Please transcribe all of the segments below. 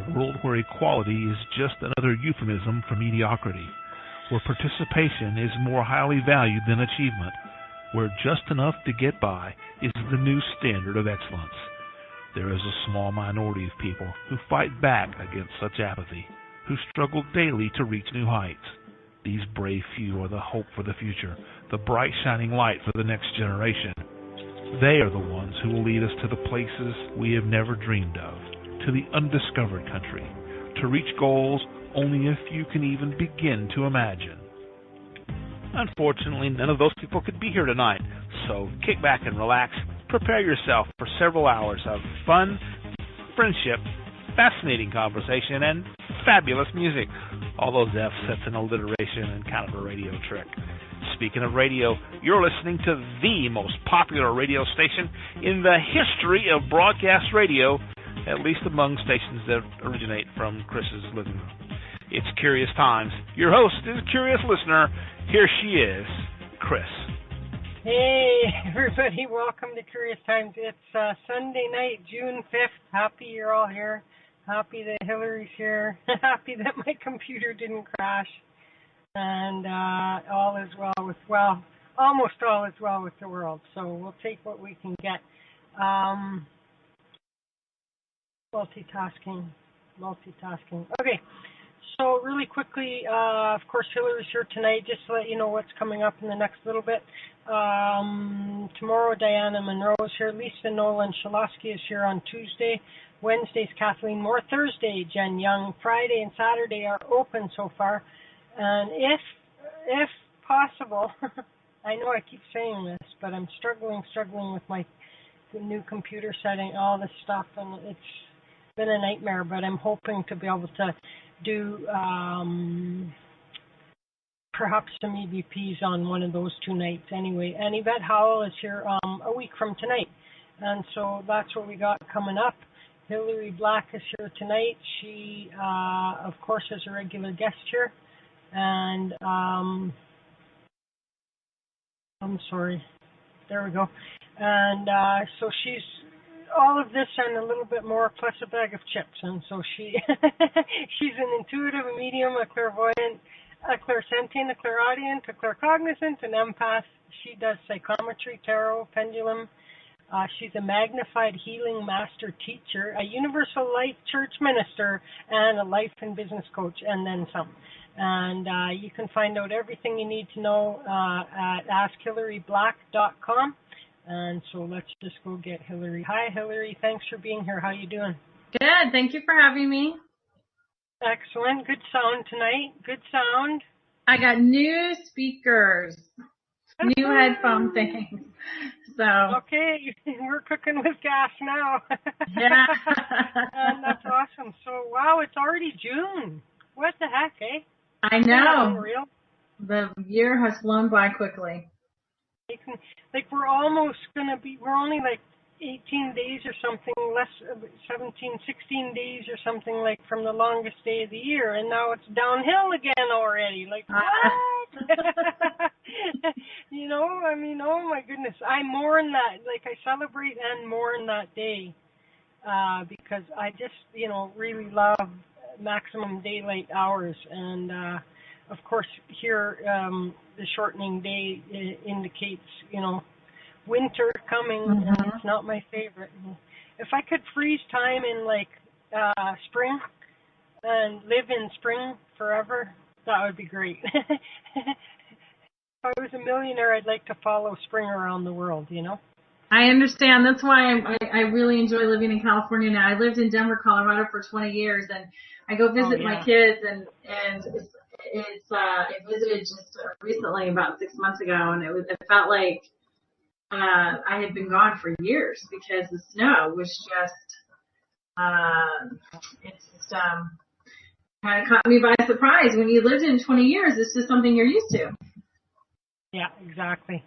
A world where equality is just another euphemism for mediocrity, where participation is more highly valued than achievement, where just enough to get by is the new standard of excellence. There is a small minority of people who fight back against such apathy, who struggle daily to reach new heights. These brave few are the hope for the future, the bright shining light for the next generation. They are the ones who will lead us to the places we have never dreamed of, to the undiscovered country, to reach goals only a few can even begin to imagine. Unfortunately, none of those people could be here tonight, so kick back and relax. Prepare yourself for several hours of fun, friendship, fascinating conversation, and fabulous music. All those F's, that's an alliteration and kind of a radio trick. Speaking of radio, you're listening to the most popular radio station in the history of broadcast radio, at least among stations that originate from Chris's living room. It's Curious Times. Your host is a curious listener. Here she is, Chris. Hey, everybody. Welcome to Curious Times. It's Sunday night, June 5th. Happy you're all here. Happy that Hillary's here. Happy that my computer didn't crash. And all is well with, almost all is well with the world. So we'll take what we can get. Multitasking. Okay. So really quickly, of course, Hillary's here tonight, just to let you know what's coming up in the next little bit. Tomorrow, Diana Monroe's here. Lisa Nolan Shalosky is here on Tuesday. Wednesday's Kathleen Moore. Thursday, Jen Young. Friday and Saturday are open so far. And if possible, I know I keep saying this, but I'm struggling with my new computer setting, all this stuff, and it's been a nightmare, but I'm hoping to be able to do perhaps some EVPs on one of those 2 nights anyway. And Yvette Howell is here a week from tonight, and so that's what we got coming up. Hillary Black is here tonight. She, of course, is a regular guest here. And I'm sorry. There we go. And so she's all of this and a little bit more, plus a bag of chips. And so she's an intuitive, a medium, a clairvoyant, a clairsentient, a clairaudient, a claircognizant, an empath. She does psychometry, tarot, pendulum. She's a magnified healing master teacher, a universal life church minister, and a life and business coach, and then some. And you can find out everything you need to know at AskHillaryBlack.com. And so let's just go get Hillary. Hi, Hillary. Thanks for being here. How you doing? Good. Thank you for having me. Excellent. Good sound tonight. Good sound. I got new speakers, new headphone things. So okay, we're cooking with gas now. Yeah. And that's awesome. So, wow, it's already June. What the heck, eh? I know. Unreal. The year has flown by quickly. We're almost going to be, we're only like 18 days or something, less, 17, 16 days or something like from the longest day of the year, and now it's downhill again already. Like, what? You know, I mean, oh my goodness. I mourn that, like I celebrate and mourn that day because I just, really love maximum daylight hours. And, of course, here the shortening day indicates, winter coming, and it's not my favorite. If I could freeze time in, spring and live in spring forever, that would be great. If I was a millionaire, I'd like to follow spring around the world, I understand. That's why I really enjoy living in California now. I lived in Denver, Colorado for 20 years, and I go visit my kids, and I visited just recently about 6 months ago, and it felt like I had been gone for years because the snow was just kind of caught me by surprise. When you lived in 20 years, it's just something you're used to. Yeah, exactly.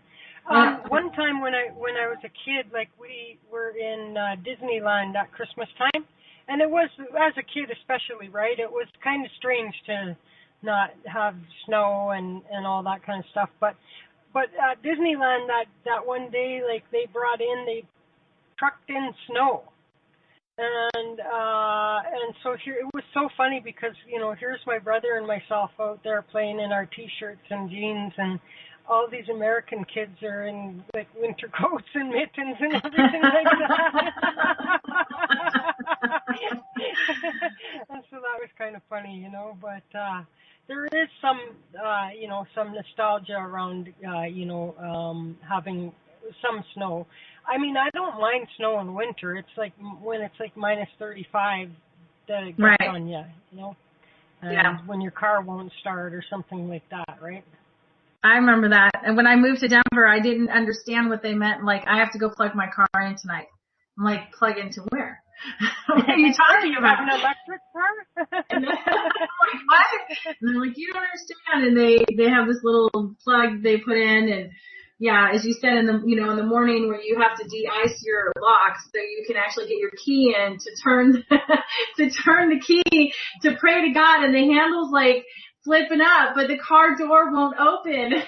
One time when I was a kid, we were in Disneyland at Christmas time, and it was, as a kid especially, right, it was kind of strange to not have snow and all that kind of stuff. But at Disneyland that one day, they trucked in snow. And so here it was so funny because here's my brother and myself out there playing in our t-shirts and jeans, and all these American kids are in like winter coats and mittens and everything like that. And so that was kind of funny, but there is some some nostalgia around having some snow. I mean, I don't mind snow in winter. It's like when it's like minus 35 that it gets on you, and when your car won't start or something like that, right? I remember that. And when I moved to Denver, I didn't understand what they meant. Like, I have to go plug my car in tonight. I'm like, plug into where? What are you talking about? An electric car? And then, I'm like, what? And they're like, you don't understand. And they have this little plug they put in, and yeah, as you said in the in the morning where you have to de-ice your locks so you can actually get your key in to turn the key to pray to God, and the handle's like flipping up, but the car door won't open.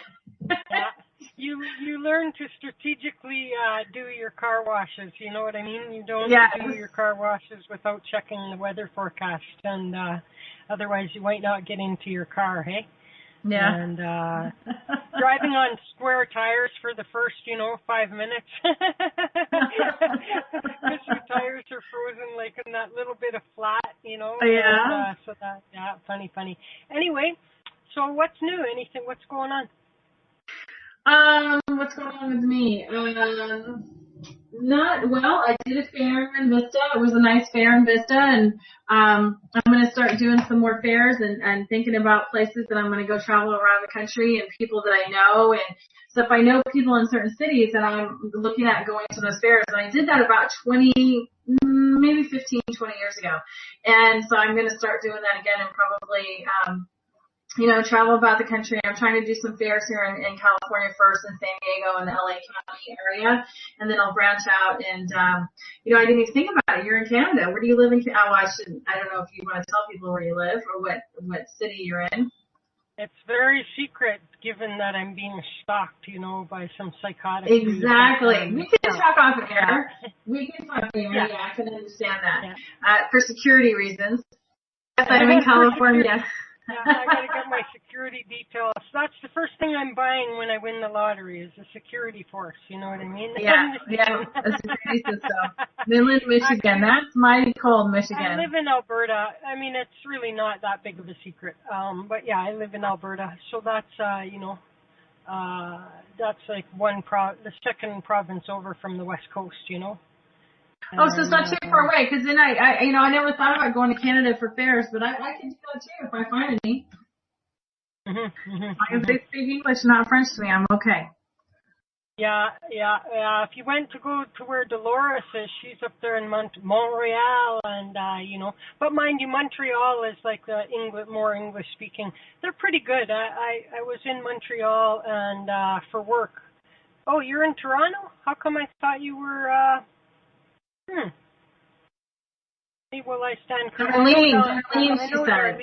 Yeah. You learn to strategically do your car washes. You know what I mean? You don't do your car washes without checking the weather forecast, and otherwise you might not get into your car, hey? Yeah. And driving on square tires for the first, 5 minutes. Because your tires are frozen like in that little bit of flat, Yeah. And, so that, funny. Anyway, so what's new? What's going on? What's going on with me? Not well. I did a fair in Vista. It was a nice fair in Vista, and I'm going to start doing some more fairs and thinking about places that I'm going to go travel around the country and people that I know. And so if I know people in certain cities, then I'm looking at going to those fairs. And I did that about maybe 15, 20 years ago. And so I'm going to start doing that again and probably travel about the country. I'm trying to do some fairs here in California first, in San Diego and the LA County area, and then I'll branch out. And, I didn't even think about it. You're in Canada. Where do you live in Canada? Oh, I don't know if you want to tell people where you live or what city you're in. It's very secret, given that I'm being stalked, by some psychotic. Exactly. We can talk off of air. We can talk off of air. Yeah, I can understand that. Yeah. For security reasons. Yes, I'm in California. Yeah, I got to get my security details. That's the first thing I'm buying when I win the lottery is a security force. You know what I mean? Yeah, a security system. Midland, Michigan. That's mighty cold, Michigan. I live in Alberta. I mean, it's really not that big of a secret. But yeah, I live in Alberta. So that's, that's like the second province over from the West Coast, Oh, so it's not too far away, because then I never thought about going to Canada for fairs, but I can do that too if I find any. As long as they speak English, not French to me, I'm okay. Yeah. If you went to go to where Dolores is, she's up there in Montreal, and but mind you, Montreal is like the more English speaking. They're pretty good. I was in Montreal and for work. Oh, you're in Toronto? How come I thought you were? Well, I stand corrected. Darlene, she said.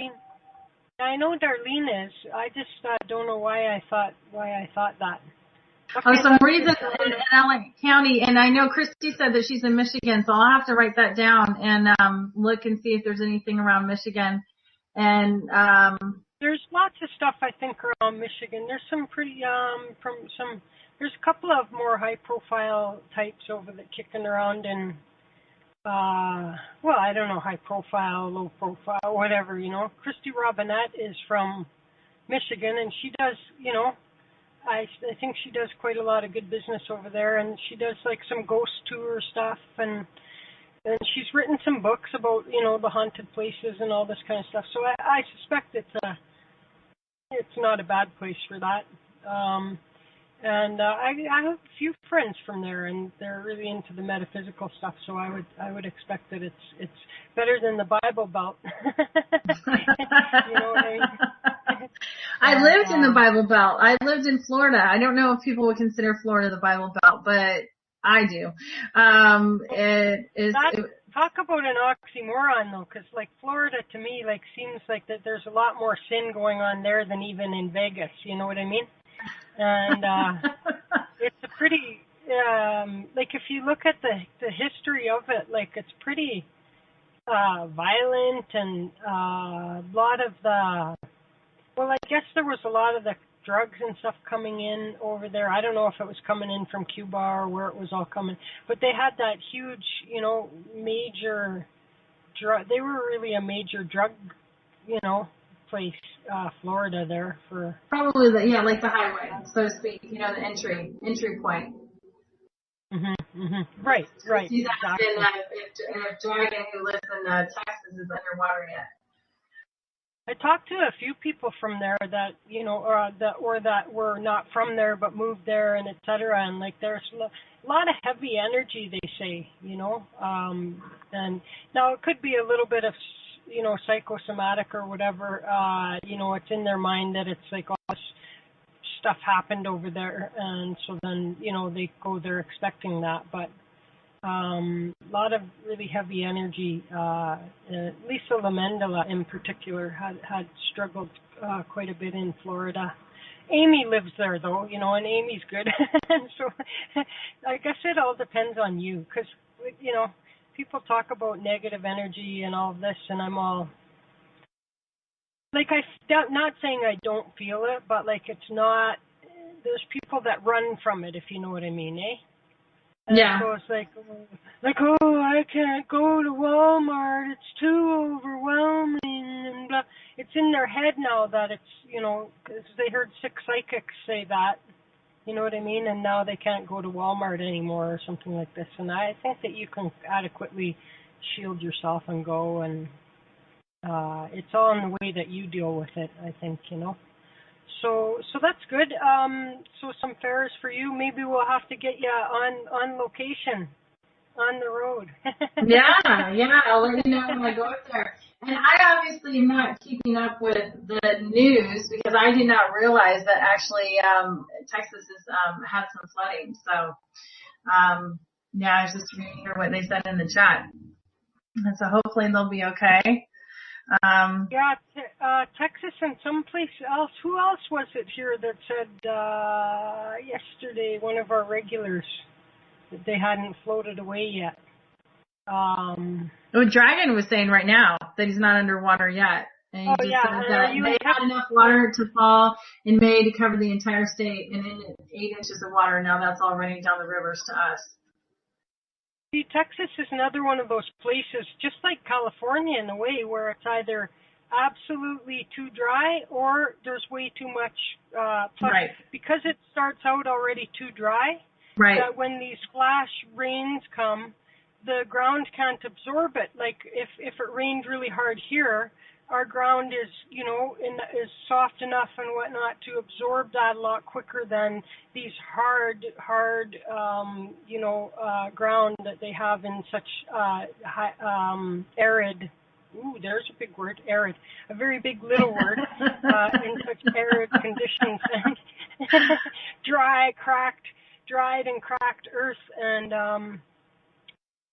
I know Darlene is. I just don't know why I thought that. Okay. Oh, some reason in LA County, and I know Christy said that she's in Michigan, so I'll have to write that down and look and see if there's anything around Michigan. And there's lots of stuff I think around Michigan. There's some pretty There's a couple of more high-profile types over there kicking around in, I don't know, high-profile, low-profile, whatever, Christy Robinette is from Michigan, and she does, I think she does quite a lot of good business over there, and she does, like, some ghost tour stuff, and she's written some books about, the haunted places and all this kind of stuff, so I suspect it's not a bad place for that. And I have a few friends from there, and they're really into the metaphysical stuff. So I would expect that it's better than the Bible Belt. You know what I mean? I lived in the Bible Belt. I lived in Florida. I don't know if people would consider Florida the Bible Belt, but I do. Talk about an oxymoron, though, because like Florida to me seems like that there's a lot more sin going on there than even in Vegas. You know what I mean? And it's a pretty like if you look at the history of it, like it's pretty violent, and a lot of the, well, I guess there was a lot of the drugs and stuff coming in over there. I don't know if it was coming in from Cuba or where it was all coming, but they had that huge, major drug. They were really a major drug, place, Florida there for probably like the highway, so to speak. The entry point. Right. See that Exactly. if Dragon, who lives in Texas, is underwater yet. I talked to a few people from there that that were not from there but moved there, and et cetera. And like there's a lot of heavy energy, they say, and now it could be a little bit of psychosomatic or whatever. It's in their mind that it's like all this stuff happened over there, and so then they go there expecting that, but a lot of really heavy energy. Lisa Lamendala in particular had struggled quite a bit in Florida. Amy lives there though, and Amy's good. So I guess it all depends on you, because people talk about negative energy and all of this, and I'm all like, not saying I don't feel it, but like it's not. There's people that run from it, if you know what I mean, eh? And yeah. So it's like, I can't go to Walmart. It's too overwhelming, and blah. It's in their head now that it's, because they heard 6 psychics say that, you know what I mean? And now they can't go to Walmart anymore or something like this. And I think that you can adequately shield yourself and go, and it's all in the way that you deal with it, I think, So that's good. So some fairs for you. Maybe we'll have to get you on location, on the road. Yeah. I'll let you know when I go up there. And I obviously am not keeping up with the news because I did not realize that actually Texas has had some flooding. So I was just reading here what they said in the chat. And so hopefully they'll be okay. Texas and someplace else. Who else was it here that said yesterday, one of our regulars, that they hadn't floated away yet? Dragon was saying right now that he's not underwater yet. And he said that they had enough water to fall in May to cover the entire state, and in 8 inches of water. Now that's all running down the rivers to us. See, Texas is another one of those places, just like California in a way, where it's either absolutely too dry or there's way too much. Right. Because it starts out already too dry, right, that when these flash rains come, the ground can't absorb it. Like if it rained really hard here, our ground is, is soft enough and whatnot to absorb that a lot quicker than these hard, ground that they have in such arid. Ooh, there's a big word, arid. A very big little word in such arid conditions and dried and cracked earth, and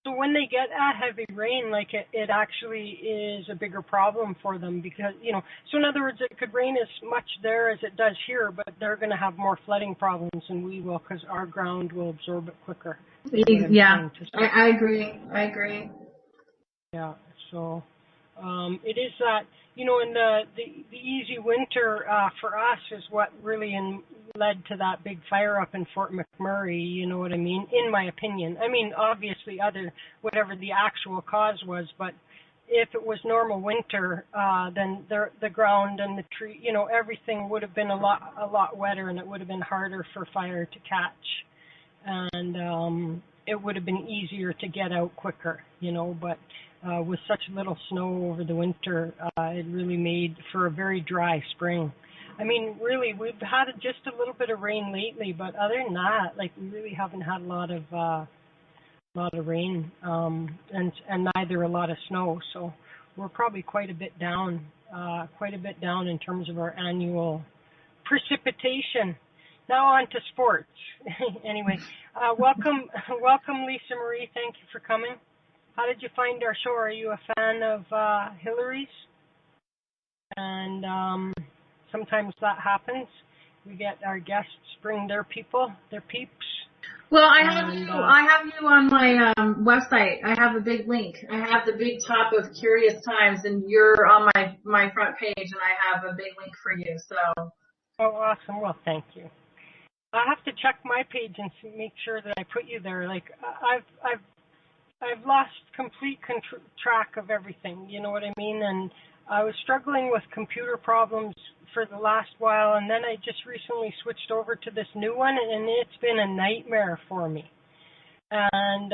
so when they get a heavy rain, like it actually is a bigger problem for them because, so in other words, it could rain as much there as it does here, but they're going to have more flooding problems than we will because our ground will absorb it quicker. Yeah, I agree. Yeah, so it is that, and the easy winter for us is what really led to that big fire up in Fort McMurray, you know what I mean, in my opinion. I mean, obviously whatever the actual cause was, but if it was normal winter, then the ground and the tree, everything would have been a lot wetter, and it would have been harder for fire to catch. And it would have been easier to get out quicker, but with such little snow over the winter, it really made for a very dry spring. I mean, really, we've had just a little bit of rain lately, but other than that, like, we really haven't had a lot of rain, and neither a lot of snow. So we're probably quite a bit down in terms of our annual precipitation. Now on to sports. Anyway, welcome, Lisa Marie. Thank you for coming. How did you find our show? Are you a fan of Hillary's? And sometimes that happens. We get our guests bring their people, their peeps, Well, I have you on my website. I have a big link. I have the big top of Curious Times, and you're on my front page, and I have a big link for you. So. Oh, awesome. Well, thank you. I have to check my page and make sure that I put you there. Like I've lost complete track of everything. You know what I mean? And I was struggling with computer problems for the last while, and then I just recently switched over to this new one, and it's been a nightmare for me. And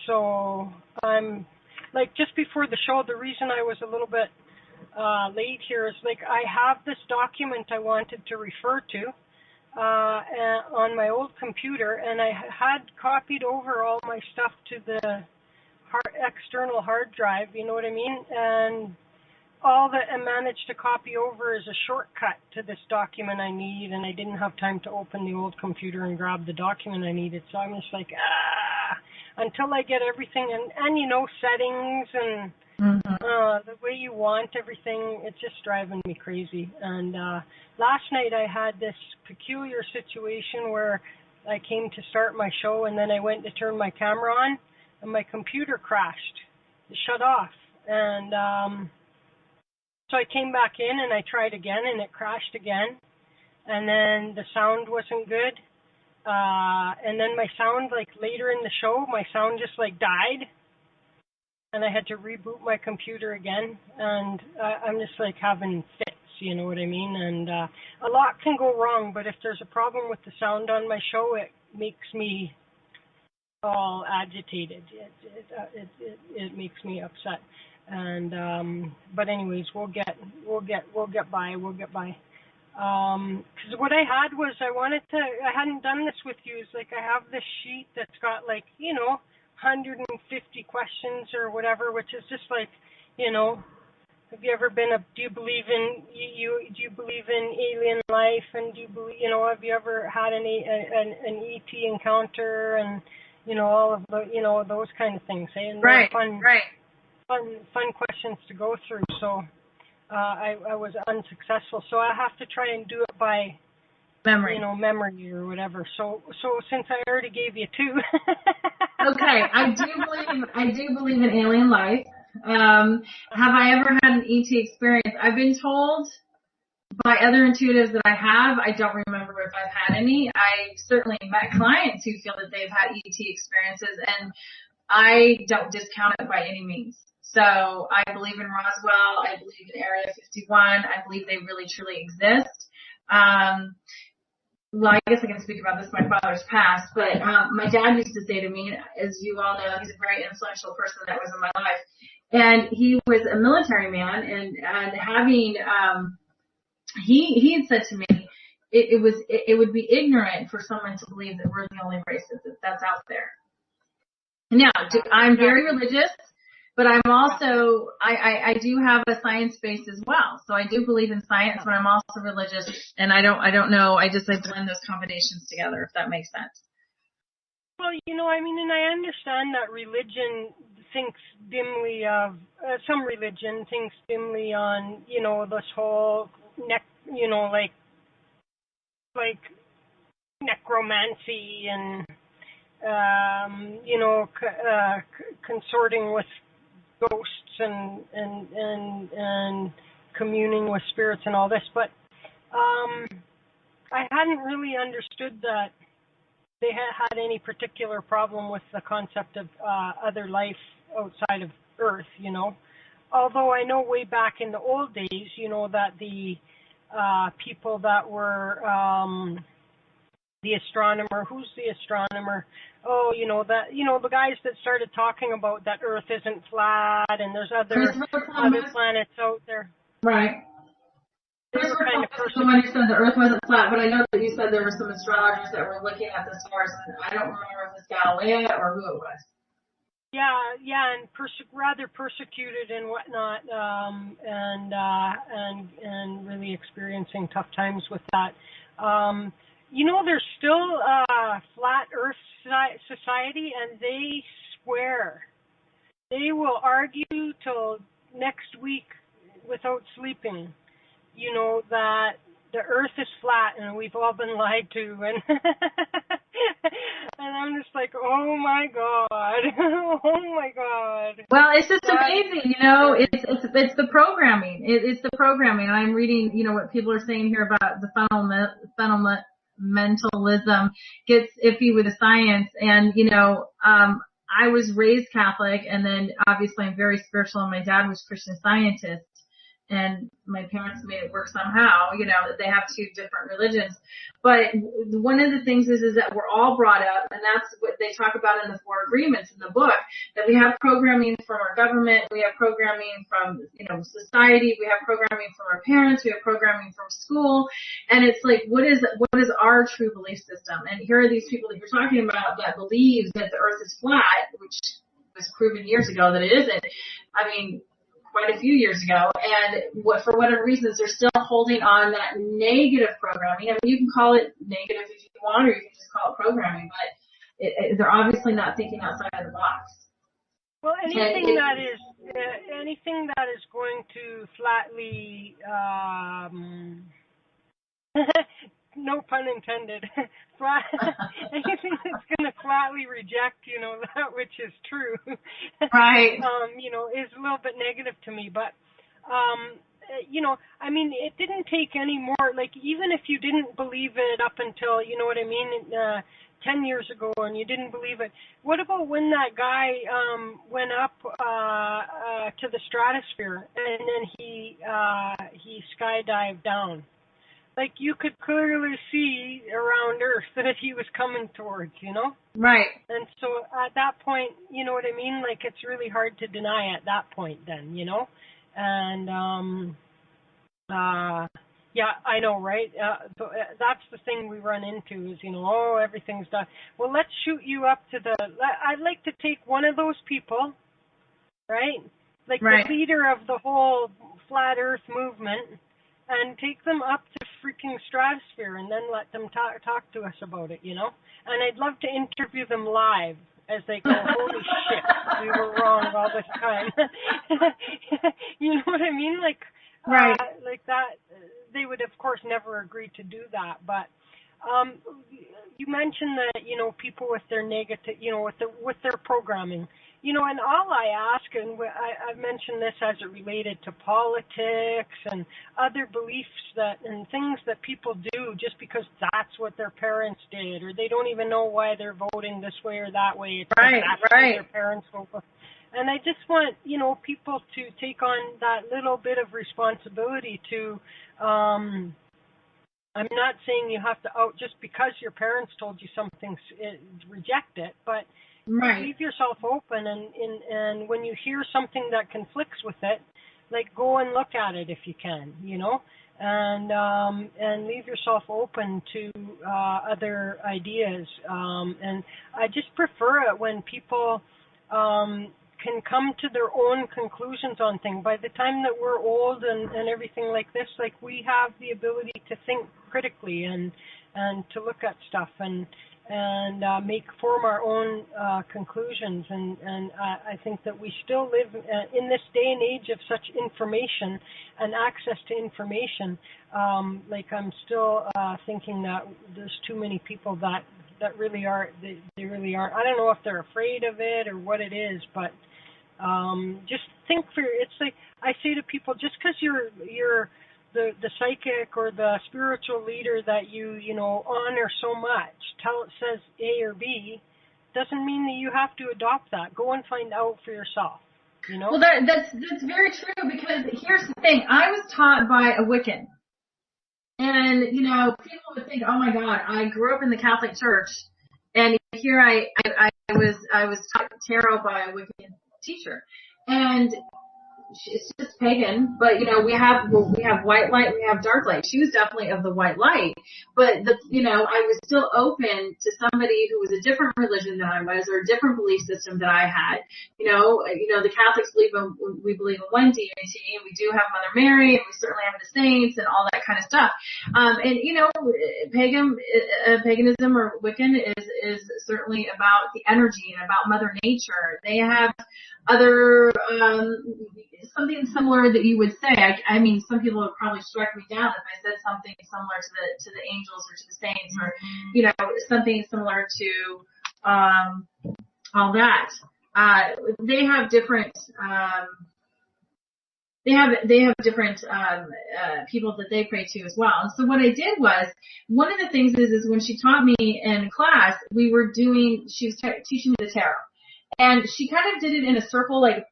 so I'm like, just before the show, the reason I was a little bit late here is like I have this document I wanted to refer to on my old computer, and I had copied over all my stuff to the external hard drive, you know what I mean? And all that I managed to copy over is a shortcut to this document I need, and I didn't have time to open the old computer and grab the document I needed. So I'm just like, until I get everything, and you know, settings and the way you want everything, it's just driving me crazy. And last night I had this peculiar situation where I came to start my show, and then I went to turn my camera on, and my computer crashed. It shut off. And so I came back in, and I tried again, and it crashed again. And then the sound wasn't good. And then my sound, like later in the show, my sound just like died. And I had to reboot my computer again, and I'm just like having fits, you know what I mean? And a lot can go wrong, but if there's a problem with the sound on my show, it makes me all agitated. It makes me upset. And but anyways, we'll get by. Because what I had was I hadn't done this with you. It's like I have this sheet that's got like, you know, 150 questions or whatever, which is just like, you know, have you ever been do you believe in do you believe in alien life, and do you believe, you know, have you ever had an ET encounter, and you know, all of the, you know, those kind of things, eh? And right, fun questions to go through. So I was unsuccessful, so I have to try and do it by memory, you know, memory or whatever. So since I already gave you two. Okay, I do believe in alien life. Have I ever had an ET experience? I've been told by other intuitives that I have. I don't remember if I've had any. I certainly met clients who feel that they've had ET experiences, and I don't discount it by any means. So I believe in Roswell. I believe in Area 51. I believe they really truly exist. Well, I guess I can speak about this, my father's past, but my dad used to say to me, as you all know, he's a very influential person that was in my life, and he was a military man, and having, he had said to me, it would be ignorant for someone to believe that we're the only races that's out there. Now, I'm very religious, but I'm also, I do have a science base as well. So I do believe in science, but I'm also religious, and I don't know, I blend those combinations together, if that makes sense. Well, you know, I mean, and I understand that religion thinks dimly of, some religion thinks dimly on, you know, this whole, you know, like necromancy and, you know, consorting with ghosts and communing with spirits and all this, but I hadn't really understood that they had any particular problem with the concept of other life outside of Earth, you know. Although I know way back in the old days, you know, that the people that were the astronomer, who's the astronomer? Oh, you know, that, you know, the guys that started talking about that Earth isn't flat and there's other planets out there. Right. Christopher Columbus is the one who said the Earth wasn't flat, but I know that you said there were some astrologers that were looking at the stars, and I don't remember if it was Galileo or who it was. Yeah, and rather persecuted and whatnot, and really experiencing tough times with that. You know, there's still a flat Earth society, and they swear. They will argue till next week without sleeping, you know, that the earth is flat and we've all been lied to, and and I'm just like, oh my God. Oh my God. Well, it's just amazing, you know, it's the programming. It's the programming. I'm reading, you know, what people are saying here about the fundamentalism gets iffy with the science. And, you know, I was raised Catholic, and then obviously I'm very spiritual, and my dad was Christian Scientist. And my parents made it work somehow, you know, that they have two different religions. But one of the things is that we're all brought up, and that's what they talk about in the 4 agreements in the book, that we have programming from our government, we have programming from, you know, society, we have programming from our parents, we have programming from school, and it's like, what is our true belief system? And here are these people that you're talking about that believe that the earth is flat, which was proven years ago that it isn't. I mean, quite a few years ago, and for whatever reasons, they're still holding on that negative programming. I mean, you can call it negative if you want, or you can just call it programming, but they're obviously not thinking outside of the box. Well, anything that is going to flatly, no pun intended, anything that's going to flatly reject, you know, that which is true, right? You know, is a little bit negative to me. But, you know, I mean, it didn't take any more, like, even if you didn't believe it up until, you know what I mean, 10 years ago, and you didn't believe it, what about when that guy went up to the stratosphere, and then he skydived down? Like, you could clearly see around Earth that he was coming towards, you know? Right. And so at that point, you know what I mean? Like, it's really hard to deny at that point then, you know? And, yeah, I know, right? So that's the thing we run into is, you know, oh, everything's done. Well, let's shoot you up to I'd like to take one of those people, right? Like right. The leader of the whole flat Earth movement, and take them up to freaking stratosphere and then let them talk to us about it, you know? And I'd love to interview them live as they go, holy shit, we were wrong all this time. You know what I mean? Like, right. Like that, they would, of course, never agree to do that. But you mentioned that, you know, people with their negative, you know, with their programming. You know, and all I ask, and I've mentioned this as it related to politics and other beliefs and things that people do just because that's what their parents did, or they don't even know why they're voting this way or that way. It's right, that's right. What their parents vote. And I just want, you know, people to take on that little bit of responsibility to, I'm not saying you have to just because your parents told you something, reject it, but right. Leave yourself open, and when you hear something that conflicts with it, like, go and look at it if you can, you know, and leave yourself open to other ideas. And I just prefer it when people can come to their own conclusions on things. By the time that we're old and everything like this, like, we have the ability to think critically and to look at stuff and form our own conclusions. And I think that we still live in this day and age of such information and access to information. Like, I'm still thinking that there's too many people that really are, they really aren't. I don't know if they're afraid of it or what it is, but just think it's like I say to people, just because you're the psychic or the spiritual leader that you know honor so much says A or B, doesn't mean that you have to adopt that. Go and find out for yourself. You know. Well, that's very true, because here's the thing: I was taught by a Wiccan, and you know, people would think, "Oh my God, I grew up in the Catholic Church, and here I was taught tarot by a Wiccan teacher," and it's just pagan, but you know, we have white light, we have dark light. She was definitely of the white light, but you know, I was still open to somebody who was a different religion than I was, or a different belief system that I had. You know, the Catholics believe in one deity, and we do have Mother Mary, and we certainly have the saints and all that kind of stuff. And you know, paganism or Wiccan is certainly about the energy and about Mother Nature. They have other something similar that you would say. I mean, some people would probably strike me down if I said something similar to the angels or to the saints, or something similar to all that. They have different. They have different people that they pray to as well. And so what I did was, one of the things is when she taught me in class, she was teaching me the tarot. And she kind of did it in a circle, like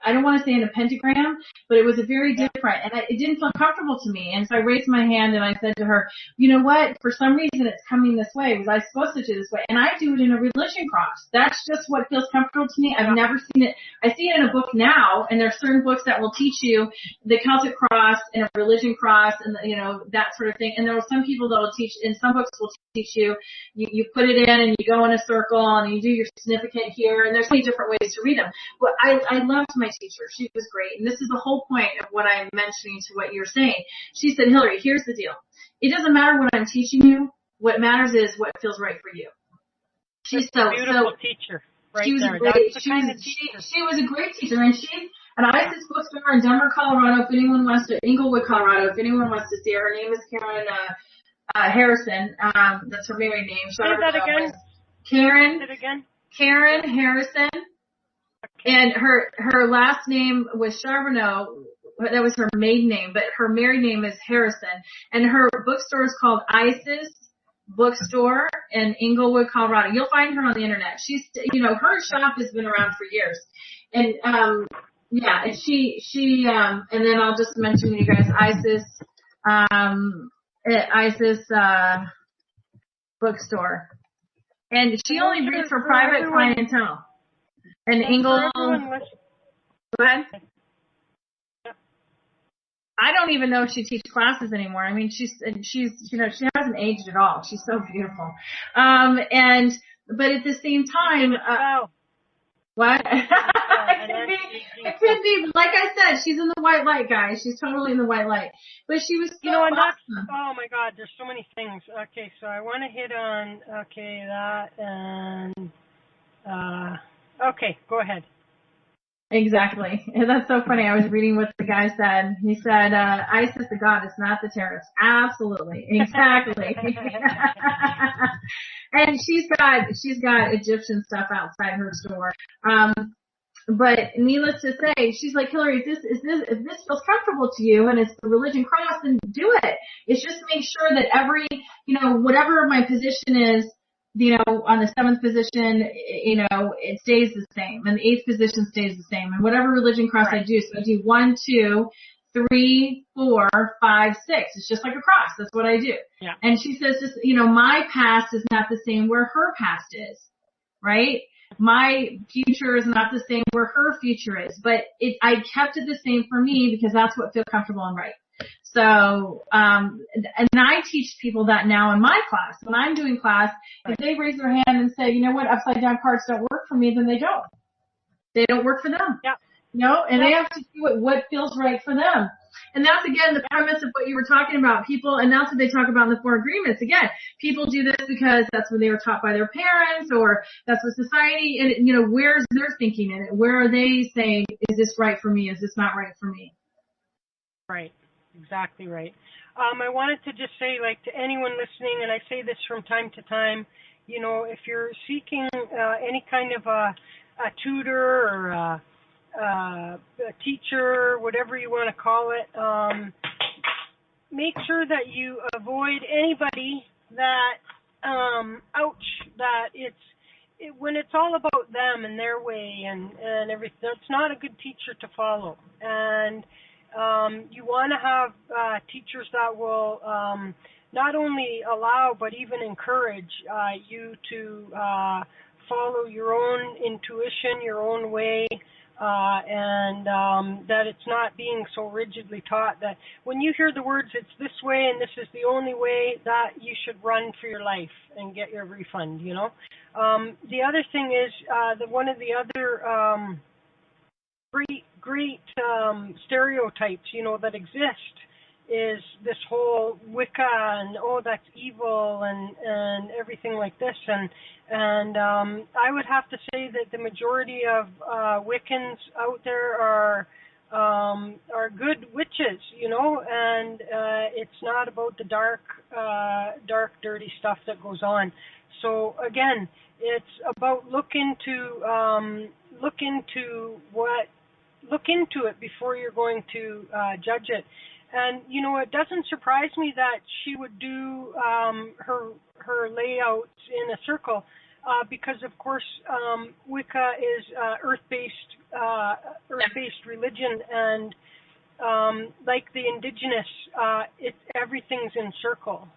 I don't want to say in a pentagram, but it was a very different, and it didn't feel comfortable to me. And so I raised my hand and I said to her, you know what? For some reason it's coming this way. Was I supposed to do this way? And I do it in a religion cross. That's just what feels comfortable to me. I've never seen it. I see it in a book now, and there are certain books that will teach you the Celtic cross and a religion cross, and that sort of thing. And there are some people that will teach, and some books will teach you put it in and you go in a circle and you do your significant here, and there's many different ways to read them. But I loved my teacher. She was great. And this is the whole point of what I'm mentioning to what you're saying. She said, Hillary, here's the deal. It doesn't matter what I'm teaching you. What matters is what feels right for you. She's a beautiful teacher. Right, she was there. She was a great teacher, and she's an ISIS bookstore in Denver, Colorado. If anyone wants to, Inglewood, Colorado. If anyone wants to see her name is Karen Harrison. That's her married name. Say that again. Karen Harrison. Okay. And her last name was Charbonneau. That was her maiden name, but her married name is Harrison. And her bookstore is called ISIS Bookstore in Inglewood, Colorado. You'll find her on the internet. She's, her shop has been around for years. And, and she, and then I'll just mention to you guys ISIS Bookstore. And she only reads for private clientele. And Inglewood. Go ahead. I don't even know if she teaches classes anymore. I mean, she hasn't aged at all. She's so beautiful. But at the same time, what? It could be, like I said, she's in the white light, guys. She's totally in the white light. But she was so awesome. Oh my God, there's so many things. Okay, so I want to hit on, that, and, okay, go ahead. Exactly. And that's so funny. I was reading what the guy said. He said, ISIS the goddess, not the terrorist. Absolutely. Exactly. And she's got Egyptian stuff outside her store. But needless to say, she's like, Hillary, if this feels comfortable to you and it's the religion cross, then do it. It's just to make sure that every, whatever my position is, on the 7th position, it stays the same, and the 8th position stays the same, and whatever religion cross I do, so I do 1, 2, 3, 4, 5, 6. It's just like a cross. That's what I do. Yeah. And she says, just, my past is not the same where her past is, right? My future is not the same where her future is, but I kept it the same for me because that's what feels comfortable and right. So, and I teach people that now in my class. When I'm doing class, if they raise their hand and say, you know what, upside down cards don't work for me, then they don't. They don't work for them. Yeah. And they have to do what feels right for them. And that's, again, the premise of what you were talking about. People, and that's what they talk about in the 4 agreements. Again, people do this because that's what they were taught by their parents, or that's what society, and, where's their thinking in it? Where are they saying, is this right for me? Is this not right for me? Right. Exactly right. I wanted to just say, to anyone listening, and I say this from time to time, if you're seeking any kind of a tutor or a teacher, whatever you want to call it, make sure that you avoid anybody that, that when it's all about them and their way and everything, it's not a good teacher to follow. And you want to have teachers that will not only allow but even encourage you to follow your own intuition, your own way, and that it's not being so rigidly taught that when you hear the words, it's this way and this is the only way, that you should run for your life and get your refund, The other thing is one of the other great stereotypes, that exist is this whole Wicca and that's evil and everything like this, and I would have to say that the majority of Wiccans out there are good witches, and it's not about the dark, dirty stuff that goes on. So again, it's about look into it before you're going to judge it. And it doesn't surprise me that she would do her layouts in a circle, because of course Wicca is earth-based religion, and like the indigenous, everything's in circle.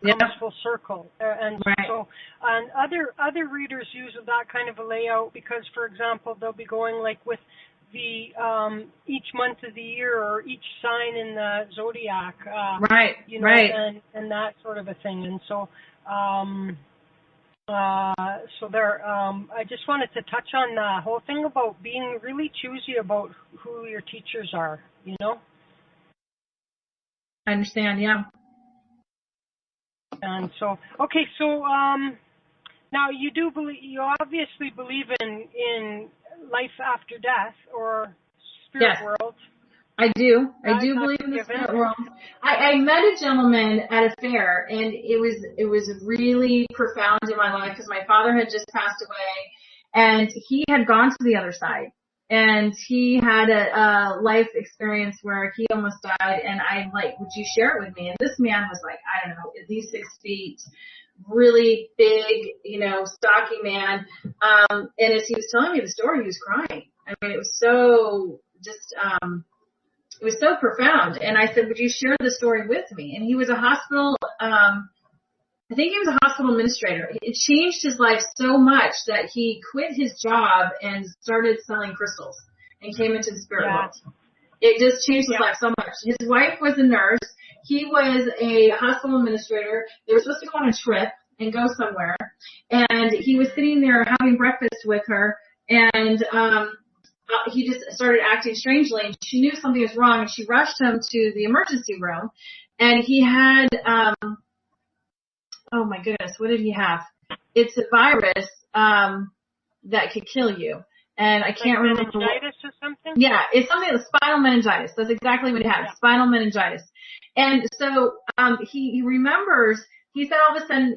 Comes full circle, and so and other readers use that kind of a layout because, for example, they'll be going like with the each month of the year or each sign in the zodiac, and that sort of a thing. And so I just wanted to touch on the whole thing about being really choosy about who your teachers are. I understand. Yeah. And so, okay, so now you obviously believe in life after death or spirit world. I do. I do believe in the spirit world. I met a gentleman at a fair, and it was really profound in my life because my father had just passed away, and he had gone to the other side. And he had a life experience where he almost died, and I'm like, would you share it with me? And this man was like, I don't know, at least 6 feet, really big, stocky man. And as he was telling me the story, he was crying. I mean, it was so it was so profound. And I said, would you share the story with me? And he was a hospital, I think he was a hospital administrator. It changed his life so much that he quit his job and started selling crystals and came into the spirit world. It just changed his life so much. His wife was a nurse. He was a hospital administrator. They were supposed to go on a trip and go somewhere. And he was sitting there having breakfast with her, and he just started acting strangely. And she knew something was wrong, and she rushed him to the emergency room. And he had... oh my goodness, what did he have? It's a virus that could kill you. And I can't remember. Meningitis or something? Yeah, it's something like spinal meningitis. That's exactly what he had, spinal meningitis. And so he remembers, he said all of a sudden,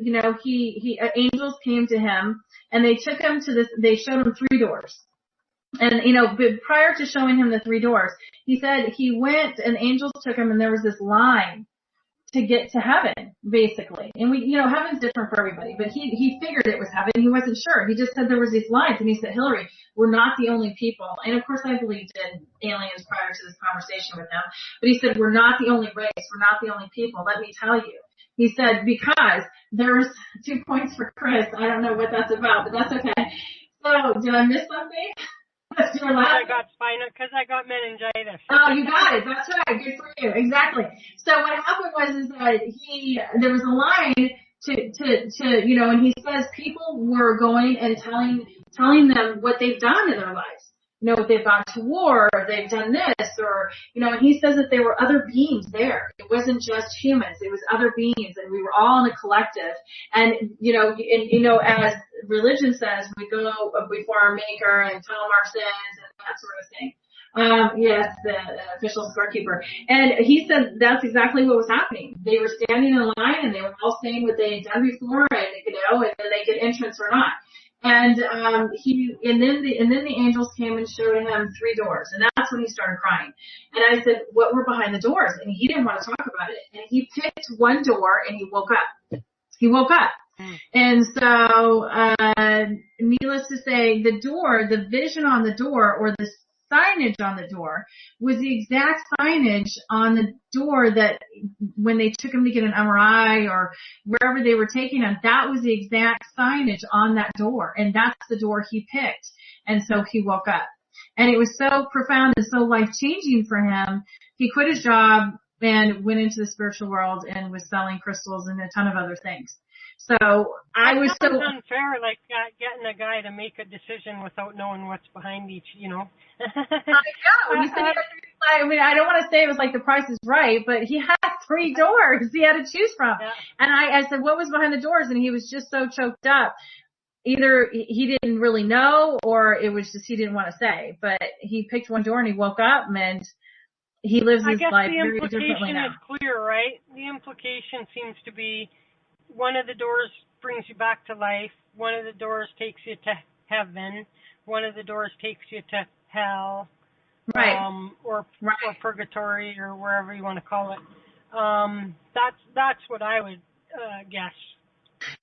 angels came to him, and they took him to this, they showed him 3 doors. And, but prior to showing him the 3 doors, he said he went and angels took him, and there was this line to get to heaven, basically. And heaven's different for everybody, but he figured it was heaven. He wasn't sure. He just said there was these lines, and he said, Hillary, we're not the only people. And of course I believed in aliens prior to this conversation with him, but he said, we're not the only race. We're not the only people. Let me tell you. He said, because there's 2 points for Chris. I don't know what that's about, but that's okay. So did I miss something? Because I got meningitis. Oh, you got it. That's right. Good for you. Exactly. So what happened was that there was a line to and he says people were going and telling them what they've done in their lives. If they've gone to war, or they've done this, or, and he says that there were other beings there. It wasn't just humans. It was other beings, and we were all in a collective. And, as religion says, we go before our maker and tell him our sins and that sort of thing. Yes, the official scorekeeper. And he said that's exactly what was happening. They were standing in line, and they were all saying what they had done before, and, and then they get entrance or not. And then the angels came and showed him 3 doors, and that's when he started crying. And I said, what were behind the doors? And he didn't want to talk about it. And he picked one door, and he woke up. And so, needless to say, the vision on the door, or the signage on the door, was the exact signage on the door that when they took him to get an MRI or wherever they were taking him, that was the exact signage on that door. And that's the door he picked. And so he woke up. And it was so profound and so life-changing for him. He quit his job and went into the spiritual world and was selling crystals and a ton of other things. So I was so unfair, like getting a guy to make a decision without knowing what's behind each, I know. He said I mean, I don't want to say it was like The Price is Right, but he had 3 doors he had to choose from. Yeah. And I said, what was behind the doors? And he was just so choked up. Either he didn't really know, or it was just he didn't want to say. But he picked one door and he woke up, and he lives his life very differently now. I guess the implication is clear, right? The implication seems to be one of the doors brings you back to life, one of the doors takes you to heaven, one of the doors takes you to hell, right, or purgatory, or wherever you want to call it. That's what I would guess.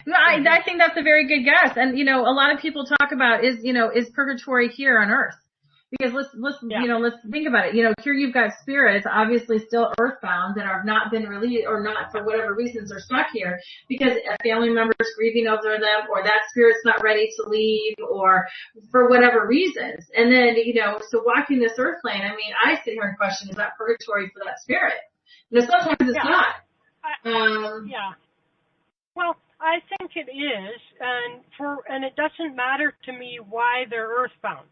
No, I think that's a very good guess. And, a lot of people talk about is purgatory here on earth? Because let's think about it. Here you've got spirits, obviously still earthbound, that have not been released, or not for whatever reasons are stuck here because a family member is grieving over them, or that spirit's not ready to leave, or for whatever reasons. And then, so walking this earth plane, I mean, I sit here and question, is that purgatory for that spirit? Sometimes it's not. Well, I think it is, and it doesn't matter to me why they're earthbound.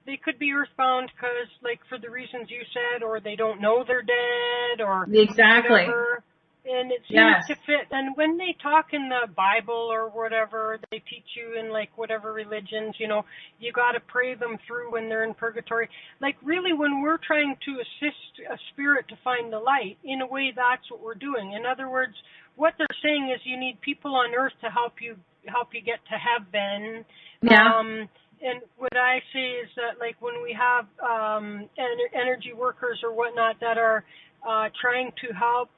They could be earthbound because, like, for the reasons you said, or they don't know they're dead, or exactly. whatever. And it seems to fit. And when they talk in the Bible or whatever, they teach you in, like, whatever religions, you got to pray them through when they're in purgatory. Like, really, when we're trying to assist a spirit to find the light, in a way, that's what we're doing. In other words, what they're saying is you need people on earth to help you get to heaven. Yeah. And what I say is that, like, when we have energy workers or whatnot that are trying to help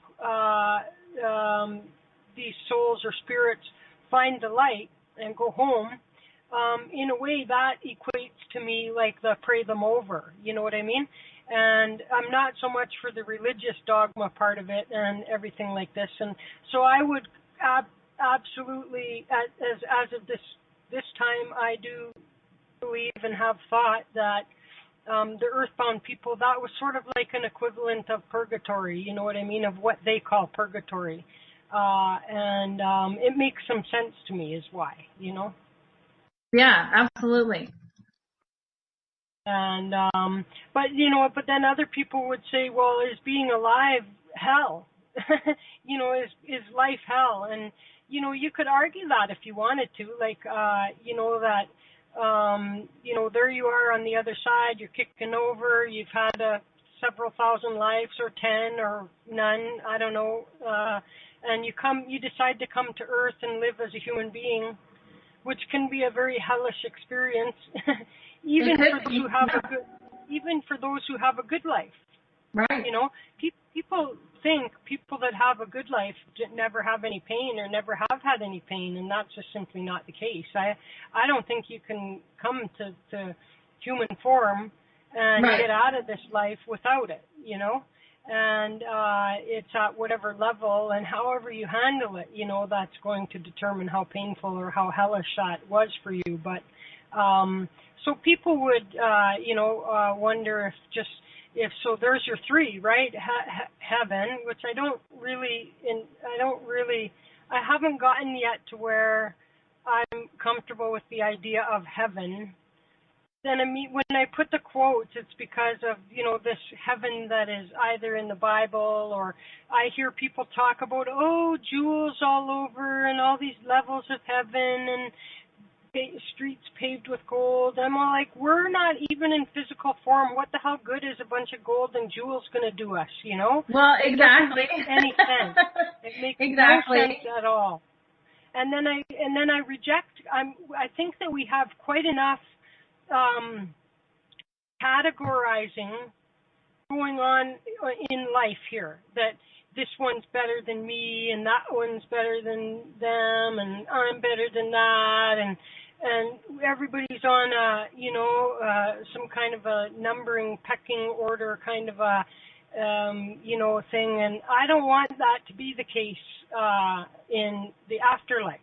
these souls or spirits find the light and go home, in a way that equates to me like the pray them over. You know what I mean? And I'm not so much for the religious dogma part of it and everything like this. And so I would absolutely, as of this time, I do believe and have thought that the earthbound people, that was sort of like an equivalent of purgatory, you know what I mean, of what they call purgatory. And it makes some sense to me is why, Yeah, absolutely. And, but then other people would say, well, is being alive hell? Is life hell? And, you could argue that if you wanted to, like, that, there you are on the other side, you're kicking over, you've had several thousand lives, or 10 or none, I don't know, and you decide to come to earth and live as a human being, which can be a very hellish experience, even for those who have a good life. Right. People that have a good life never have any pain or never have had any pain, and that's just simply not the case. I don't think you can come to human form and get out of this life without it, and it's at whatever level and however you handle it, that's going to determine how painful or how hellish that was for you. But so people would wonder if so there's your 3, right? Heaven, which I haven't gotten yet to where I'm comfortable with the idea of heaven. Then when I put the quotes, it's because of, this heaven that is either in the Bible, or I hear people talk about, jewels all over and all these levels of heaven and streets paved with gold. I'm all like, we're not even in physical form. What the hell good is a bunch of gold and jewels going to do us, Well, exactly. It doesn't make any sense. It makes no sense at all. And then I reject, I think that we have quite enough categorizing going on in life here, that this one's better than me and that one's better than them and I'm better than that, and everybody's on some kind of a numbering, pecking order kind of a thing, and I don't want that to be the case in the afterlife.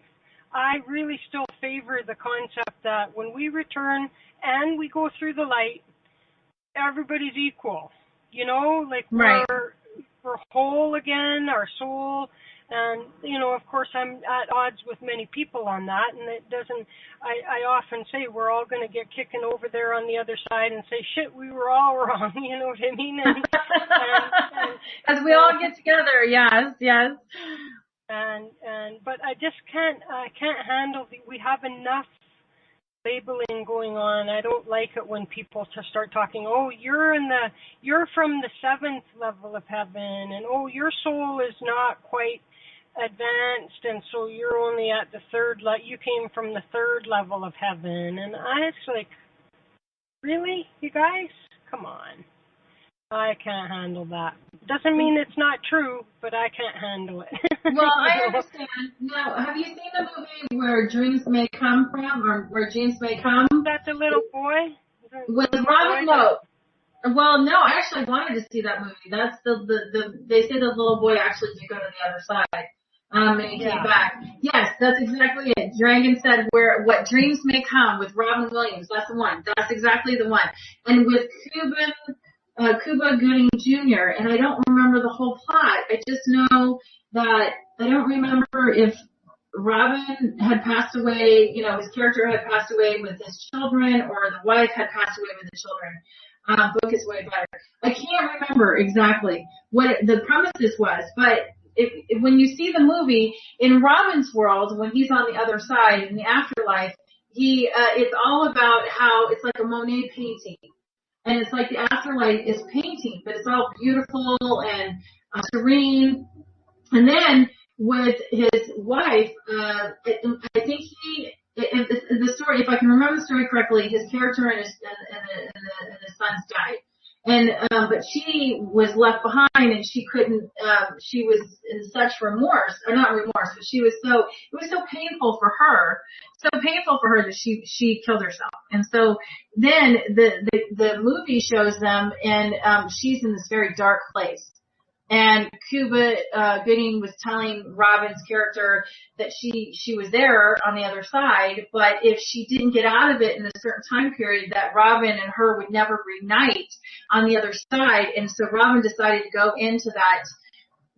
I really still favor the concept that when we return and we go through the light, everybody's equal, like we're whole again, our soul And, of course, I'm at odds with many people on that, and it doesn't, I often say we're all going to get kicking over there on the other side and say, shit, we were all wrong, you know what I mean? And as we all get together, yes. But I just can't handle, we have enough labeling going on. I don't like it when people just start talking, oh, you're from the 7th level of heaven, and oh, your soul is not quite advanced, and so you're only at the 3rd you came from the 3rd level of heaven. And I was like, really, you guys? Come on. I can't handle that. Doesn't mean it's not true, but I can't handle it. Well, I understand. Now, have you seen the movie Where Dreams May Come From, or Where Dreams May Come? That's a little boy? With Robin, no. Well, no, I actually wanted to see that movie. That's they say the little boy actually did go to the other side. And he came back. Yes, that's exactly it. Dragon said What Dreams May Come with Robin Williams. That's the one. That's exactly the one. And with Cuba Gooding Jr., and I don't remember the whole plot. I just know that I don't remember if Robin had passed away, his character had passed away with his children, or the wife had passed away with the children. Book is way better. I can't remember exactly what the premises was, but when you see the movie, in Robin's world, when he's on the other side, in the afterlife, it's all about how it's like a Monet painting. And it's like the afterlife is painting, but it's all beautiful and serene. And then with his wife, I think the story, if I can remember the story correctly, his character and his sons died. And, but she was left behind, and she couldn't, she was in such remorse, or not remorse, but it was so painful for her that she killed herself. And so then the movie shows them, and, she's in this very dark place. And Cuba Gooding was telling Robin's character that she was there on the other side, but if she didn't get out of it in a certain time period, that Robin and her would never reunite on the other side. And so Robin decided to go into that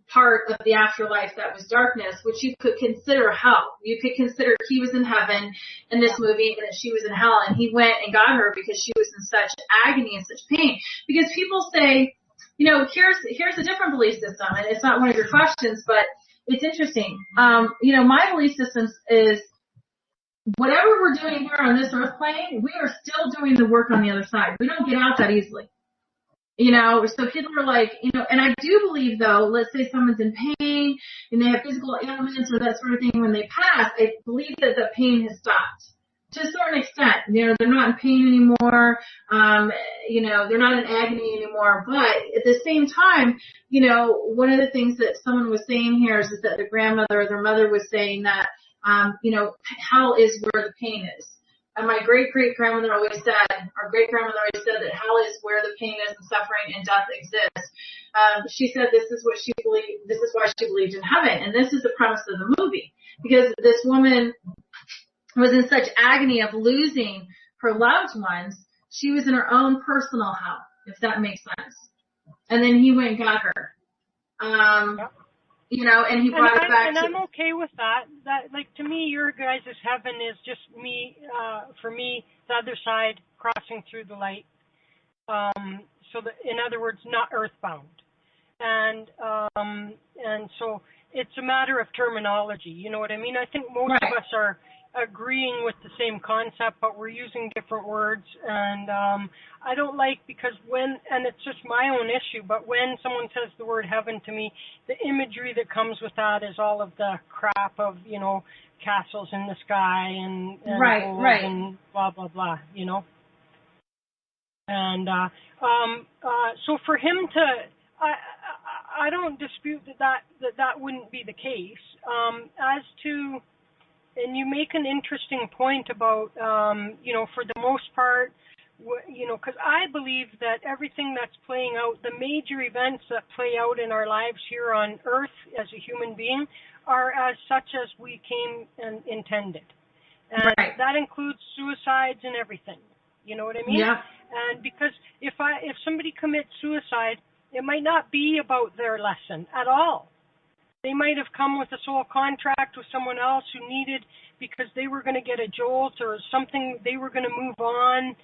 part of the afterlife that was darkness, which you could consider hell. You could consider he was in heaven in this movie and that she was in hell, and he went and got her because she was in such agony and such pain. Because people say, here's a different belief system, and it's not one of your questions, but it's interesting. My belief system is whatever we're doing here on this earth plane, we are still doing the work on the other side. We don't get out that easily. So people are like, and I do believe, though, let's say someone's in pain and they have physical ailments or that sort of thing, when they pass, I believe that the pain has stopped. To a certain extent, they're not in pain anymore, they're not in agony anymore, but at the same time, one of the things that someone was saying here is that their mother was saying that, hell is where the pain is. And my great-great-grandmother always said that hell is where the pain is and suffering and death exists. She said this is why she believed in heaven, and this is the premise of the movie, because this woman was in such agony of losing her loved ones, she was in her own personal hell, if that makes sense. And then he went and got her. And he brought her back. And I'm okay with that. That, like, to me, your guys' heaven is just me, for me, the other side, crossing through the light. So that, in other words, not earthbound. And so it's a matter of terminology. You know what I mean? I think most of us are agreeing with the same concept, but we're using different words, and I don't like, because and it's just my own issue, but when someone says the word heaven to me, the imagery that comes with that is all of the crap of, castles in the sky and and blah, blah, blah, And so for him to, I don't dispute that wouldn't be the case. As to, and you make an interesting point about, for the most part, because I believe that everything that's playing out, the major events that play out in our lives here on Earth as a human being, are as such as we came and intended. And that includes suicides and everything. You know what I mean? Yeah. And because if somebody commits suicide, it might not be about their lesson at all. They might have come with a soul contract with someone else who needed, because they were going to get a jolt or something, they were going to move on.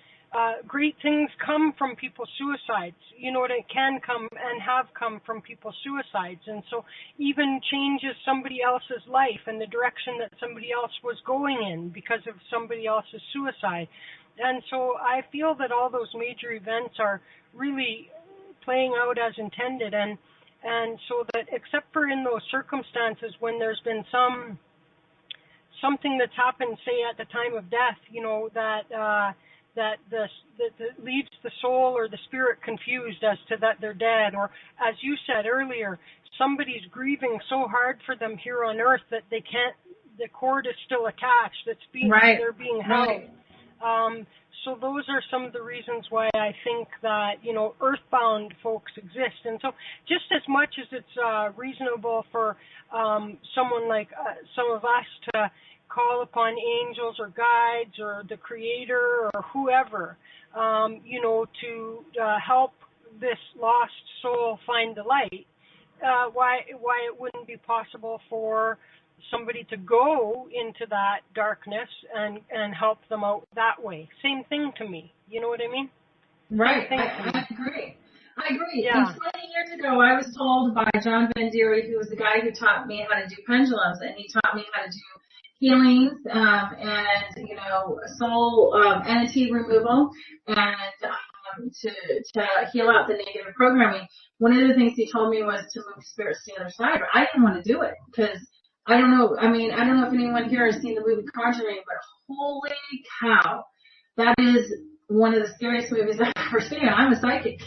Great things come from people's suicides. You know, it can come and have come from people's suicides. And so even changes somebody else's life and the direction that somebody else was going in because of somebody else's suicide. And so I feel that all those major events are really playing out as intended. And so that, except for in those circumstances when there's been something that's happened, say at the time of death, you know, that leaves the soul or the spirit confused as to that they're dead, or as you said earlier, somebody's grieving so hard for them here on earth that they can't, the cord is still attached, they're being held. So those are some of the reasons why I think that, you know, earthbound folks exist. And so just as much as it's reasonable for someone like some of us to call upon angels or guides or the creator or whoever, you know, to help this lost soul find the light, why it wouldn't be possible for somebody to go into that darkness and help them out that way. Same thing to me. You know what I mean? Right. I agree. Yeah. And 20 years ago, I was told by John Vendiri, who was the guy who taught me how to do pendulums, and he taught me how to do healings and, you know, soul entity removal and to heal out the negative programming. One of the things he told me was to move spirits to the other side, but I didn't want to do it because I don't know. I mean, I don't know if anyone here has seen the movie Conjuring, but holy cow, that is one of the scariest movies I've ever seen. I'm a psychic.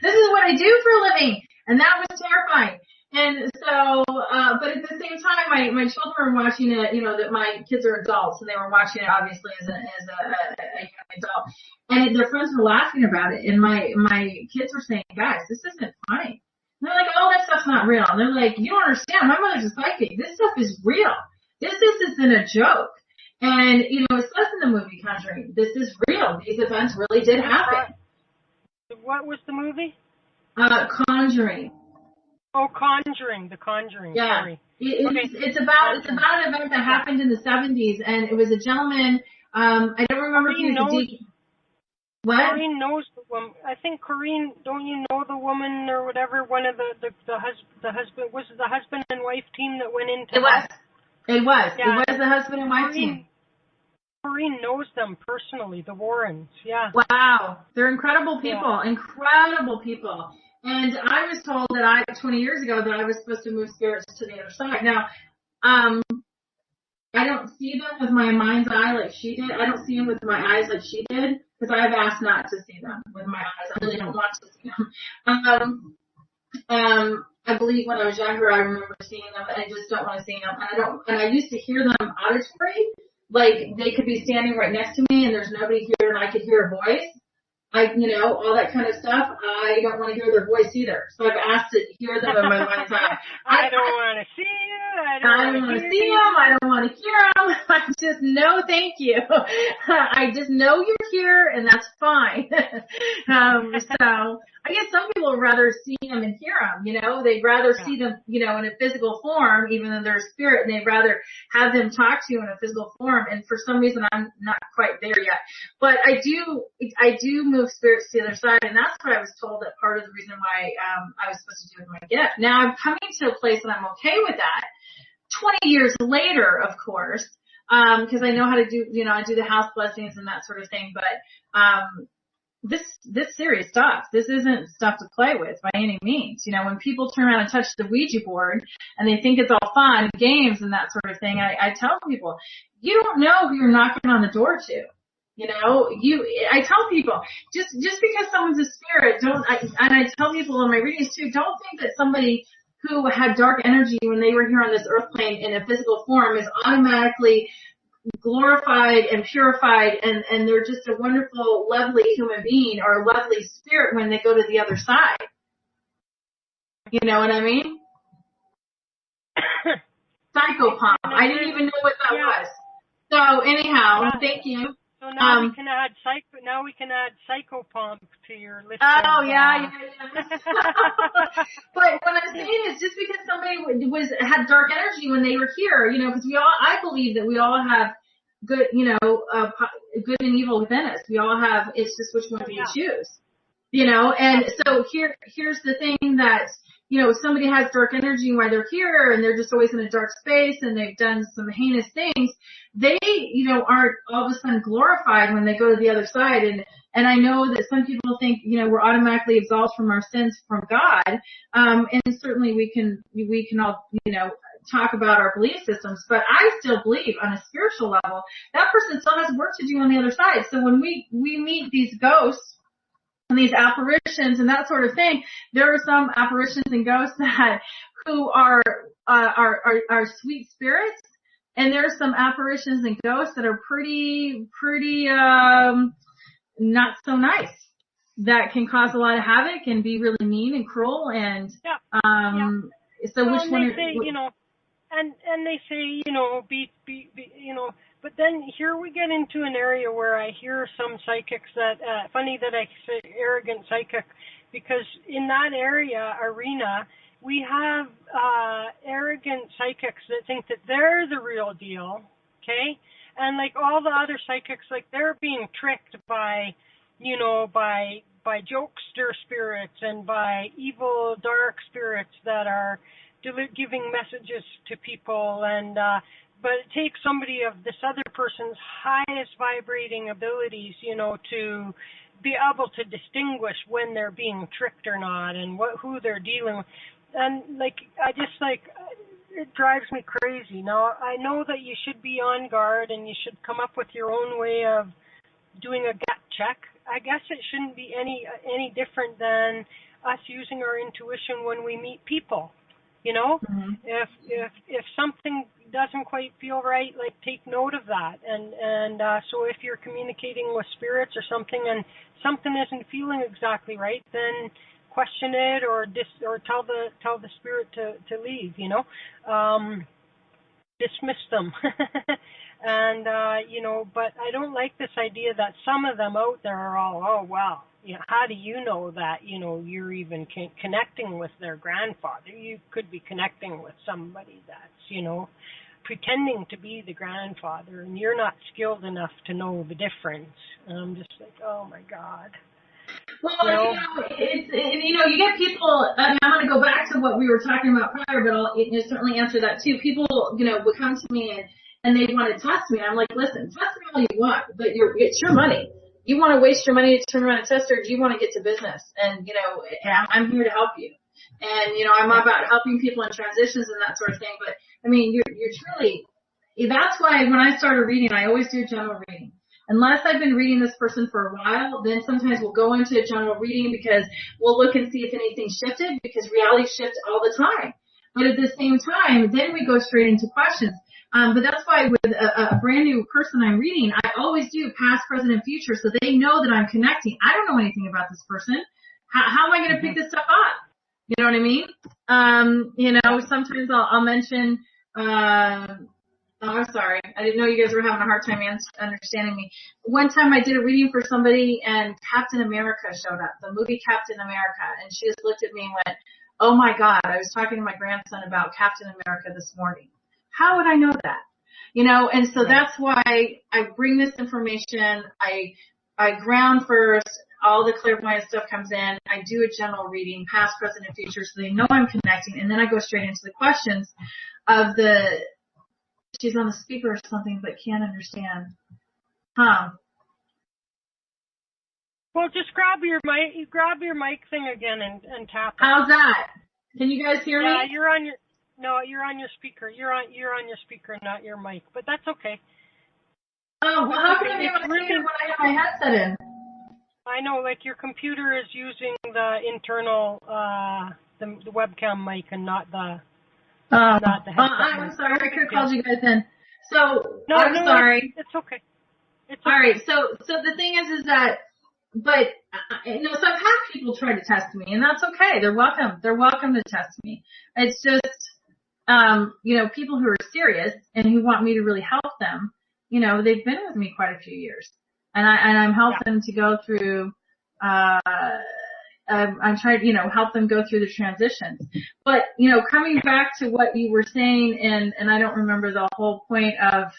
This is what I do for a living, and that was terrifying. And so, but at the same time, my children were watching it. You know, that my kids are adults, and they were watching it obviously as a young adult, and their friends were laughing about it. And my kids were saying, "Guys, this isn't funny." And they're like, "Oh, that stuff's not real." And they're like, "You don't understand. My mother's a psychic. This stuff is real. This isn't a joke." And, you know, it says in the movie Conjuring, this is real. These events really did happen. What was the movie? Conjuring. Oh, Conjuring. The Conjuring. Yeah. Sorry. It's about an event that happened in the 70s, and it was a gentleman. I don't remember if he was a deacon. What? Corrine knows the woman. I think Corrine, don't you know the woman or whatever? One of the husband, was it the husband and wife team that went into? It was. Yeah. It was the husband and wife team. Corrine knows them personally, the Warrens. Yeah. Wow, they're incredible people. Yeah. Incredible people. And I was told that 20 years ago that I was supposed to move spirits to the other side. Now, I don't see them with my mind's eye like she did. I don't see them with my eyes like she did, because I've asked not to see them with my eyes. I really don't want to see them. I believe when I was younger, I remember seeing them, and I just don't want to see them. And I used to hear them auditory, like they could be standing right next to me, and there's nobody here, and I could hear a voice. All that kind of stuff. I don't want to hear their voice either. So I've asked to hear them in my mind's eye. I don't want to see you. I don't want to see them. I don't want to hear them. I just no, thank you. I just know you're here, and that's fine. So I guess some people would rather see them and hear them. You know, they'd rather see them, you know, in a physical form, even though they're a spirit, and they'd rather have them talk to you in a physical form. And for some reason, I'm not quite there yet. But I do move spirits to the other side, and that's what I was told that part of the reason why I was supposed to do with my gift. Now I'm coming to a place that I'm okay with that. 20 years later, of course, because I know how to do, you know, I do the house blessings and that sort of thing. But this serious stuff. This isn't stuff to play with by any means. You know, when people turn around and touch the Ouija board and they think it's all fun, games and that sort of thing, I tell people, you don't know who you're knocking on the door to. You know, I tell people, just because someone's a spirit, and I tell people in my readings too, don't think that somebody who had dark energy when they were here on this earth plane in a physical form is automatically glorified and purified, and they're just a wonderful, lovely human being or a lovely spirit when they go to the other side. You know what I mean? Psychopomp. I didn't even know what that was. So anyhow, thank you. So now we can add psychopomp to your list. Oh, yeah. But what I'm saying is just because somebody had dark energy when they were here, because I believe that we all have good, good and evil within us. We all have, it's just which one we choose, and so here's the thing that, if somebody has dark energy while they're here and they're just always in a dark space and they've done some heinous things, they, aren't all of a sudden glorified when they go to the other side. And I know that some people think, we're automatically absolved from our sins from God. And certainly we can all, talk about our belief systems, but I still believe on a spiritual level, that person still has work to do on the other side. So when we meet these ghosts, and these apparitions and that sort of thing, there are some apparitions and ghosts who are sweet spirits, and there are some apparitions and ghosts that are pretty not so nice, that can cause a lot of havoc and be really mean and cruel. And so which one? They say, and they say, be But then here we get into an area where I hear some psychics that, funny that I say arrogant psychic, because in that arena, we have arrogant psychics that think that they're the real deal, okay? And like all the other psychics, like they're being tricked by jokester spirits and by evil dark spirits that are giving messages to people, and but it takes somebody of this other person's highest vibrating abilities, to be able to distinguish when they're being tricked or not, and who they're dealing with. And it drives me crazy. Now, I know that you should be on guard and you should come up with your own way of doing a gut check. I guess it shouldn't be any different than us using our intuition when we meet people. Mm-hmm. If something doesn't quite feel right, like take note of that, and so if you're communicating with spirits or something and something isn't feeling exactly right, then question it or tell the spirit to leave, dismiss them. And but I don't like this idea that some of them out there are all, oh well, how do you know that, you're even connecting with their grandfather? You could be connecting with somebody that's, pretending to be the grandfather, and you're not skilled enough to know the difference. And I'm just like, oh my God. Well, you get people, I'm going to go back to what we were talking about prior, but I'll certainly answer that too. People, would come to me and they want to test me. I'm like, listen, test me all you want, but it's your money. You want to waste your money to turn around and test, or do you want to get to business? And, I'm here to help you. And, I'm about helping people in transitions and that sort of thing. But, I mean, you're truly, that's why when I start a reading, I always do a general reading. Unless I've been reading this person for a while, then sometimes we'll go into a general reading because we'll look and see if anything shifted, because reality shifts all the time. But at the same time, then we go straight into questions. But that's why with a brand new person I'm reading, I always do past, present, and future, so they know that I'm connecting. I don't know anything about this person. How am I going to pick this stuff up? You know what I mean? Sometimes I'll mention, I'm sorry. I didn't know you guys were having a hard time understanding me. One time I did a reading for somebody and Captain America showed up, the movie Captain America, and she just looked at me and went, oh my God, I was talking to my grandson about Captain America this morning. How would I know that? And so that's why I bring this information. I ground first. All the clairvoyant stuff comes in. I do a general reading, past, present, and future, so they know I'm connecting. And then I go straight into the questions of she's on the speaker or something, but can't understand. Well, just grab your mic thing again and tap it. How's that? Can you guys hear me? Yeah, you're on your speaker. You're on your speaker, not your mic, but that's okay. Oh, well, how can I be able to hear when I have my headset in? I know, like your computer is using the internal, the webcam mic and not the headset mic. I'm sorry, I could have called you guys in. So, no, I'm sorry. It's okay. All right, so the thing is that, but, so I've had people try to test me, and that's okay. They're welcome to test me. It's just, people who are serious and who want me to really help them, they've been with me quite a few years. And I'm helping them to go through, I'm trying to, help them go through the transitions. But, coming back to what you were saying, and I don't remember the whole point of,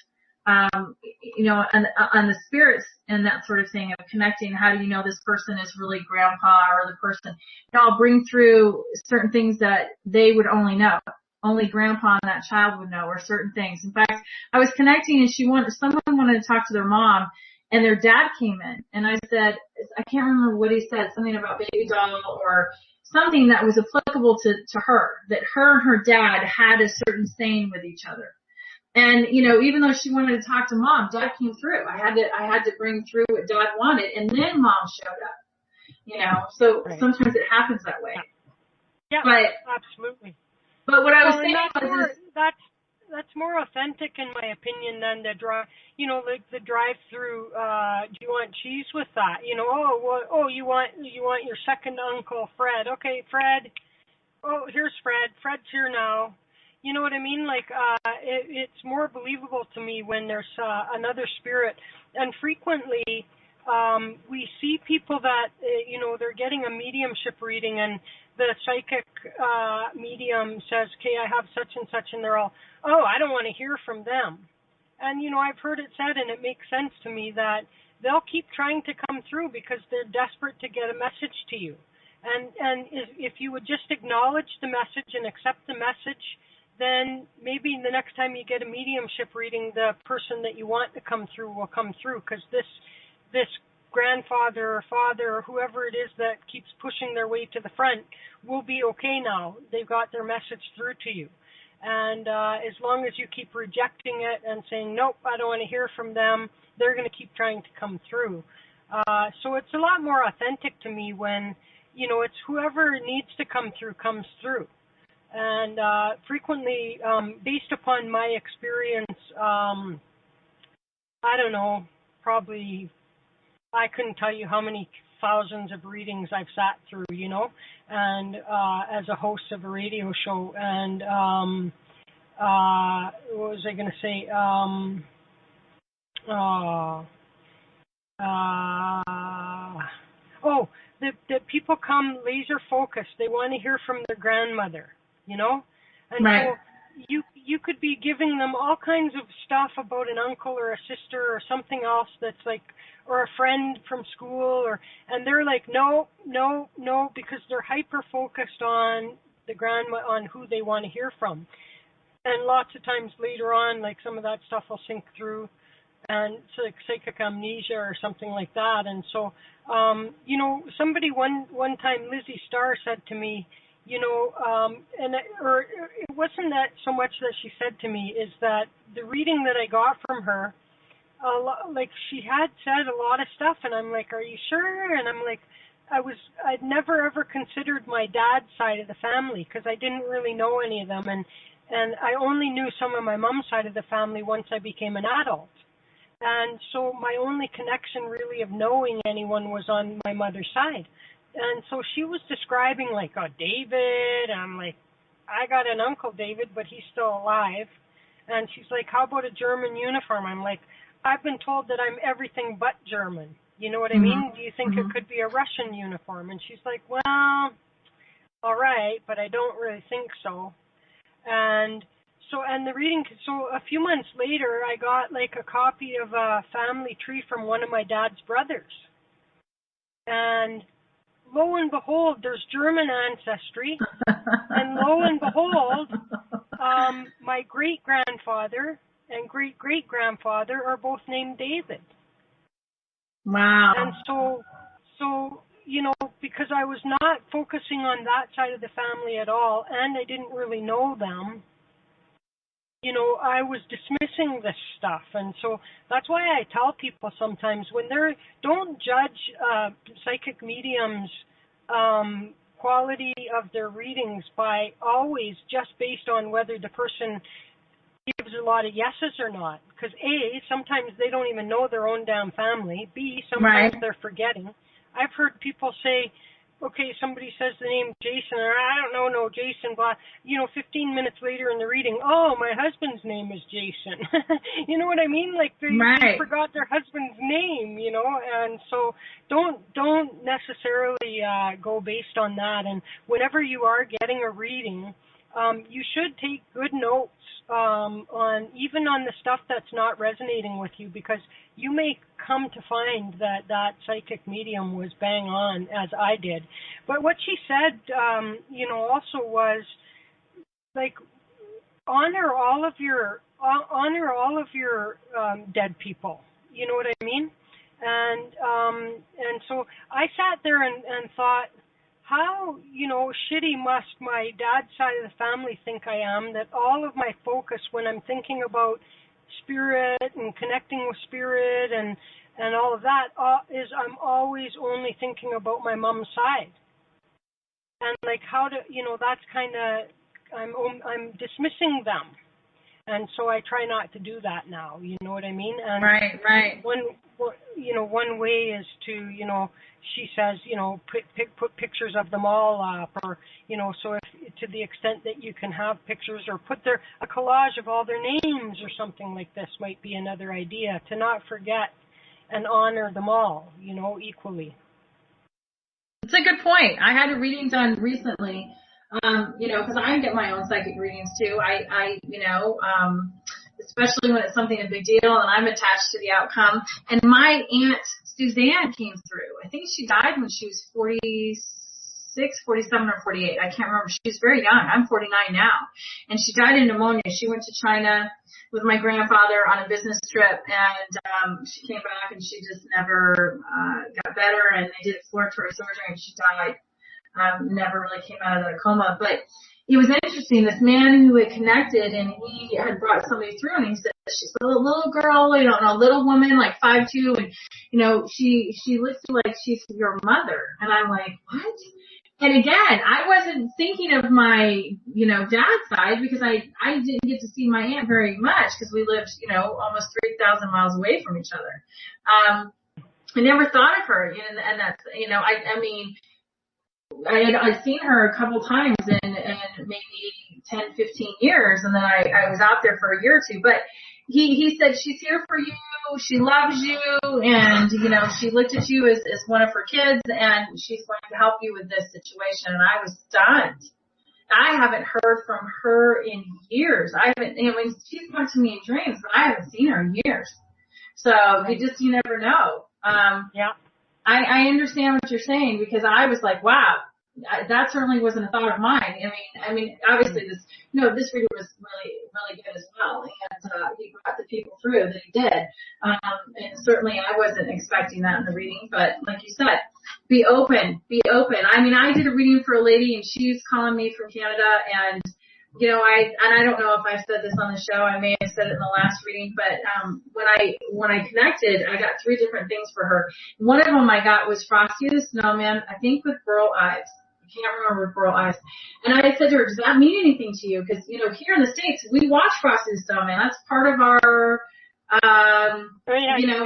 on the spirits and that sort of thing of connecting, how do you know this person is really grandpa or the person, I'll bring through certain things that they would only know. Only grandpa and that child would know, or certain things. In fact, I was connecting and someone wanted to talk to their mom, and their dad came in, and I said, I can't remember what he said, something about baby doll or something that was applicable to her, that her and her dad had a certain saying with each other. And, even though she wanted to talk to mom, dad came through. I had to bring through what dad wanted, and then mom showed up, so right. Sometimes it happens that way. Yeah, but, absolutely. But what I was saying was that's more authentic in my opinion than the drive. Like the drive-through. Do you want cheese with that? You want your second uncle Fred? Okay, Fred. Oh, here's Fred. Fred's here now. You know what I mean? Like it's more believable to me when there's another spirit. And frequently we see people that they're getting a mediumship reading, and the psychic medium says, okay, I have such and such, and they're all, oh, I don't want to hear from them. And, I've heard it said, and it makes sense to me, that they'll keep trying to come through because they're desperate to get a message to you. And if you would just acknowledge the message and accept the message, then maybe the next time you get a mediumship reading, the person that you want to come through will come through, because this grandfather or father or whoever it is that keeps pushing their way to the front will be okay now. They've got their message through to you. And as long as you keep rejecting it and saying, nope, I don't want to hear from them, they're going to keep trying to come through. So it's a lot more authentic to me when, it's whoever needs to come through comes through. And frequently, based upon my experience, I don't know, probably I couldn't tell you how many thousands of readings I've sat through, and as a host of a radio show. And what was I going to say? That people come laser focused. They want to hear from their grandmother, and right. So you could be giving them all kinds of stuff about an uncle or a sister or something else that's like, or a friend from school, and they're like, no, because they're hyper focused on the grandma, on who they want to hear from. And lots of times later on, like some of that stuff will sink through, and it's like psychic amnesia or something like that. And so, somebody one time, Lizzie Starr said to me, it wasn't that so much that she said to me, is that the reading that I got from her, like she had said a lot of stuff, and I'm like, are you sure? And I'm like, I'd never ever considered my dad's side of the family because I didn't really know any of them, and I only knew some of my mom's side of the family once I became an adult. And so my only connection really of knowing anyone was on my mother's side. And so she was describing like, oh, David, and I'm like, I got an uncle David, but he's still alive. And she's like, how about a German uniform? I'm like, I've been told that I'm everything but German. You know what I mean? Do you think it could be a Russian uniform? And she's like, well, all right, but I don't really think so. And the reading, so a few months later, I got like a copy of a family tree from one of my dad's brothers. And lo and behold, there's German ancestry. And lo and behold, my great-grandfather and great-great-grandfather are both named David. Wow. And so, because I was not focusing on that side of the family at all, and I didn't really know them, I was dismissing this stuff. And so that's why I tell people sometimes when don't judge psychic mediums' quality of their readings by always just based on whether the person gives a lot of yeses or not. Because A, sometimes they don't even know their own damn family. B, sometimes they're forgetting. I've heard people say, okay, somebody says the name Jason, or I don't know, no, Jason, blah, 15 minutes later in the reading, oh, my husband's name is Jason. You know what I mean? Like, they forgot their husband's name, and so don't necessarily go based on that. And whenever you are getting a reading, you should take good notes even on the stuff that's not resonating with you, because you may come to find that psychic medium was bang on, as I did. But what she said, also was like, honor all of your dead people. You know what I mean? And so I sat there and thought, how, shitty must my dad's side of the family think I am, that all of my focus when I'm thinking about spirit and connecting with spirit and all of that is I'm always only thinking about my mom's side. And like, how to, that's kind of, I'm dismissing them. And so I try not to do that now, you know what I mean? And right. One way is to, she says, put pictures of them all up, or, so if, to the extent that you can have pictures, or put a collage of all their names or something like this might be another idea, to not forget and honor them all, equally. It's a good point. I had a reading done recently, because I get my own psychic readings too. I especially when it's something a big deal and I'm attached to the outcome. And my Aunt Suzanne came through. I think she died when she was 46, 47, or 48. I can't remember. She was very young. I'm 49 now. And she died of pneumonia. She went to China with my grandfather on a business trip, and she came back and she just never got better, and they did exploratory surgery and she died. Never really came out of the coma. But it was interesting. This man who had connected, and he had brought somebody through, and he said, she's a little girl, a little woman, like 5'2", and, she looks like she's your mother. And I'm like, what? And again, I wasn't thinking of my, dad's side, because I didn't get to see my aunt very much, because we lived, almost 3,000 miles away from each other. I never thought of her, and that's, I'd seen her a couple times in maybe 10, 15 years, and then I was out there for a year or two. But he said, she's here for you, she loves you, and, she looked at you as one of her kids, and she's going to help you with this situation. And I was stunned. I haven't heard from her in years. She's come to me in dreams, but I haven't seen her in years. So you never know. Yeah. I understand what you're saying, because I was like, wow, that certainly wasn't a thought of mine. I mean, obviously this reader was really, really good as well, and he brought the people through that he did. And certainly I wasn't expecting that in the reading, but like you said, be open. I mean, I did a reading for a lady, and she's calling me from Canada, and I don't know if I said this on the show. I may have said it in the last reading, but when I connected, I got 3 different things for her. One of them I got was Frosty the Snowman, I think with girl eyes. I can't remember with girl eyes. And I said to her, does that mean anything to you? Because here in the States, we watch Frosty the Snowman. That's part of our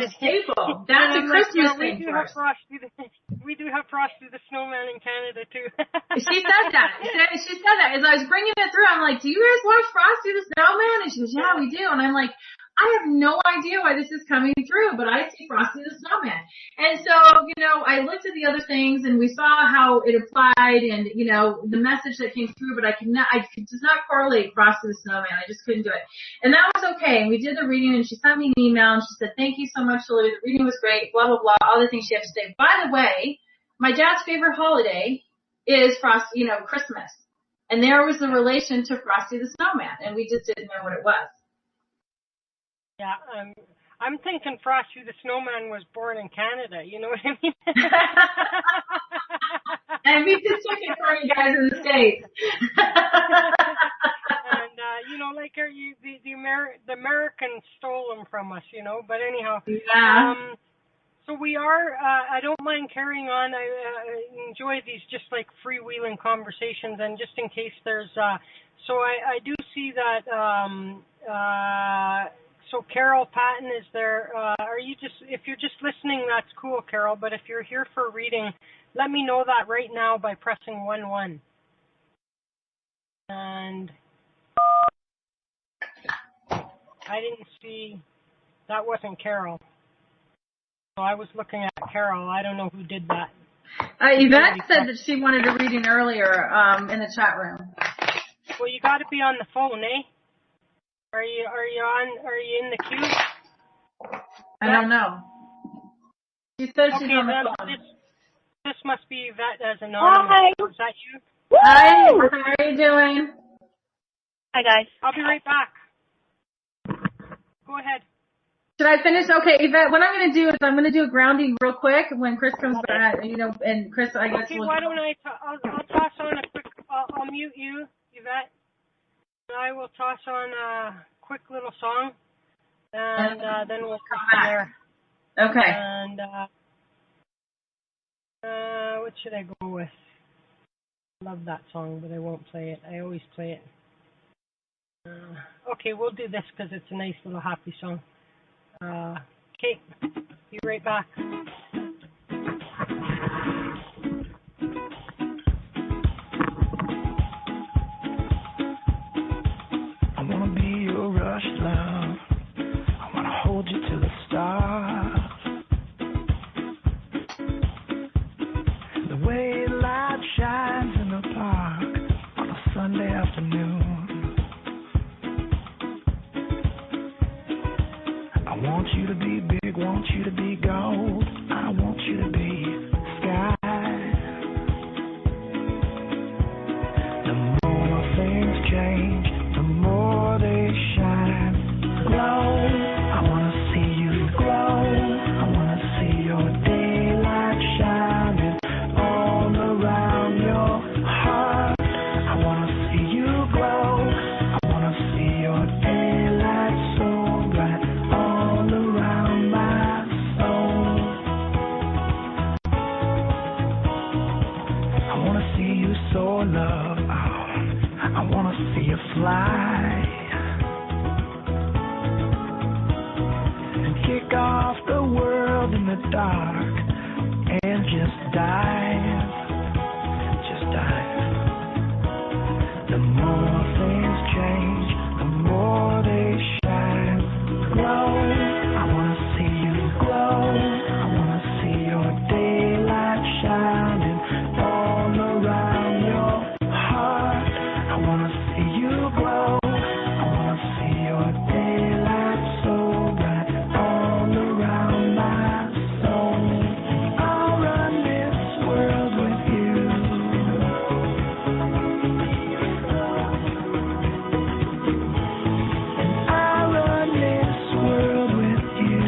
staple. That's a Christmas thing for us. We do have Frosty the Snowman in Canada too. She said that. She said that as I was bringing it through. I'm like, do you guys watch Frosty the Snowman? And she goes, yeah, we do. And I'm like, I have no idea why this is coming through, but I see Frosty the Snowman. And so, I looked at the other things, and we saw how it applied, and, the message that came through, but I could just not correlate Frosty the Snowman. I just couldn't do it. And that was okay. And we did the reading, and she sent me an email, and she said, thank you so much, Lily. The reading was great, blah, blah, blah, all the things she had to say. By the way, my dad's favorite holiday is Christmas. And there was the relation to Frosty the Snowman, and we just didn't know what it was. Yeah, I'm thinking Frosty the Snowman was born in Canada. You know what I mean? And we just took it for you guys in the States. And like the Americans stole them from us. But anyhow. Yeah. So we are. I don't mind carrying on. I enjoy these just like freewheeling conversations, and just in case there's. So I do see that. So Carol Patton is there. Are you just, if you're just listening, that's cool, Carol. But if you're here for a reading, let me know that right now by pressing 1-1. And I didn't see, that wasn't Carol. So I was looking at Carol. I don't know who did that. Yvette said that she wanted a reading earlier in the chat room. Well, you got to be on the phone, eh? Are you in the queue? I don't know. She says she's on the phone. This must be Yvette as anonymous. Hi. Is that you? Hi. How are you doing? Hi, guys. I'll be right back. Go ahead. Should I finish? Okay, Yvette, what I'm going to do is I'm going to do a grounding real quick when Chris comes back, and Chris, I guess okay, why don't I'll toss on a quick, I'll mute you, Yvette, and I will toss on a quick little song, and then we'll come from there. Okay. And, what should I go with? I love that song, but I won't play it. I always play it. Okay, we'll do this because it's a nice little happy song. Okay, be right back. I wanna be your rush, love. I wanna hold you to the stars. The way light shines in the park on a Sunday afternoon. I want you to be big, want you to be gold. I want you to be sky. The more things change, the more they shine. Glow, I wanna see you glow. I wanna see your daylight shining all around your heart. I wanna see you glow. I wanna see your daylight so bright all around my soul. I wanna see you soar, love. I wanna see you fly and kick off the world in the dark and just dive. The more things change, the more they shine. Glow, I wanna see you glow. I wanna see your daylight shining all around your heart. I wanna see you glow. I wanna see your daylight so bright all around my soul. I'll run this world with you. I'll run this world with you.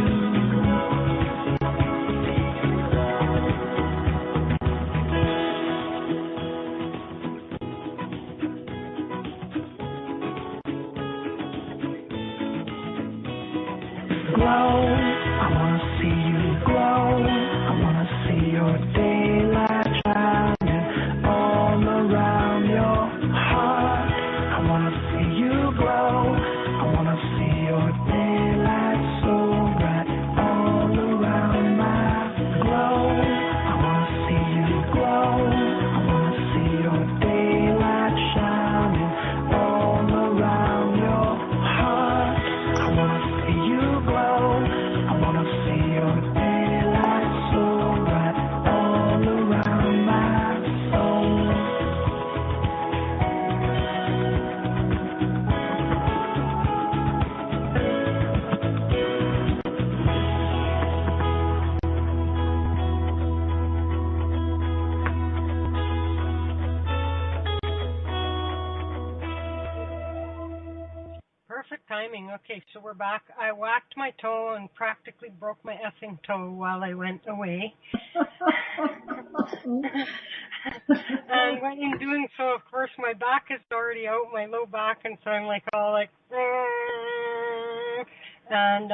Glow, I wanna see you glow. I wanna see your daylight shining all around your heart. I wanna see you glow. I wanna see your daylight so bright all around my glow. I wanna see you glow. I wanna see your daylight shining all around your heart. I wanna see you glow. I wanna see your daylight so bright all around my soul. Perfect timing. Okay, so we're back. I whacked my toe and practically broke my effing toe while I went away. And in doing so, of course, my back is already out, my low back, and so I'm like all like, And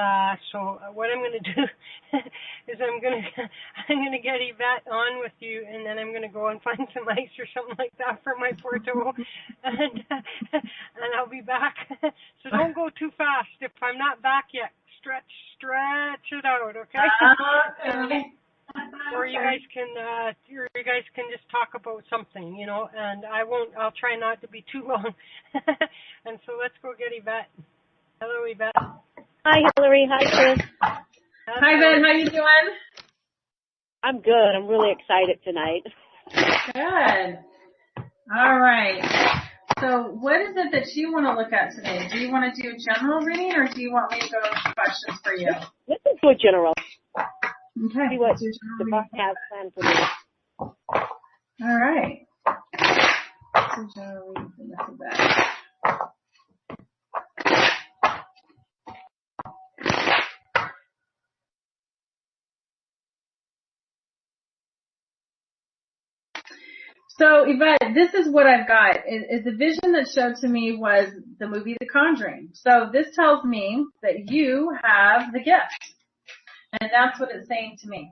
so what I'm going to do is I'm going to get Yvette on with you, and then I'm going to go and find some ice or something like that for my poor toe, and I'll be back. So don't go too fast. If I'm not back yet, stretch it out, okay? Or you guys can just talk about something, you know, and I'll try not to be too long. And so let's go get Yvette. Hello, Yvette. Hi, Hillary. Hi, Chris. Hi, Ben. How you doing? I'm good. I'm really excited tonight. Good. All right. So what is it that you want to look at today? Do you want to do a general reading, or do you want me to go into questions for you? Let's do a general. Okay. See what the boss has planned for me. All right. So general reading for Mr. Beth. So, Yvette, this is what I've got. The vision that showed to me was the movie The Conjuring. So this tells me that you have the gift. And that's what it's saying to me.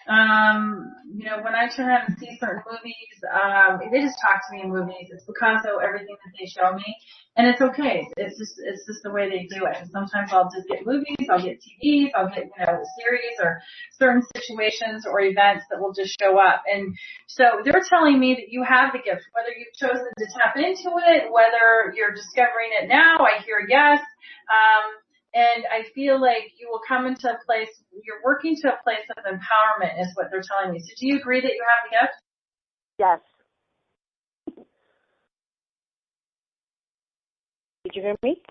You know, when I turn around and see certain movies, they just talk to me in movies. It's Picasso, everything that they show me. And it's okay. It's just the way they do it. And sometimes I'll just get movies, I'll get TVs, I'll get, you know, series or certain situations or events that will just show up. And so they're telling me that you have the gift, whether you've chosen to tap into it, whether you're discovering it now. I hear yes. And I feel like you will come into a place, you're working to a place of empowerment is what they're telling me. So do you agree that you have the gift? Yes. Did you hear me?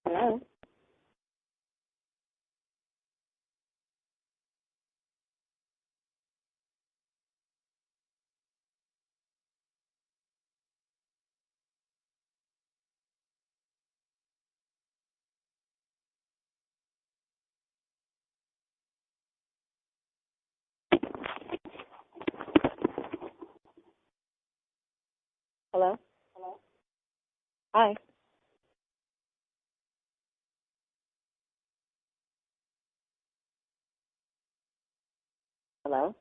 Hello? Hello? Hello? Hi. Hello?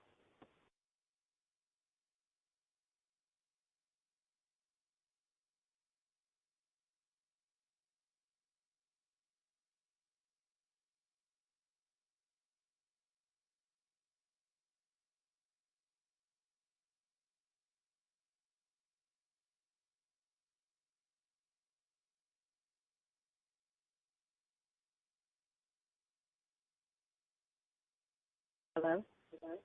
Hello? Hello?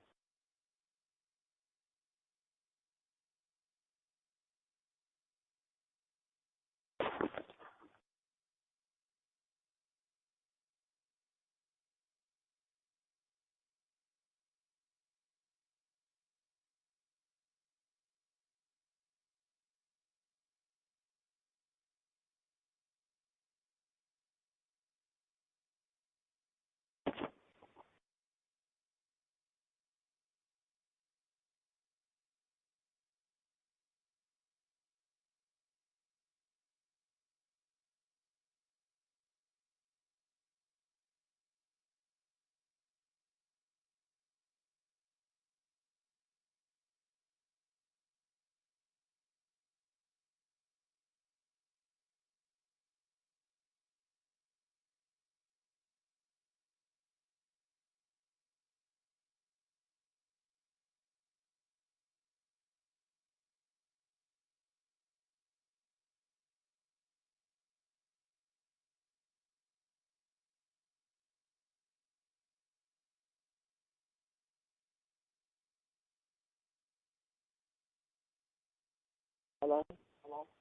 Hello? Hello?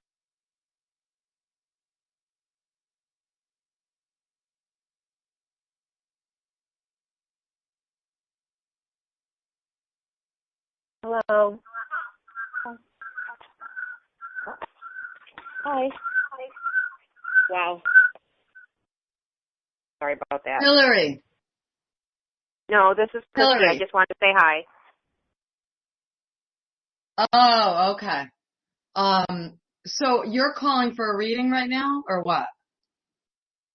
Hello? Hi. Hi. Wow. Sorry about that. Hillary. No, this is Christy. Hillary. I just wanted to say hi. Oh, okay. So you're calling for a reading right now, or what?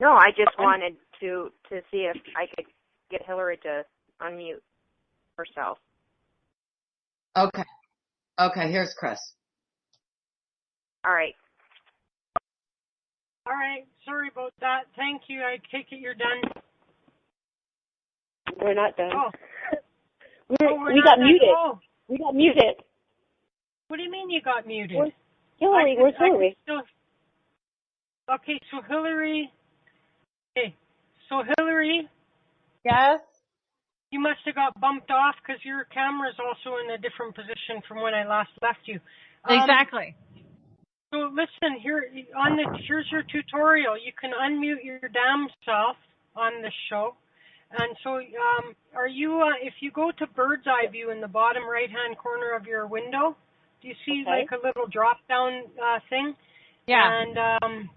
No, I just wanted to see if I could get Hillary to unmute herself. Okay. Okay, here's Chris. All right. All right. Sorry about that. Thank you. I take it you're done. We're not done. Oh. We We're got not muted. done. Oh. We got muted. What do you mean you got muted? Hillary, where's Hillary? Okay, so Hillary. Okay, so Hillary. Yes? You must have got bumped off because your camera's also in a different position from when I last left you. Exactly. So listen, here's your tutorial. You can unmute your damn self on this show. And so are you, if you go to bird's eye view in the bottom right-hand corner of your window, do you see like a little drop-down thing? Yeah. And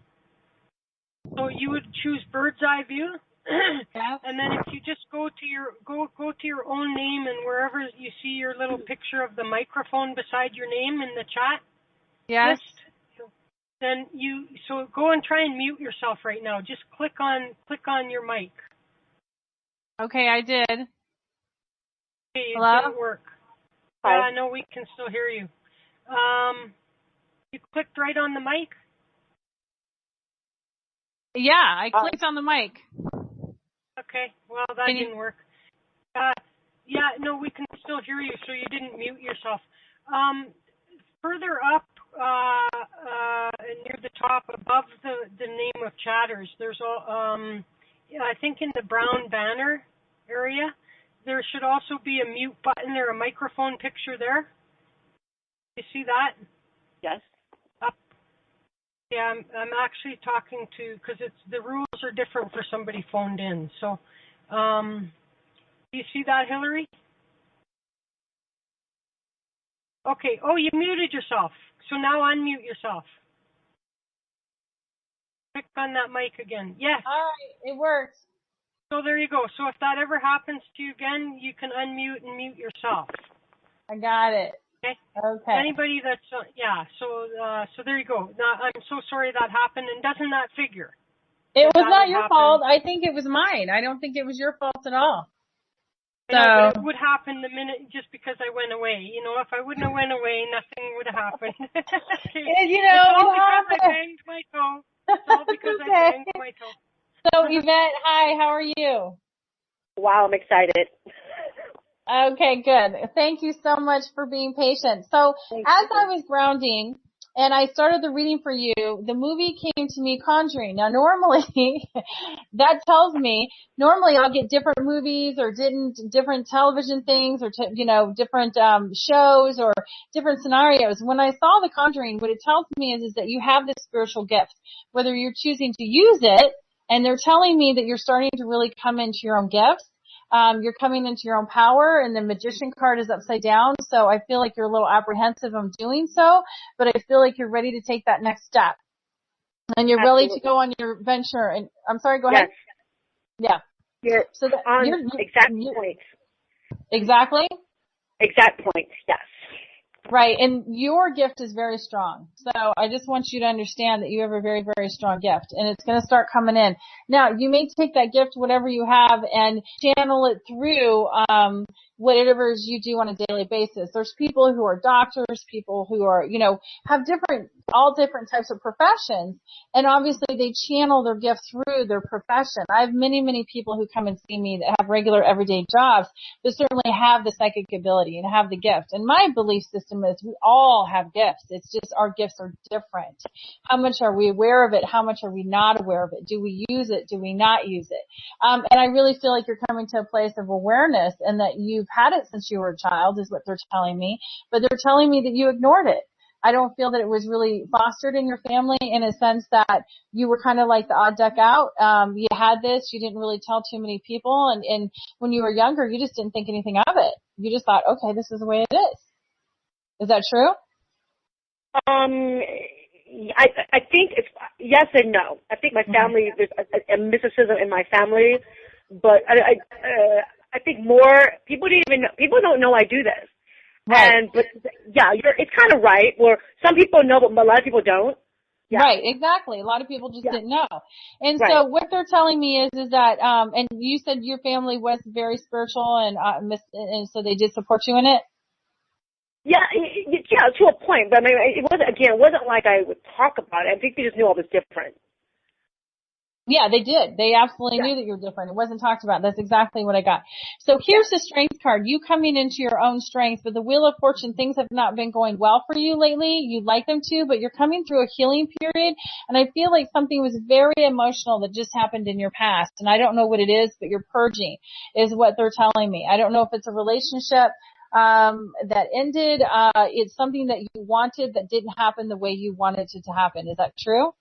so you would choose bird's eye view. Yes. And then if you just go to your own name, and wherever you see your little picture of the microphone beside your name in the chat, Yes. then so go and try and mute yourself right now. Just click on your mic. Okay, I did. Okay, it Hello? didn't work. Hi. Yeah, no, we can still hear you. You clicked right on the mic? Yeah, I clicked on the mic. Okay, well, that didn't work. Yeah, no, we can still hear you, so you didn't mute yourself. Further up, near the top, above the name of chatters, there's I think in the brown banner area, there should also be a mute button or a microphone picture there. You see that? Yes. Up. Yeah, I'm actually talking to, because the rules are different for somebody phoned in. So, do you see that, Hillary? Okay. Oh, you muted yourself. So now unmute yourself. Click on that mic again. Yes. All right, it works. So there you go. So if that ever happens to you again, you can unmute and mute yourself. I got it. Okay. Okay. Anybody that's so there you go. Now, I'm so sorry that happened, and doesn't that figure? It was not your fault. I think it was mine. I don't think it was your fault at all. I know, but it would happen the minute just because I went away. You know, if I wouldn't have went away, nothing would have happened. You know, it's all because I banged my toe. It's all because I banged my toe. So, Yvette, hi, how are you? Wow, I'm excited. Okay, good. Thank you so much for being patient. So, as I was grounding and I started the reading for you, the movie came to me, Conjuring. Now, normally, that tells me, normally I'll get different movies or different television things or, different shows or different scenarios. When I saw The Conjuring, what it tells me is that you have this spiritual gift, whether you're choosing to use it, and they're telling me that you're starting to really come into your own gifts. You're coming into your own power, and the magician card is upside down. So I feel like you're a little apprehensive of doing so, but I feel like you're ready to take that next step. And you're ready to go on your venture. And I'm sorry, go ahead. Yeah. You're on exact points. Exactly? Exact points, yes. Right, and your gift is very strong. So I just want you to understand that you have a very, very strong gift, and it's going to start coming in. Now, you may take that gift, whatever you have, and channel it through whatever it is you do on a daily basis. There's people who are doctors, people who are, have all different types of professions, and obviously they channel their gift through their profession. I have many, many people who come and see me that have regular everyday jobs, but certainly have the psychic ability and have the gift. And my belief system is we all have gifts. It's just our gifts are different. How much are we aware of it? How much are we not aware of it? Do we use it? Do we not use it? And I really feel like you're coming to a place of awareness and that you've had it since you were a child is what they're telling me, but they're telling me that you ignored it. I don't feel that it was really fostered in your family in a sense that you were kind of like the odd duck out. You had this, you didn't really tell too many people, and when you were younger, you just didn't think anything of it. You just thought, okay, this is the way it is. Is that true? I think it's yes and no. I think my family, there's a mysticism in my family, but I think more people don't know I do this. Right. But yeah, it's kind of right. Where some people know, but a lot of people don't. Yeah. Right, exactly. A lot of people just didn't know. And Right. so what they're telling me is that, and you said your family was very spiritual and so they did support you in it? Yeah, to a point. But I mean, it wasn't like I would talk about it. I think they just knew I was different. Yeah, they did. They absolutely knew that you were different. It wasn't talked about. That's exactly what I got. So here's the strength card. You coming into your own strength, but the Wheel of Fortune, things have not been going well for you lately. You'd like them to, but you're coming through a healing period. And I feel like something was very emotional that just happened in your past. And I don't know what it is, but you're purging is what they're telling me. I don't know if it's a relationship that ended. It's something that you wanted that didn't happen the way you wanted it to happen. Is that true?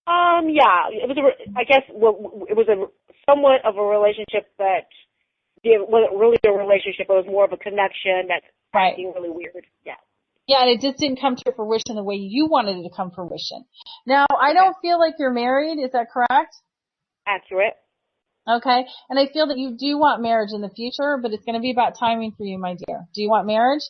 Yeah, it was. I guess it was a somewhat of a relationship that wasn't really a relationship. It was more of a connection that's acting really weird. Yeah. Yeah, and it just didn't come to fruition the way you wanted it to come to fruition. Now, I don't feel like you're married. Is that correct? Accurate. Okay, and I feel that you do want marriage in the future, but it's going to be about timing for you, my dear. Do you want marriage?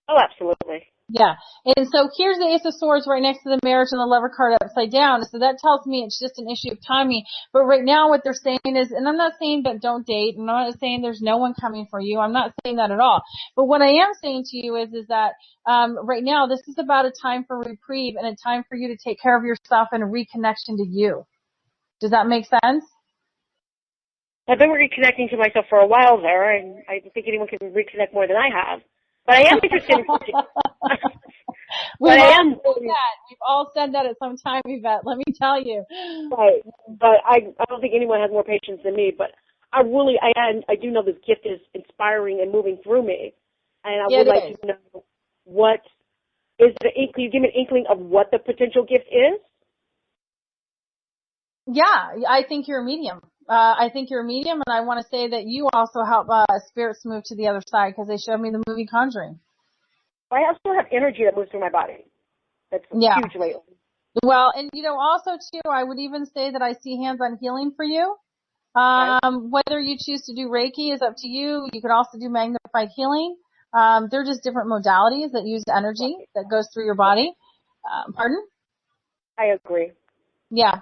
Oh, absolutely. Yeah, and so here's the Ace of Swords right next to the marriage and the Lover card upside down. So that tells me it's just an issue of timing. But right now what they're saying is, and I'm not saying that don't date, and I'm not saying there's no one coming for you. I'm not saying that at all. But what I am saying to you is that right now this is about a time for reprieve and a time for you to take care of yourself and a reconnection to you. Does that make sense? I've been reconnecting to myself for a while there, and I don't think anyone can reconnect more than I have. But I am interested in We've all said that at some time, Yvette, let me tell you. Right. But I don't think anyone has more patience than me. But I do know this gift is inspiring and moving through me. And I would like to know what is the inkling. Can you give me an inkling of what the potential gift is? Yeah, I think you're a medium. I think you're a medium, and I want to say that you also help spirits move to the other side because they showed me the movie Conjuring. I also have energy that moves through my body. That's huge lately. Well, and also too, I would even say that I see hands-on healing for you. Whether you choose to do Reiki is up to you. You could also do magnified healing. They're just different modalities that use energy that goes through your body. Pardon? I agree. Yeah.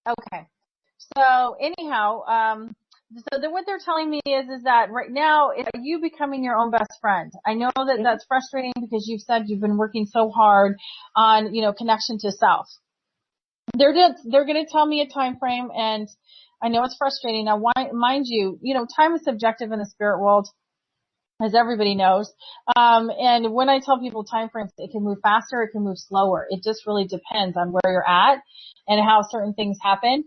Okay. So anyhow, so what they're telling me is that right now it's you becoming your own best friend. I know that that's frustrating because you've said you've been working so hard on, connection to self. They're going to tell me a time frame, and I know it's frustrating. Now, mind you, time is subjective in the spirit world, as everybody knows. And when I tell people time frames, it can move faster, it can move slower. It just really depends on where you're at and how certain things happen.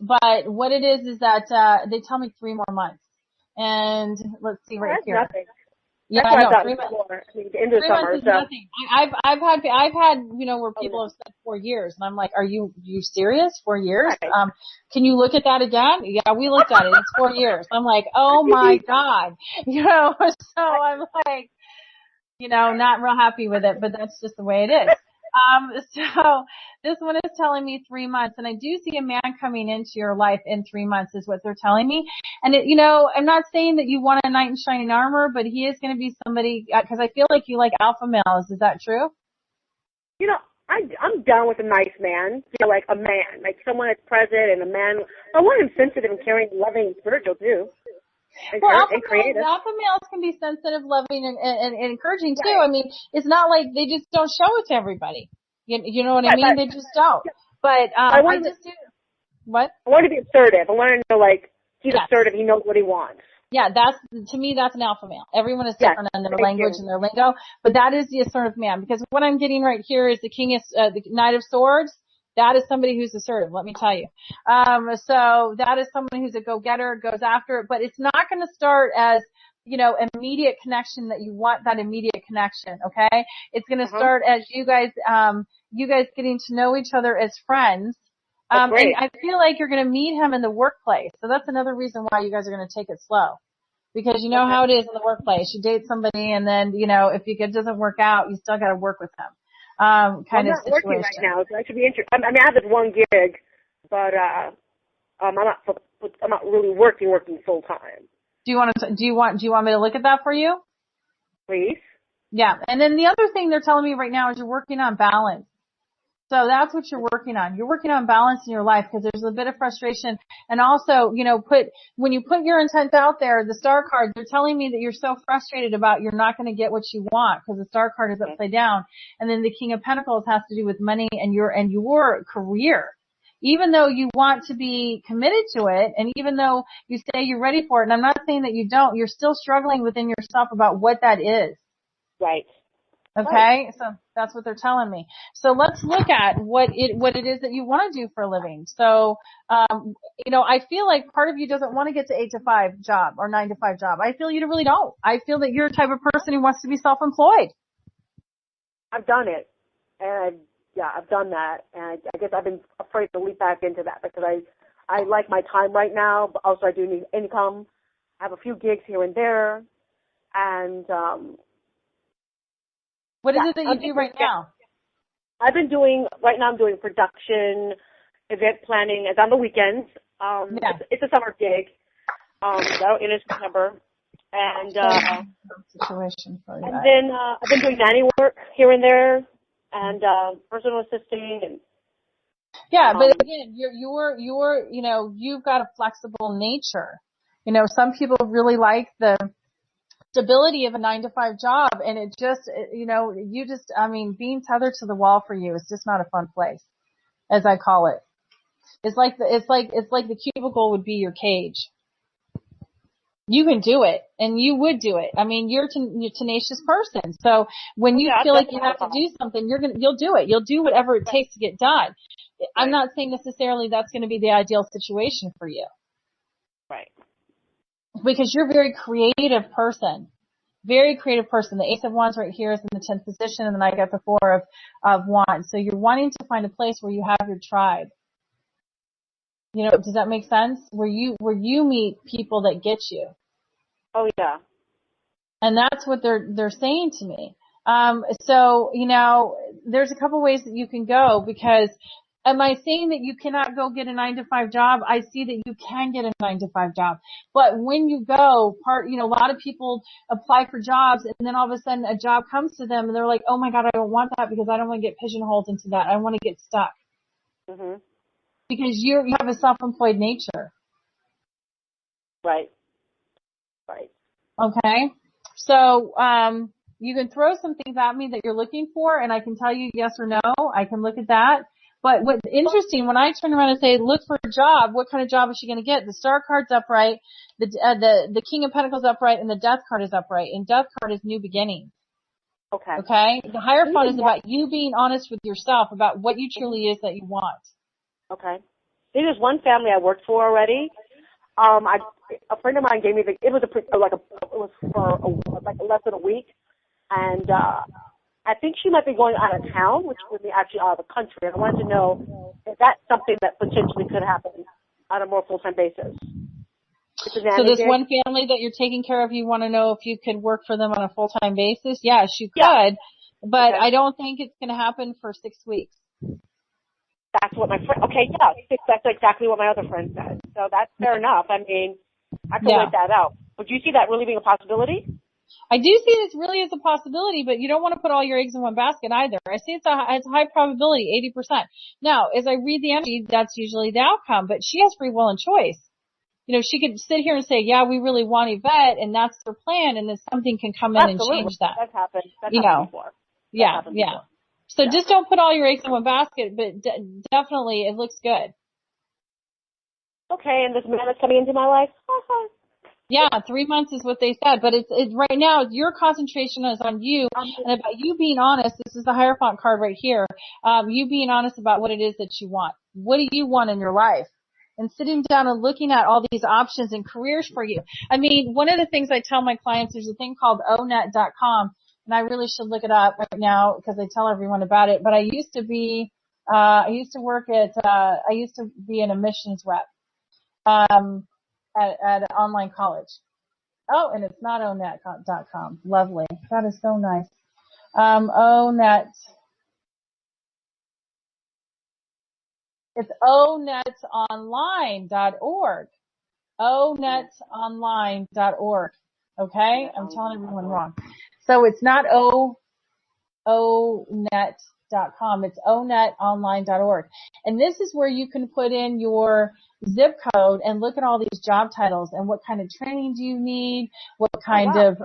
But what it is that they tell me 3 more months. And let's see right here. Nothing. Yeah, that's I know. 3 months. The end of 3 summer, months is nothing. I've had where people have said 4 years, and I'm like, are you serious? 4 years? Right. Can you look at that again? Yeah, we looked at it. It's 4 years. I'm like, oh my God, So I'm like, not real happy with it, but that's just the way it is. So this one is telling me 3 months, and I do see a man coming into your life in 3 months is what they're telling me. And I'm not saying that you want a knight in shining armor, but he is going to be somebody, because I feel like you like alpha males. Is that true? I'm down with a nice man. Like a man, like someone that's present and a man. I want him sensitive and caring, loving, and spiritual too. Alpha males can be sensitive, loving, and encouraging too. I mean, it's not like they just don't show it to everybody. You know what I mean? They just don't. But what? I want to be assertive. I want to know, he's assertive. He knows what he wants. Yeah, to me, that's an alpha male. Everyone is different in their language and their lingo, but that is the assertive man. Because what I'm getting right here is the Knight of Swords. That is somebody who's assertive, let me tell you. So that is someone who's a go-getter, goes after it, but it's not going to start as, immediate connection that you want that immediate connection, okay? It's going to start as you guys getting to know each other as friends. And I feel like you're going to meet him in the workplace. So that's another reason why you guys are going to take it slow. Because you know how it is in the workplace. You date somebody and then, if it doesn't work out, you still got to work with them. I'm not working right now, so I should be interested. I have this one gig, but I'm not I'm not really working full time. Do you want me to look at that for you? Please. Yeah. And then the other thing they're telling me right now is you're working on balance. So that's what you're working on. You're working on balance in your life because there's a bit of frustration. And also, when you put your intent out there, the star card, they're telling me that you're so frustrated about you're not going to get what you want because the star card is upside down. And then the King of Pentacles has to do with money and your career. Even though you want to be committed to it, and even though you say you're ready for it, and I'm not saying that you don't, you're still struggling within yourself about what that is. Right. Okay, right. So that's what they're telling me. So let's look at what it is that you want to do for a living. So, I feel like part of you doesn't want to get to 8 to 5 job or 9 to 5 job. I feel you really don't. I feel that you're the type of person who wants to be self-employed. I've done it, and I've done that, and I guess I've been afraid to leap back into that because I like my time right now, but also I do need income. I have a few gigs here and there, and what is it that you do right now? I'm doing production, event planning. It's on the weekends. It's a summer gig. That'll end in September. And situation for you. And then I've been doing nanny work here and there, and personal assisting. And but again, you've got a flexible nature. Some people really like the stability of a 9 to 5 job, and it just, being tethered to the wall for you is just not a fun place, as I call it. It's like the cubicle would be your cage. You can do it, and you would do it. I mean, you're a tenacious person. So when you feel like you have to do something, you'll do it. You'll do whatever it takes to get done. Right. I'm not saying necessarily that's going to be the ideal situation for you. Right. Because you're a very creative person. Very creative person. The Ace of Wands right here is in the 10th position, and then I got the 4 of Wands. So you're wanting to find a place where you have your tribe. Does that make sense? Where you meet people that get you. Oh yeah. And that's what they're saying to me. So there's a couple ways that you can go because am I saying that you cannot go get a 9 to 5 job? I see that you can get a 9 to 5 job. But when you go, a lot of people apply for jobs and then all of a sudden a job comes to them and they're like, oh my God, I don't want that because I don't want to get pigeonholed into that. I don't want to get stuck. Mhm. Because you have a self-employed nature. Right. Right. Okay. So, you can throw some things at me that you're looking for and I can tell you yes or no. I can look at that. But what's interesting, when I turn around and say, look for a job, what kind of job is she going to get? The Star card's upright, the King of Pentacles upright, and the Death card is upright. And Death card is new beginnings. Okay. Okay? The Hierophant is about you being honest with yourself about what you truly is that you want. Okay. There's one family I worked for already. A friend of mine gave me it was for less than a week, and I think she might be going out of town, which would be actually out of the country. And I wanted to know if that's something that potentially could happen on a more full-time basis. So this one family that you're taking care of, you want to know if you could work for them on a full-time basis? Yes, you could, but I don't think it's going to happen for 6 weeks. That's what my friend, that's exactly what my other friend said. So that's fair enough. I mean, I can work that out. Would you see that really being a possibility? I do see this really as a possibility, but you don't want to put all your eggs in one basket either. I see it's a high probability, 80%. Now, as I read the energy, that's usually the outcome, but she has free will and choice. She could sit here and say, yeah, we really want Yvette, and that's their plan, and then something can come in and change that. That's happened. That's happened before. Yeah. So just don't put all your eggs in one basket, but definitely it looks good. Okay, and this man that's coming into my life? Yeah, 3 months is what they said, but it's right now your concentration is on you and about you being honest. This is the Hierophant card right here. You being honest about what it is that you want. What do you want in your life? And sitting down and looking at all these options and careers for you. I mean, one of the things I tell my clients, there's a thing called onet.com, and I really should look it up right now because I tell everyone about it. But I used to be an admissions rep. At an online college. Oh, and it's not onet.com. Lovely. That is so nice. Onet. It's onetonline.org. onetonline.org. Okay? I'm telling everyone wrong. So it's not onet.com. It's onetonline.org. And this is where you can put in your zip code and look at all these job titles and what kind of training do you need, what kind of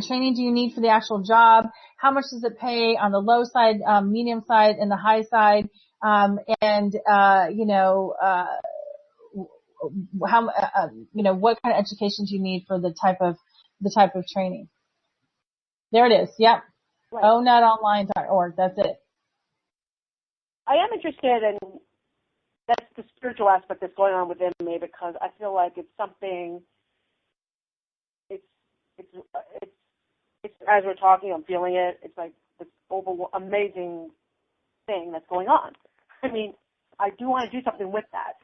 training do you need for the actual job, how much does it pay on the low side, medium side, and the high side, what kind of education do you need for the type of training. There it is. Yep. Right. onetonline.org. That's it. I am interested in that's the spiritual aspect that's going on within me, because I feel like it's something. It's as we're talking, I'm feeling it. It's like this amazing thing that's going on. I mean, I do want to do something with that.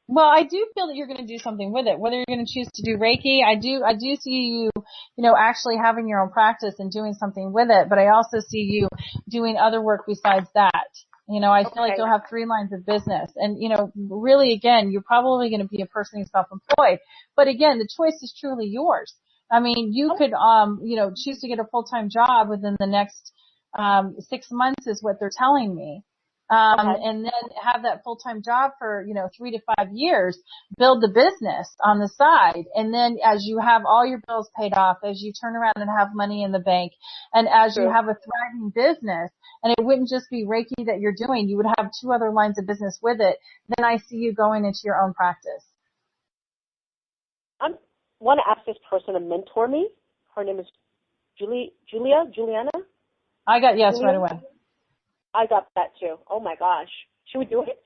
Well, I do feel that you're going to do something with it. Whether you're going to choose to do Reiki, I do see you, actually having your own practice and doing something with it. But I also see you doing other work besides that. I feel like you'll have 3 lines of business. And, really, again, you're probably going to be a person who's self-employed. But again, the choice is truly yours. I mean, you could, choose to get a full-time job within the next 6 months is what they're telling me. And then have that full-time job for, 3 to 5 years, build the business on the side. And then as you have all your bills paid off, as you turn around and have money in the bank, and as you have a thriving business, and it wouldn't just be Reiki that you're doing, you would have 2 other lines of business with it, then I see you going into your own practice. I want to ask this person to mentor me. Her name is Juliana? I got yes right away. I got that too. Oh my gosh. Should we do it?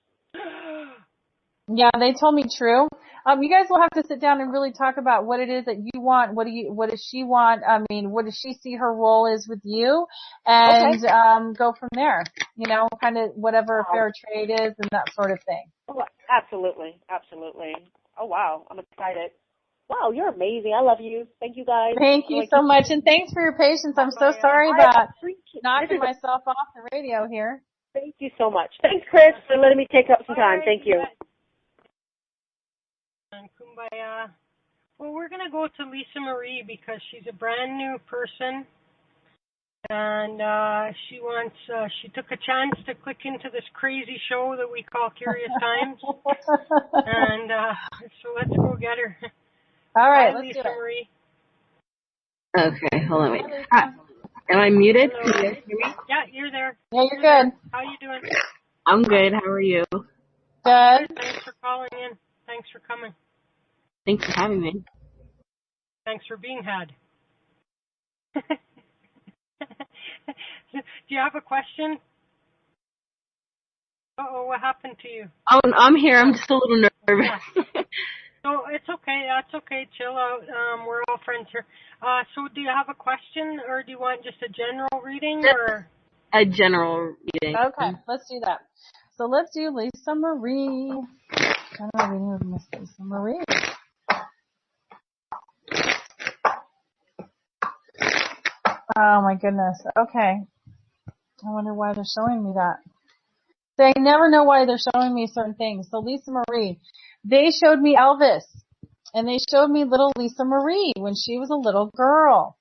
Yeah, they told me true. You guys will have to sit down and really talk about what it is that you want. What does she want? I mean, what does she see her role is with you? And, go from there. Kind of whatever fair trade is and that sort of thing. Oh, absolutely. Absolutely. Oh wow. I'm excited. Wow, you're amazing. I love you. Thank you, guys. Thank you so much, and thanks for your patience. I'm so sorry about knocking myself off the radio here. Thank you so much. Thanks, Chris, for letting me take up some time. Thank you. And kumbaya. Well, we're going to go to Lisa Marie because she's a brand new person, and she took a chance to click into this crazy show that we call Curious Times, and so let's go get her. All right, Hi, let's Lisa Marie. Okay, hold on, wait. Hi. Am I muted? Hello. Can you guys hear me? Yeah, you're there. Yeah, you're good. How you doing? I'm good. How are you? Good. Thanks for calling in. Thanks for coming. Thanks for having me. Thanks for being had. Do you have a question? Uh-oh, what happened to you? Oh, I'm here. I'm just a little nervous. Yeah. No, it's okay. That's okay. Chill out. We're all friends here. So do you have a question, or do you want just a general reading? Or a general reading. Okay, let's do that. So let's do Lisa Marie. General reading with Miss Lisa Marie. Oh my goodness. Okay. I wonder why they're showing me that. They never know why they're showing me certain things. So Lisa Marie, they showed me Elvis, and they showed me little Lisa Marie when she was a little girl.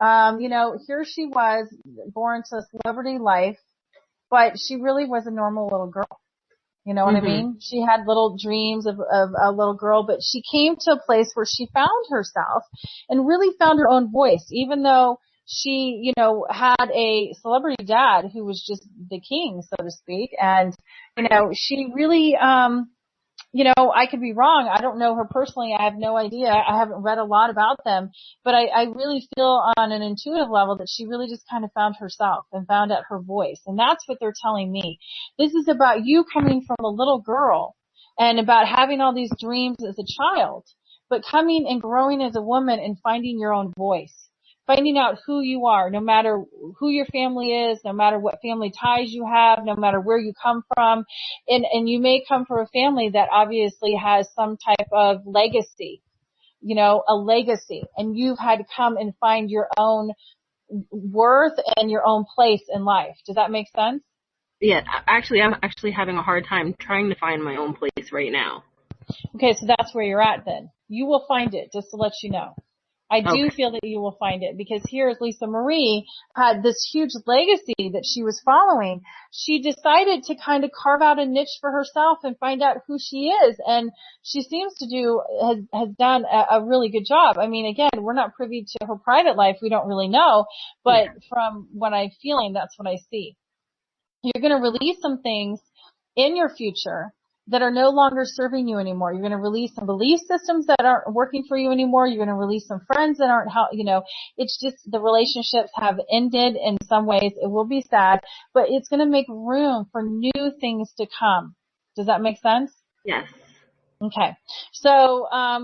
Here she was, born to celebrity life, but she really was a normal little girl. You know what I mean? She had little dreams of a little girl, but she came to a place where she found herself and really found her own voice, even though she, had a celebrity dad who was just the king, so to speak. And, she really, I could be wrong. I don't know her personally. I have no idea. I haven't read a lot about them, but I really feel on an intuitive level that she really just kind of found herself and found out her voice. And that's what they're telling me. This is about you coming from a little girl and about having all these dreams as a child, but coming and growing as a woman and finding your own voice. Finding out who you are, no matter who your family is, no matter what family ties you have, no matter where you come from. And you may come from a family that obviously has some type of legacy, a legacy. And you've had to come and find your own worth and your own place in life. Does that make sense? Yeah, actually, I'm actually having a hard time trying to find my own place right now. Okay, so that's where you're at then. You will find it, just to let you know. I do feel that you will find it, because here, as Lisa Marie had this huge legacy that she was following, she decided to kind of carve out a niche for herself and find out who she is. And she seems to has done a really good job. I mean, again, we're not privy to her private life. We don't really know, but from what I'm feeling, that's what I see. You're going to release some things in your future that are no longer serving you anymore. You're going to release some belief systems that aren't working for you anymore. You're going to release some friends that aren't, it's just the relationships have ended in some ways. It will be sad, but it's going to make room for new things to come. Does that make sense? Yes. Okay. So, I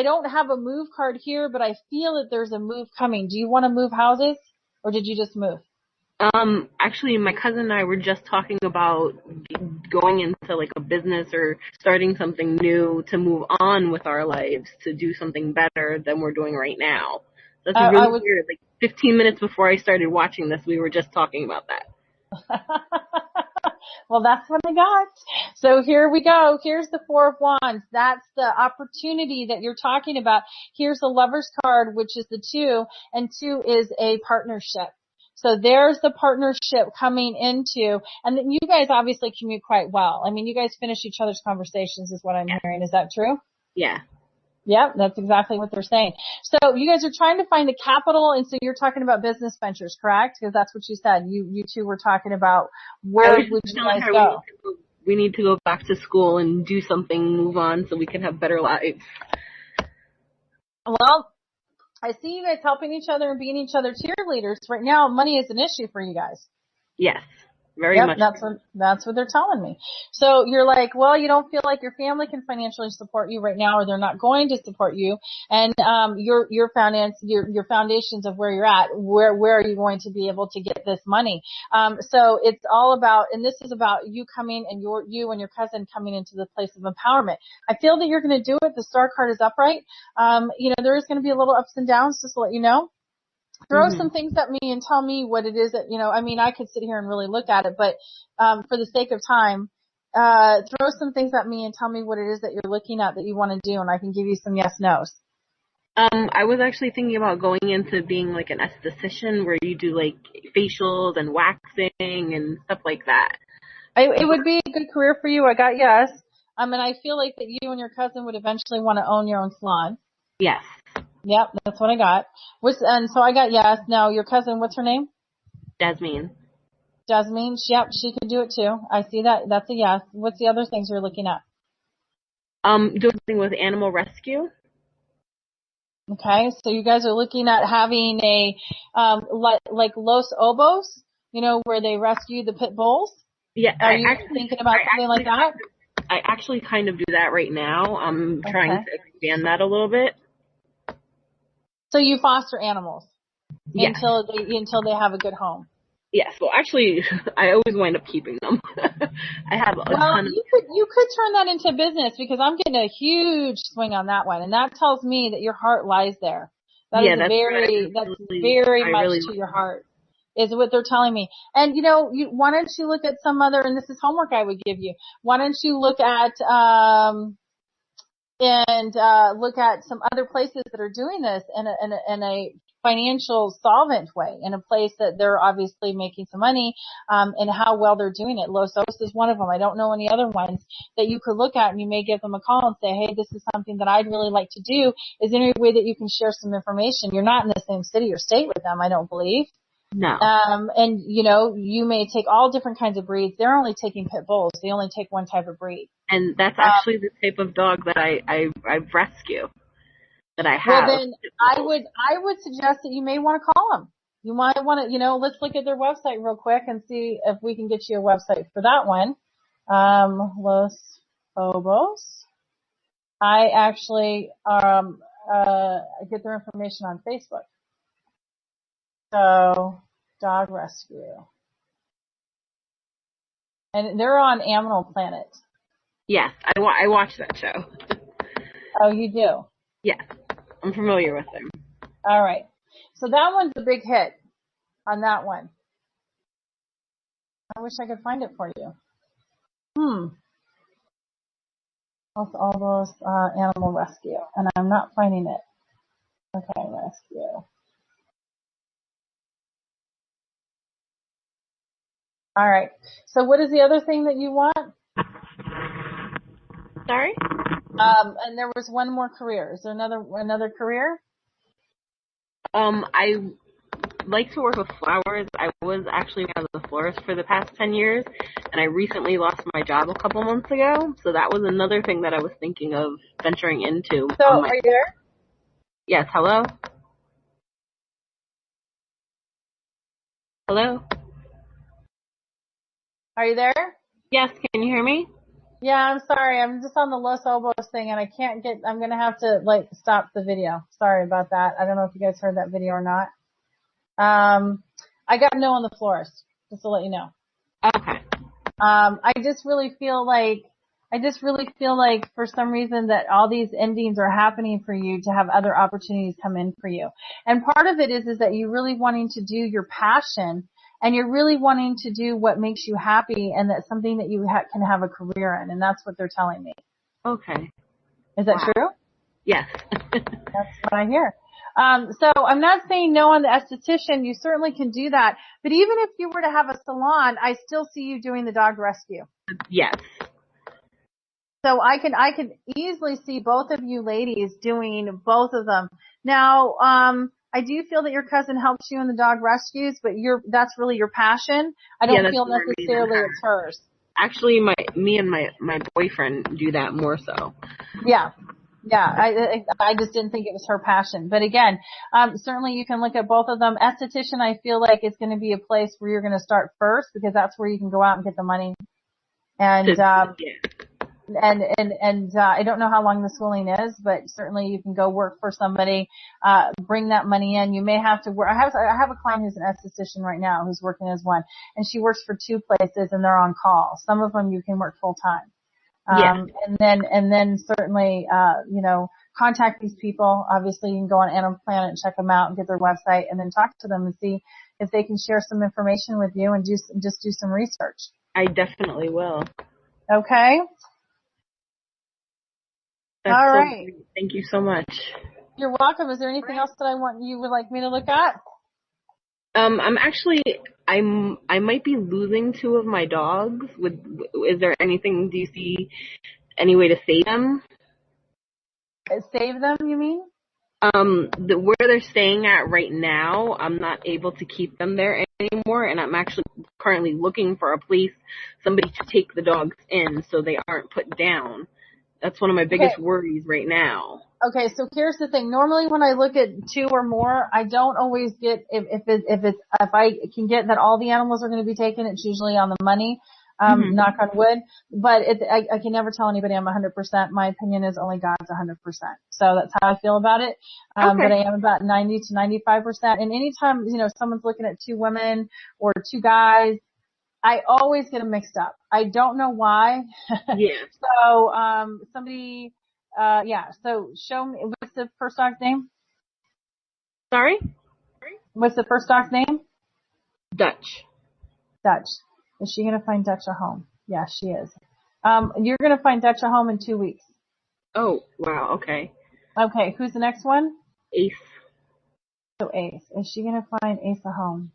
don't have a move card here, but I feel that there's a move coming. Do you want to move houses, or did you just move? Actually, my cousin and I were just talking about going into like a business or starting something new to move on with our lives, to do something better than we're doing right now. That's really weird. Like 15 minutes before I started watching this, we were just talking about that. Well, that's what I got. So here we go. Here's the Four of Wands. That's the opportunity that you're talking about. Here's the Lover's card, which is the 2, and 2 is a partnership. So there's the partnership coming into, and then you guys obviously commute quite well. I mean, you guys finish each other's conversations is what I'm hearing. Is that true? Yeah. Yep, that's exactly what they're saying. So you guys are trying to find the capital, and so you're talking about business ventures, correct? Because that's what you said. You two were talking about where would you guys go? We need to go back to school and do something, move on, so we can have better lives. Well, I see you guys helping each other and being each other's cheerleaders. Right now, money is an issue for you guys. Yes, very much. That's what they're telling me. So you're like, well, you don't feel like your family can financially support you right now, or they're not going to support you. And your foundations of where you're at, where are you going to be able to get this money? So it's all about, and this is about you coming and you and your cousin coming into the place of empowerment. I feel that you're going to do it. The star card is upright. There is going to be a little ups and downs, just to let you know. Throw some things at me and tell me what it is that, I could sit here and really look at it, but for the sake of time, throw some things at me and tell me what it is that you're looking at that you want to do, and I can give you some yes-nos. I was actually thinking about going into being like an esthetician, where you do like facials and waxing and stuff like that. It would be a good career for you. I got yes. And I feel like that you and your cousin would eventually want to own your own salon. Yes. Yep, that's what I got. And so I got yes. Now, your cousin, what's her name? Jasmine. Jasmine, yep, she could do it too. I see that. That's a yes. What's the other things you're looking at? Doing something with animal rescue. Okay, so you guys are looking at having a, like Los Obos, where they rescue the pit bulls? Yeah. Are you thinking about something like that? I actually kind of do that right now. I'm trying to expand that a little bit. So you foster animals yes. until they have a good home. Yes. Well, actually, I always wind up keeping them. I have a ton of. You could turn that into business, because I'm getting a huge swing on that one, and that tells me that your heart lies there. That's very much to your heart, is what they're telling me. And why don't you look at some other? And this is homework I would give you. Why don't you look at look at some other places that are doing this in a financial solvent way, in a place that they're obviously making some money, and how well they're doing it. Los Osos is one of them. I don't know any other ones that you could look at, and you may give them a call and say, hey, this is something that I'd really like to do. Is there any way that you can share some information? You're not in the same city or state with them, I don't believe. No. And you may take all different kinds of breeds. They're only taking pit bulls. They only take one type of breed. And that's actually the type of dog that I rescue, that I have. Well, then I would suggest that you may want to call them. You might want to, let's look at their website real quick and see if we can get you a website for that one. Los Obos. I actually get their information on Facebook. So, dog rescue. And they're on Animal Planet. Yes, I watch that show. Oh, you do? Yes, I'm familiar with them. All right. So that one's a big hit on that one. I wish I could find it for you. Los Albos Animal Rescue, and I'm not finding it. Okay, rescue. All right. So what is the other thing that you want? Sorry? And there was one more career. Is there another career? I like to work with flowers. I was actually one of the florists for the past 10 years, and I recently lost my job a couple months ago, so that was another thing that I was thinking of venturing into. So, are you there? Yes, hello? Hello? Are you there? Yes, can you hear me? Yeah, I'm sorry. I'm just on the Los Albos thing, and I can't get, I'm going to have to, stop the video. Sorry about that. I don't know if you guys heard that video or not. I got no on the florist, just to let you know. Okay. I just really feel like for some reason that all these endings are happening for you to have other opportunities come in for you. And part of it is that you're really wanting to do your passion, and you're really wanting to do what makes you happy, and that's something that you can have a career in, and that's what they're telling me. Okay. Is that true? Yes. That's what I hear. So I'm not saying no on the esthetician. You certainly can do that. But even if you were to have a salon, I still see you doing the dog rescue. Yes. So I can easily see both of you ladies doing both of them. Now, I do feel that your cousin helps you in the dog rescues, but that's really your passion. I don't feel necessarily it's hers. Actually, me and my boyfriend do that more so. Yeah. Yeah, I just didn't think it was her passion. But again, certainly you can look at both of them. Esthetician, I feel like it's going to be a place where you're going to start first, because that's where you can go out and get the money. And I don't know how long the schooling is, but certainly you can go work for somebody, bring that money in. You may have to work. I have a client who's an esthetician right now who's working as one, and she works for 2 places and they're on call. Some of them you can work full time. And then certainly, contact these people. Obviously, you can go on Animal Planet and check them out and get their website, and then talk to them and see if they can share some information with you and just do some research. I definitely will. Okay. That's all so right. Great. Thank you so much. You're welcome. Is there anything else that you would like me to look at? I might be losing 2 of my dogs. Is there anything, do you see any way to save them? Save them, you mean? Where they're staying at right now, I'm not able to keep them there anymore, and I'm actually currently looking for a place, somebody to take the dogs in so they aren't put down. That's one of my biggest worries right now. Okay, so here's the thing. Normally when I look at 2 or more, I don't always get, if I can get that all the animals are going to be taken, it's usually on the money, knock on wood. But I can never tell anybody I'm 100%. My opinion is only God's 100%. So that's how I feel about it. But I am about 90 to 95%. And anytime, someone's looking at 2 women or 2 guys, I always get them mixed up. I don't know why. Yeah. So, somebody, so show me, what's the first dog's name? Sorry? What's the first dog's name? Dutch. Dutch. Is she going to find Dutch a home? Yeah, she is. You're going to find Dutch a home in 2 weeks. Oh, wow, okay. Okay, who's the next one? Ace. So Ace. Is she going to find Ace a home?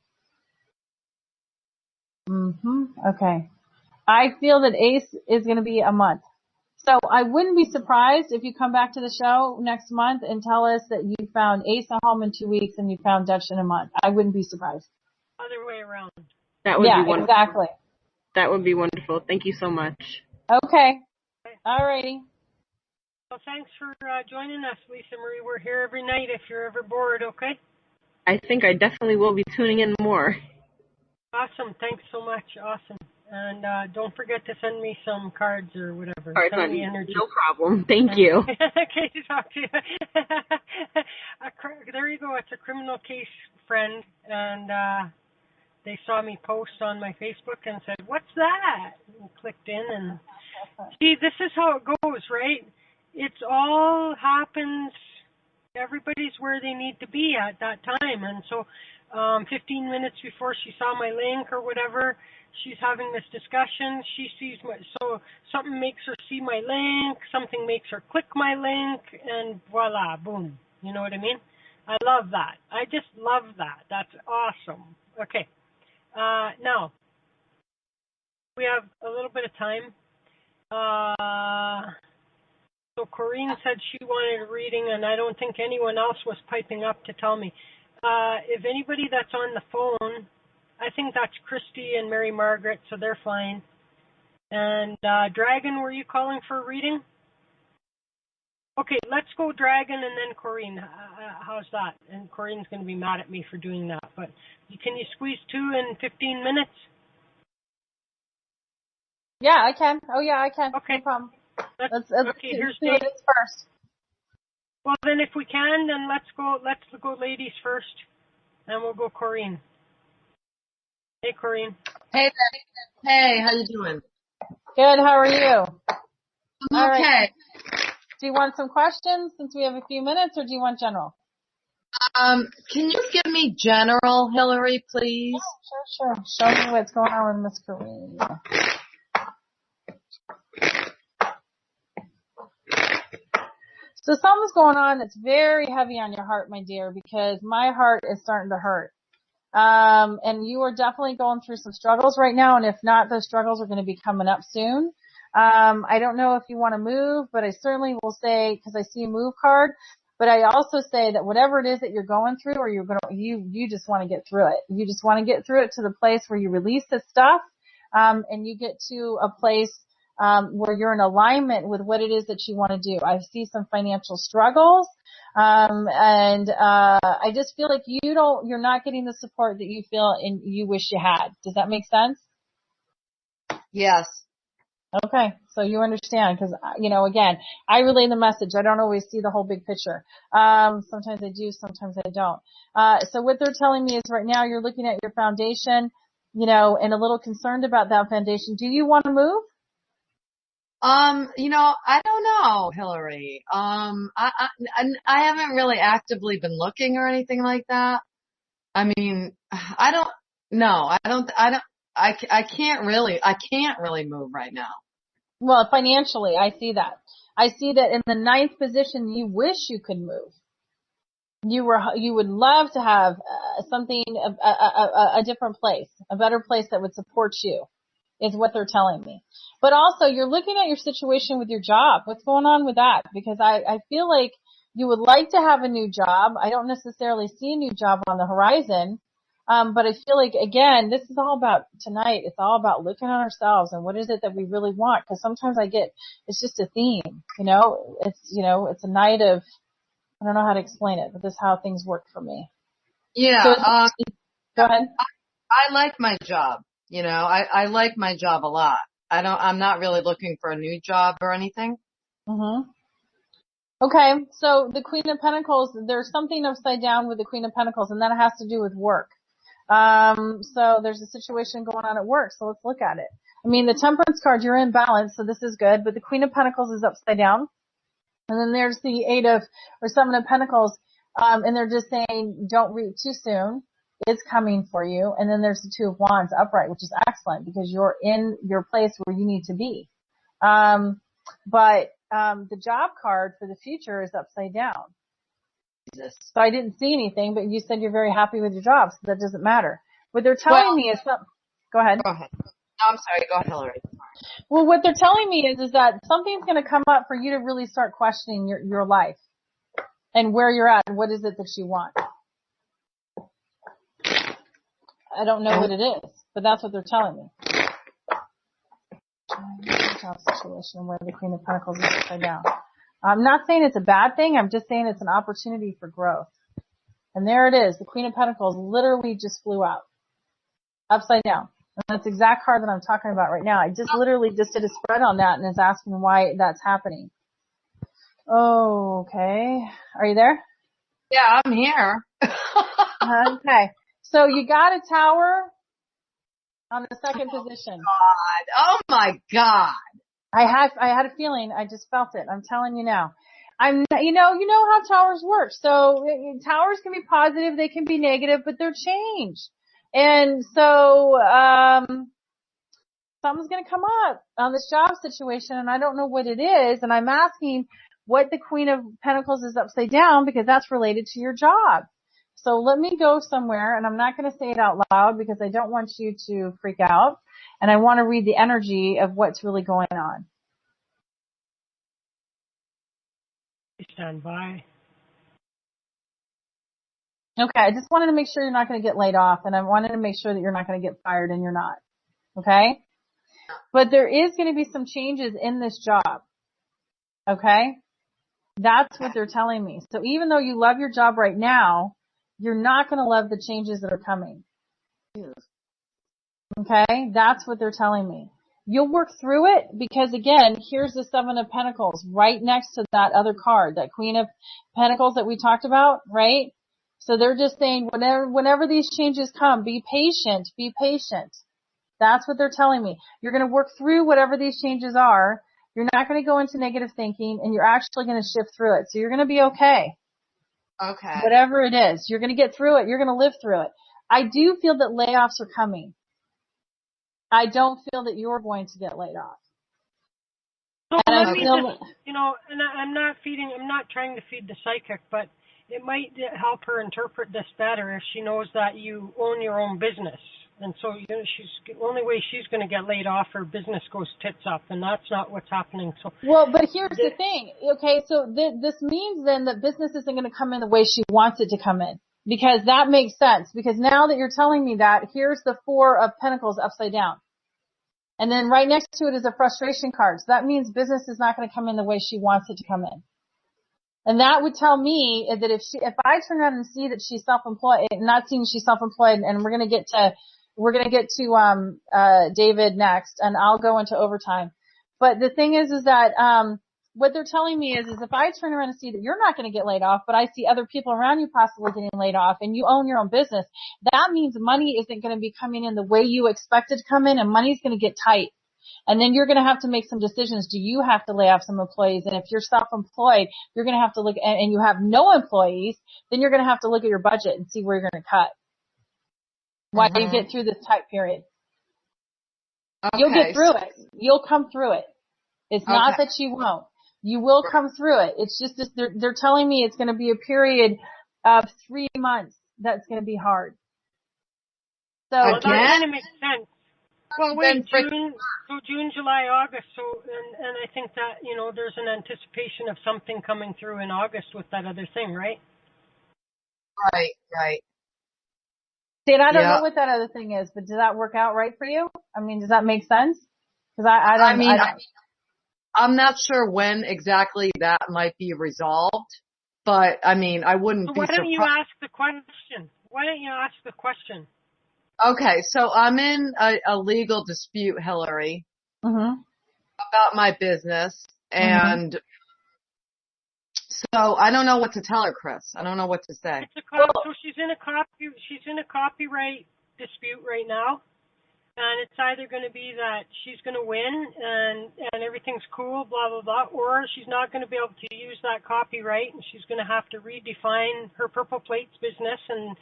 Okay. I feel that Ace is going to be a month. So I wouldn't be surprised if you come back to the show next month and tell us that you found Ace a home in 2 weeks and you found Dutch in a month. I wouldn't be surprised. Other way around. That would be wonderful. Exactly. That would be wonderful. Thank you so much. Okay. All righty. Well, thanks for joining us, Lisa Marie. We're here every night if you're ever bored, okay? I think I definitely will be tuning in more. Awesome. Thanks so much. Awesome. And don't forget to send me some cards or whatever. Cards send me energy. No problem. Thank you. Okay, to talk to you. There you go. It's a criminal case friend, and they saw me post on my Facebook and said, "What's that?" And clicked in, and see, this is how it goes, right? It's all happens. Everybody's where they need to be at that time, and so 15 minutes before she saw my link or whatever, she's having this discussion. She sees so something makes her see my link, something makes her click my link, and voila, boom. You know what I mean? I love that. I just love that. That's awesome. Okay. Now, we have a little bit of time. So Corinne said she wanted a reading, and I don't think anyone else was piping up to tell me. If anybody that's on the phone, I think that's Christy and Mary Margaret, so they're fine. And Dragon, were you calling for a reading? Okay, let's go Dragon and then Corinne. How's that? And Corinne's going to be mad at me for doing that. But can you squeeze 2 in 15 minutes? Yeah, I can. Oh, yeah, I can. Okay. No problem. Let's okay, here's do ladies first. Well, then if we can, then let's go ladies first, and we'll go Corinne. Hey, Corinne. Hey there. Hey, how you doing? Good, how are you? I'm okay. Right. Do you want some questions since we have a few minutes, or do you want general? Can you give me general, Hillary, please? Oh, sure. Show me what's going on with Miss Corinne. So something's going on that's very heavy on your heart, my dear, because my heart is starting to hurt. And you are definitely going through some struggles right now, and if not, those struggles are going to be coming up soon. I don't know if you want to move, but I certainly will say, because I see a move card, but I also say that whatever it is that you're going through, or you just want to get through it. You just want to get through it to the place where you release this stuff, and you get to a place where you're in alignment with what it is that you want to do. I see some financial struggles, and I just feel like you're not getting the support that you feel and you wish you had. Does that make sense? Yes. Okay, so you understand, because, again, I relay the message. I don't always see the whole big picture. Sometimes I do, sometimes I don't. So what they're telling me is right now you're looking at your foundation, and a little concerned about that foundation. Do you want to move? I don't know, Hillary. I haven't really actively been looking or anything like that. I mean, I can't really move right now. Well, financially, I see that. I see that in the 9th position, you wish you could move. You would love to have something, a different place, a better place that would support you, is what they're telling me. But also, you're looking at your situation with your job. What's going on with that? Because I feel like you would like to have a new job. I don't necessarily see a new job on the horizon. But I feel like, again, this is all about tonight. It's all about looking at ourselves and what is it that we really want. Because sometimes it's just a theme, it's a night of, I don't know how to explain it, but this is how things work for me. Yeah. So go ahead. I like my job. I like my job a lot. I'm not really looking for a new job or anything. Mhm. Okay. So the Queen of Pentacles, there's something upside down with the Queen of Pentacles, and that has to do with work. So there's a situation going on at work, so let's look at it. I mean, the Temperance card, you're in balance, so this is good, but the Queen of Pentacles is upside down. And then there's the 7 of Pentacles, and they're just saying, don't reap too soon. It's coming for you. And then there's the 2 of Wands upright, which is excellent because you're in your place where you need to be. But the job card for the future is upside down. So I didn't see anything, but you said you're very happy with your job, so that doesn't matter. What they're telling me is something. Go ahead. Go ahead. No, I'm sorry. Go ahead, Hillary. Well, what they're telling me is that something's going to come up for you to really start questioning your life and where you're at and what is it that you want. I don't know what it is, but that's what they're telling me. Job situation where the Queen of Pentacles is upside down. I'm not saying it's a bad thing. I'm just saying it's an opportunity for growth. And there it is. The Queen of Pentacles literally just flew out. Upside down. And that's the exact card that I'm talking about right now. I just literally just did a spread on that and is asking why that's happening. Okay. Are you there? Yeah, I'm here. Okay. So you got a tower on the 2nd position. Oh my God. I had a feeling. I just felt it. I'm telling you now. you know how towers work. So towers can be positive, they can be negative, but they're change. And so, something's going to come up on this job situation and I don't know what it is. And I'm asking what the Queen of Pentacles is upside down because that's related to your job. So let me go somewhere, and I'm not going to say it out loud because I don't want you to freak out. And I want to read the energy of what's really going on. Stand by. Okay, I just wanted to make sure you're not going to get laid off, and I wanted to make sure that you're not going to get fired, and you're not. Okay? But there is going to be some changes in this job. Okay? That's what they're telling me. So even though you love your job right now, you're not going to love the changes that are coming. Okay? That's what they're telling me. You'll work through it because, again, here's the Seven of Pentacles right next to that other card, that Queen of Pentacles that we talked about, right? So they're just saying whenever these changes come, be patient, be patient. That's what they're telling me. You're going to work through whatever these changes are. You're not going to go into negative thinking, and you're actually going to shift through it. So you're going to be okay. Okay. Whatever it is, you're going to get through it. You're going to live through it. I do feel that layoffs are coming. I don't feel that you're going to get laid off. So and let I me feel, just, and I'm not trying to feed the psychic, but it might help her interpret this better if she knows that you own your own business. And so the only way she's going to get laid off, her business goes tits up, and that's not what's happening. So well, but here's the thing. Okay, so this means then that business isn't going to come in the way she wants it to come in. Because that makes sense. Because now that you're telling me that, here's the Four of Pentacles upside down. And then right next to it is a frustration card. So that means business is not going to come in the way she wants it to come in. And that would tell me that if I turn around and see that she's self-employed, not seeing she's self-employed, and we're going to get to David next, and I'll go into overtime. But the thing is that, what they're telling me is if I turn around and see that you're not going to get laid off, but I see other people around you possibly getting laid off and you own your own business, that means money isn't going to be coming in the way you expect it to come in, and money's going to get tight. And then you're going to have to make some decisions. Do you have to lay off some employees? And if you're self-employed, you're going to have to look, and you have no employees, then you're going to have to look at your budget and see where you're going to cut while you get through this tight period. Okay. You'll get through it. You'll come through it. It's not that you won't. You will come through it. It's just they're telling me it's going to be a period of 3 months that's going to be hard. So that kind of makes sense. Well, wait, June, July, August. So, and I think that there's an anticipation of something coming through in August with that other thing, right? Right. See, and I don't know what that other thing is, but does that work out right for you? I mean, does that make sense? Because I'm not sure when exactly that might be resolved, but I mean, I wouldn't be surprised. Why don't you ask the question? Okay, so I'm in a legal dispute, Hillary, about my business, and so I don't know what to tell her, Chris. I don't know what to say. So she's in a copyright dispute right now. And it's either going to be that she's going to win and everything's cool, blah, blah, blah, or she's not going to be able to use that copyright and she's going to have to redefine her Purple Plates business. And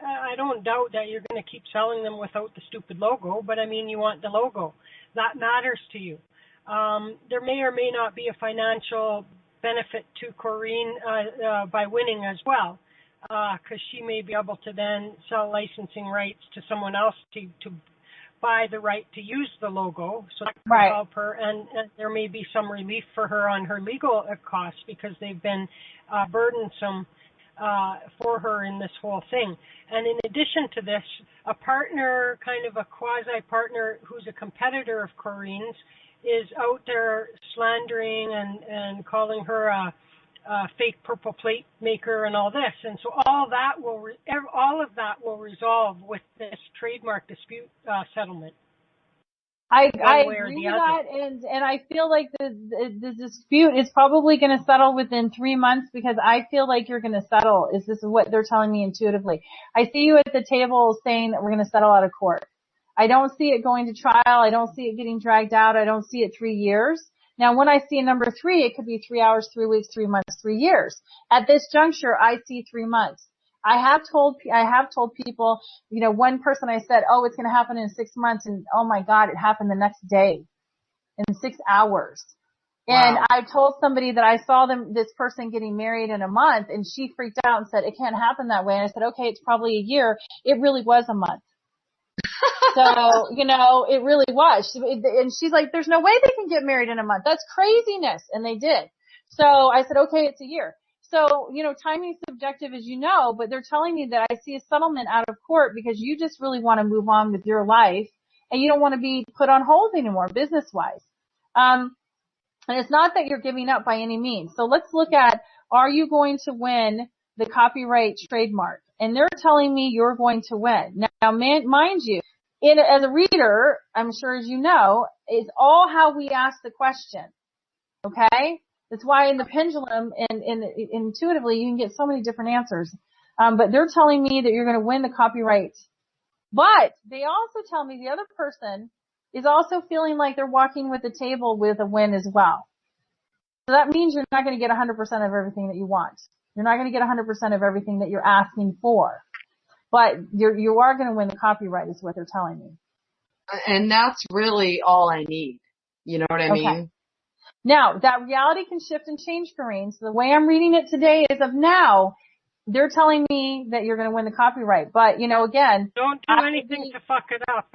I don't doubt that you're going to keep selling them without the stupid logo, but I mean, you want the logo. That matters to you. There may or may not be a financial benefit to Corrine by winning as well. Because she may be able to then sell licensing rights to someone else to buy the right to use the logo. So that could help her, and there may be some relief for her on her legal costs because they've been burdensome for her in this whole thing. And in addition to this, a partner, kind of a quasi-partner who's a competitor of Corrine's, is out there slandering and calling her a fake purple plate maker and all this, and so all of that will resolve with this trademark dispute settlement. I agree with that, and I feel like the dispute is probably going to settle within 3 months because I feel like you're going to settle. This is what they're telling me intuitively. I see you at the table saying that we're going to settle out of court. I don't see it going to trial. I don't see it getting dragged out. I don't see it 3 years. Now, when I see a number 3, it could be 3 hours, 3 weeks, 3 months, 3 years. At this juncture, I see 3 months. I have told people, you know, one person I said, oh, it's going to happen in 6 months, and oh my God, it happened the next day, in 6 hours. And Wow. I told somebody that I saw this person getting married in a month, and she freaked out and said, it can't happen that way. And I said, okay, it's probably a year. It really was a month. So, you know, it really was. And she's like, there's no way they can get married in a month. That's craziness. And they did. So I said, okay, it's a year. So, you know, timing is subjective, as you know, but they're telling me that I see a settlement out of court because you just really want to move on with your life and you don't want to be put on hold anymore, business-wise. And it's not that you're giving up by any means. So let's look at, are you going to win the copyright trademark? And they're telling me you're going to win. Now, mind you, as a reader, I'm sure as you know, it's all how we ask the question. Okay? That's why in the pendulum and intuitively you can get so many different answers. But they're telling me that you're going to win the copyright. But they also tell me the other person is also feeling like they're walking with the table with a win as well. So that means you're not going to get 100% of everything that you want. You're not going to get 100% of everything that you're asking for. But you are going to win the copyright is what they're telling me. And that's really all I need. You know what I mean? Now, that reality can shift and change, Corrine. So the way I'm reading it today is of now, they're telling me that you're going to win the copyright. But, you know, again. Don't do anything to fuck it up.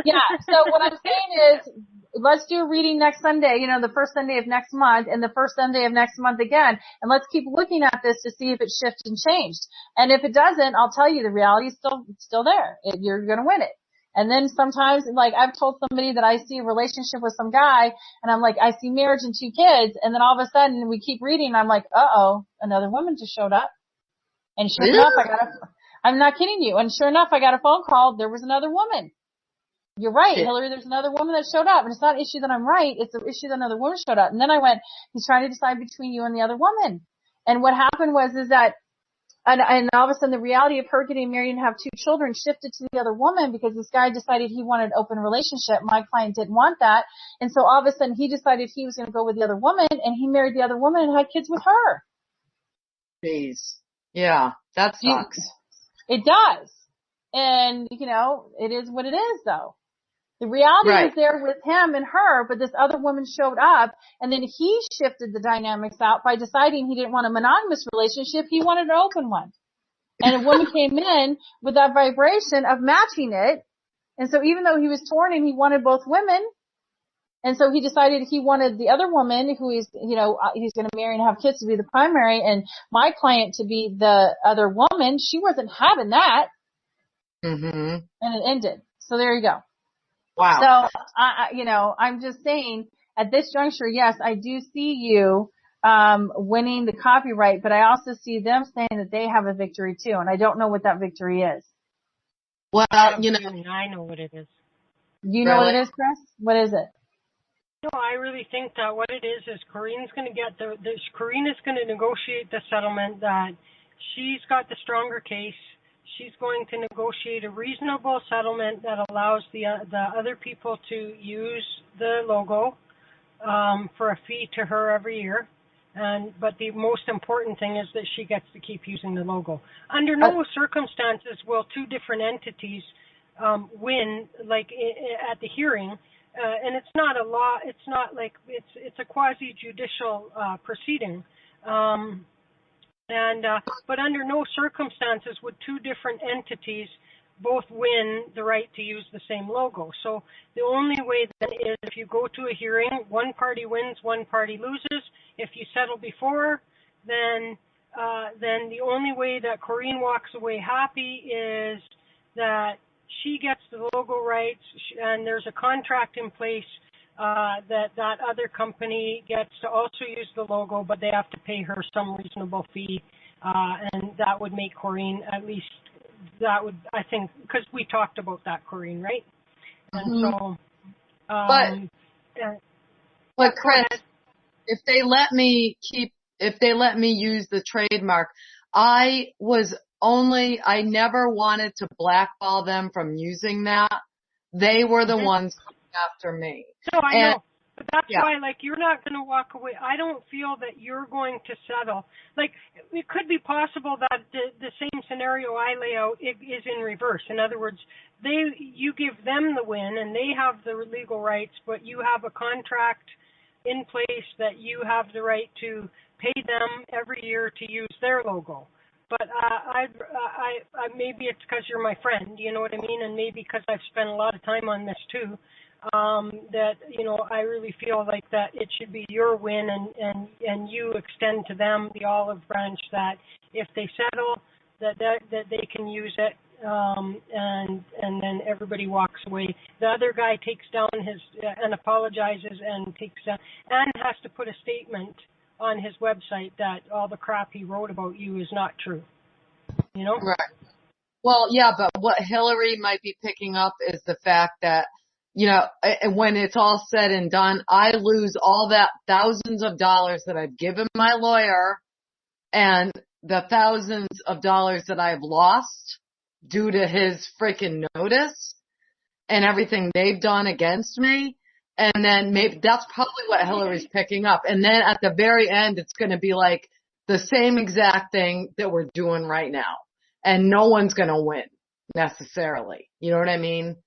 Yeah. So what I'm saying is, let's do a reading next Sunday, you know, the first Sunday of next month and the first Sunday of next month again. And let's keep looking at this to see if it shifted and changed. And if it doesn't, I'll tell you the reality is still there. You're going to win it. And then sometimes, like, I've told somebody that I see a relationship with some guy, and I'm like, I see marriage and 2 kids, and then all of a sudden we keep reading, and I'm like, uh-oh, another woman just showed up. And sure enough, I'm not kidding you, and sure enough, I got a phone call, there was another woman. You're right, Hillary, there's another woman that showed up, and it's not an issue that I'm right, it's an issue that another woman showed up. And then I went, he's trying to decide between you and the other woman. And what happened is that And all of a sudden the reality of her getting married and have 2 children shifted to the other woman because this guy decided he wanted an open relationship. My client didn't want that. And so all of a sudden he decided he was going to go with the other woman and he married the other woman and had kids with her. Jeez. Yeah, that sucks. It does. And, you know, it is what it is though. The reality was there with him and her, but this other woman showed up, and then he shifted the dynamics out by deciding he didn't want a monogamous relationship. He wanted an open one. And a woman came in with that vibration of matching it. And so even though he was torn and he wanted both women, and so he decided he wanted the other woman who he's going to marry and have kids to be the primary, and my client to be the other woman. She wasn't having that. Mm-hmm. And it ended. So there you go. Wow. So, I'm just saying at this juncture, yes, I do see you, winning the copyright, but I also see them saying that they have a victory too. And I don't know what that victory is. Well, I know what it is. You know what it is, Chris? What is it? No, I really think that what it is Corinne's going to get Corinne is going to negotiate the settlement that she's got the stronger case. She's going to negotiate a reasonable settlement that allows the other people to use the logo for a fee to her every year. But the most important thing is that she gets to keep using the logo. Under no circumstances will 2 different entities win, like at the hearing. And it's not a law. It's not like it's a quasi-judicial proceeding. But under no circumstances would 2 different entities both win the right to use the same logo. So the only way then is if you go to a hearing, one party wins, one party loses. If you settle before, then the only way that Corinne walks away happy is that she gets the logo rights and there's a contract in place that other company gets to also use the logo, but they have to pay her some reasonable fee, and that would make Corinne at least, I think, because we talked about that, Corinne, right? And so, but Chris, if they let me use the trademark, I never wanted to blackball them from using that. They were the ones after me. No, I know. But that's why, like, you're not going to walk away. I don't feel that you're going to settle. Like, it could be possible that the same scenario I lay out is in reverse. In other words, you give them the win and they have the legal rights, but you have a contract in place that you have the right to pay them every year to use their logo. But I maybe it's because you're my friend, you know what I mean, and maybe because I've spent a lot of time on this too. That, you know, I really feel like that it should be your win, and you extend to them the olive branch that if they settle, that they can use it, and then everybody walks away. The other guy takes down his and apologizes and takes and has to put a statement on his website that all the crap he wrote about you is not true. You know? Right. Well, yeah, but what Hillary might be picking up is the fact that, you know, when it's all said and done, I lose all that thousands of dollars that I've given my lawyer and the thousands of dollars that I've lost due to his freaking notice and everything they've done against me. And then maybe that's probably what Hillary's picking up. And then at the very end, it's going to be like the same exact thing that we're doing right now. And no one's going to win necessarily. You know what I mean?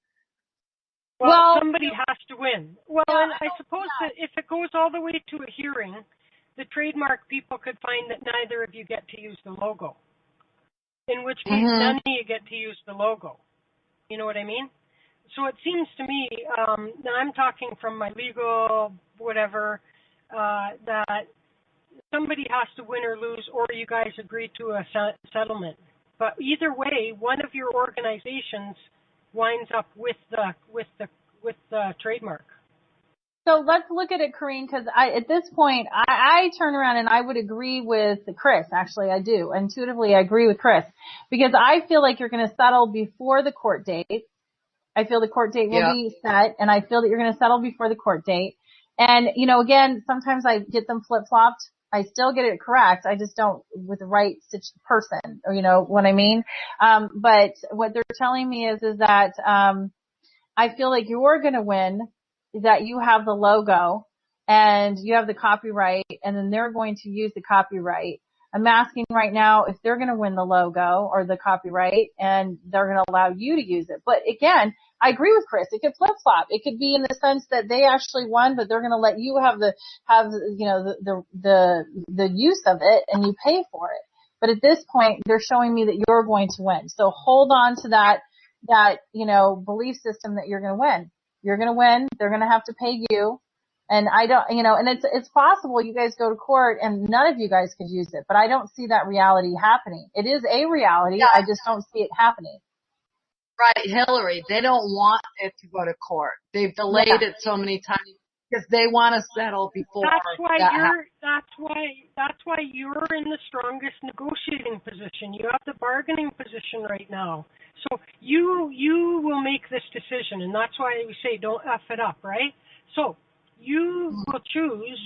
Well, somebody has to win. Well, and I suppose that if it goes all the way to a hearing, the trademark people could find that neither of you get to use the logo. In which case, none of you get to use the logo. You know what I mean? So it seems to me, now I'm talking from my legal whatever, that somebody has to win or lose, or you guys agree to a settlement. But either way, one of your organizations winds up with the trademark. So let's look at it, Corrine, because at this point, I turn around and I would agree with Chris. Actually, I do. Intuitively, I agree with Chris because I feel like you're going to settle before the court date. I feel the court date will be set, and I feel that you're going to settle before the court date. And, you know, again, sometimes I get them flip-flopped. I still get it correct. I just don't with the right person, or, you know what I mean? But what they're telling me is that I feel like you're going to win, that you have the logo and you have the copyright, and then they're going to use the copyright. I'm asking right now if they're going to win the logo or the copyright, and they're going to allow you to use it. But again, I agree with Chris. It could flip-flop. It could be in the sense that they actually won, but they're going to let you have the use of it, and you pay for it. But at this point, they're showing me that you're going to win. So hold on to that belief system that you're going to win. You're going to win. They're going to have to pay you. And I don't, and it's possible you guys go to court and none of you guys could use it, but I don't see that reality happening. It is a reality. Yeah. I just don't see it happening. Right, Hillary, they don't want it to go to court. They've delayed it so many times because they want to settle before. That's why you're in the strongest negotiating position. You have the bargaining position right now. So you will make this decision, and that's why we say don't F it up, right? So you will choose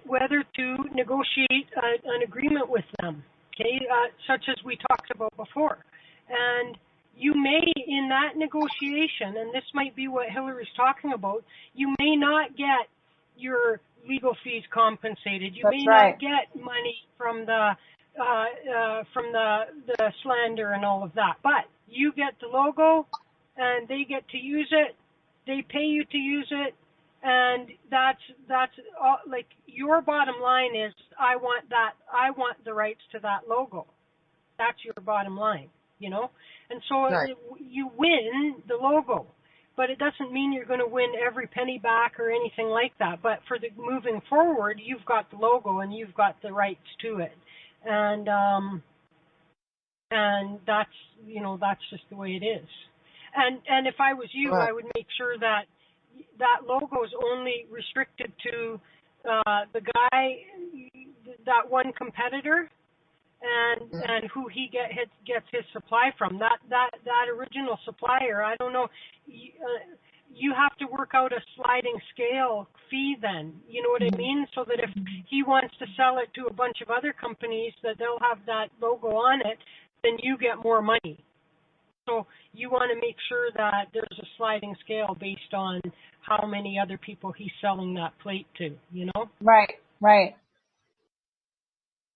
whether to negotiate an agreement with them, okay, such as we talked about before. And you may, in that negotiation, and this might be what Hillary's talking about, you may not get your legal fees compensated. You may not get money from the slander and all of that. But you get the logo, and they get to use it. They pay you to use it. And that's all, like, your bottom line is, I want the rights to that logo. That's your bottom line, And so you win the logo, but it doesn't mean you're going to win every penny back or anything like that. But for the moving forward, you've got the logo and you've got the rights to it. And that's just the way it is. And if I was you, I would make sure that logo is only restricted to the guy, that one competitor, and who he gets his supply from. That original supplier, I don't know. You have to work out a sliding scale fee then. You know what I mean? So that if he wants to sell it to a bunch of other companies, that they'll have that logo on it, then you get more money. So you want to make sure that there's a sliding scale based on how many other people he's selling that plate to, you know? Right, right.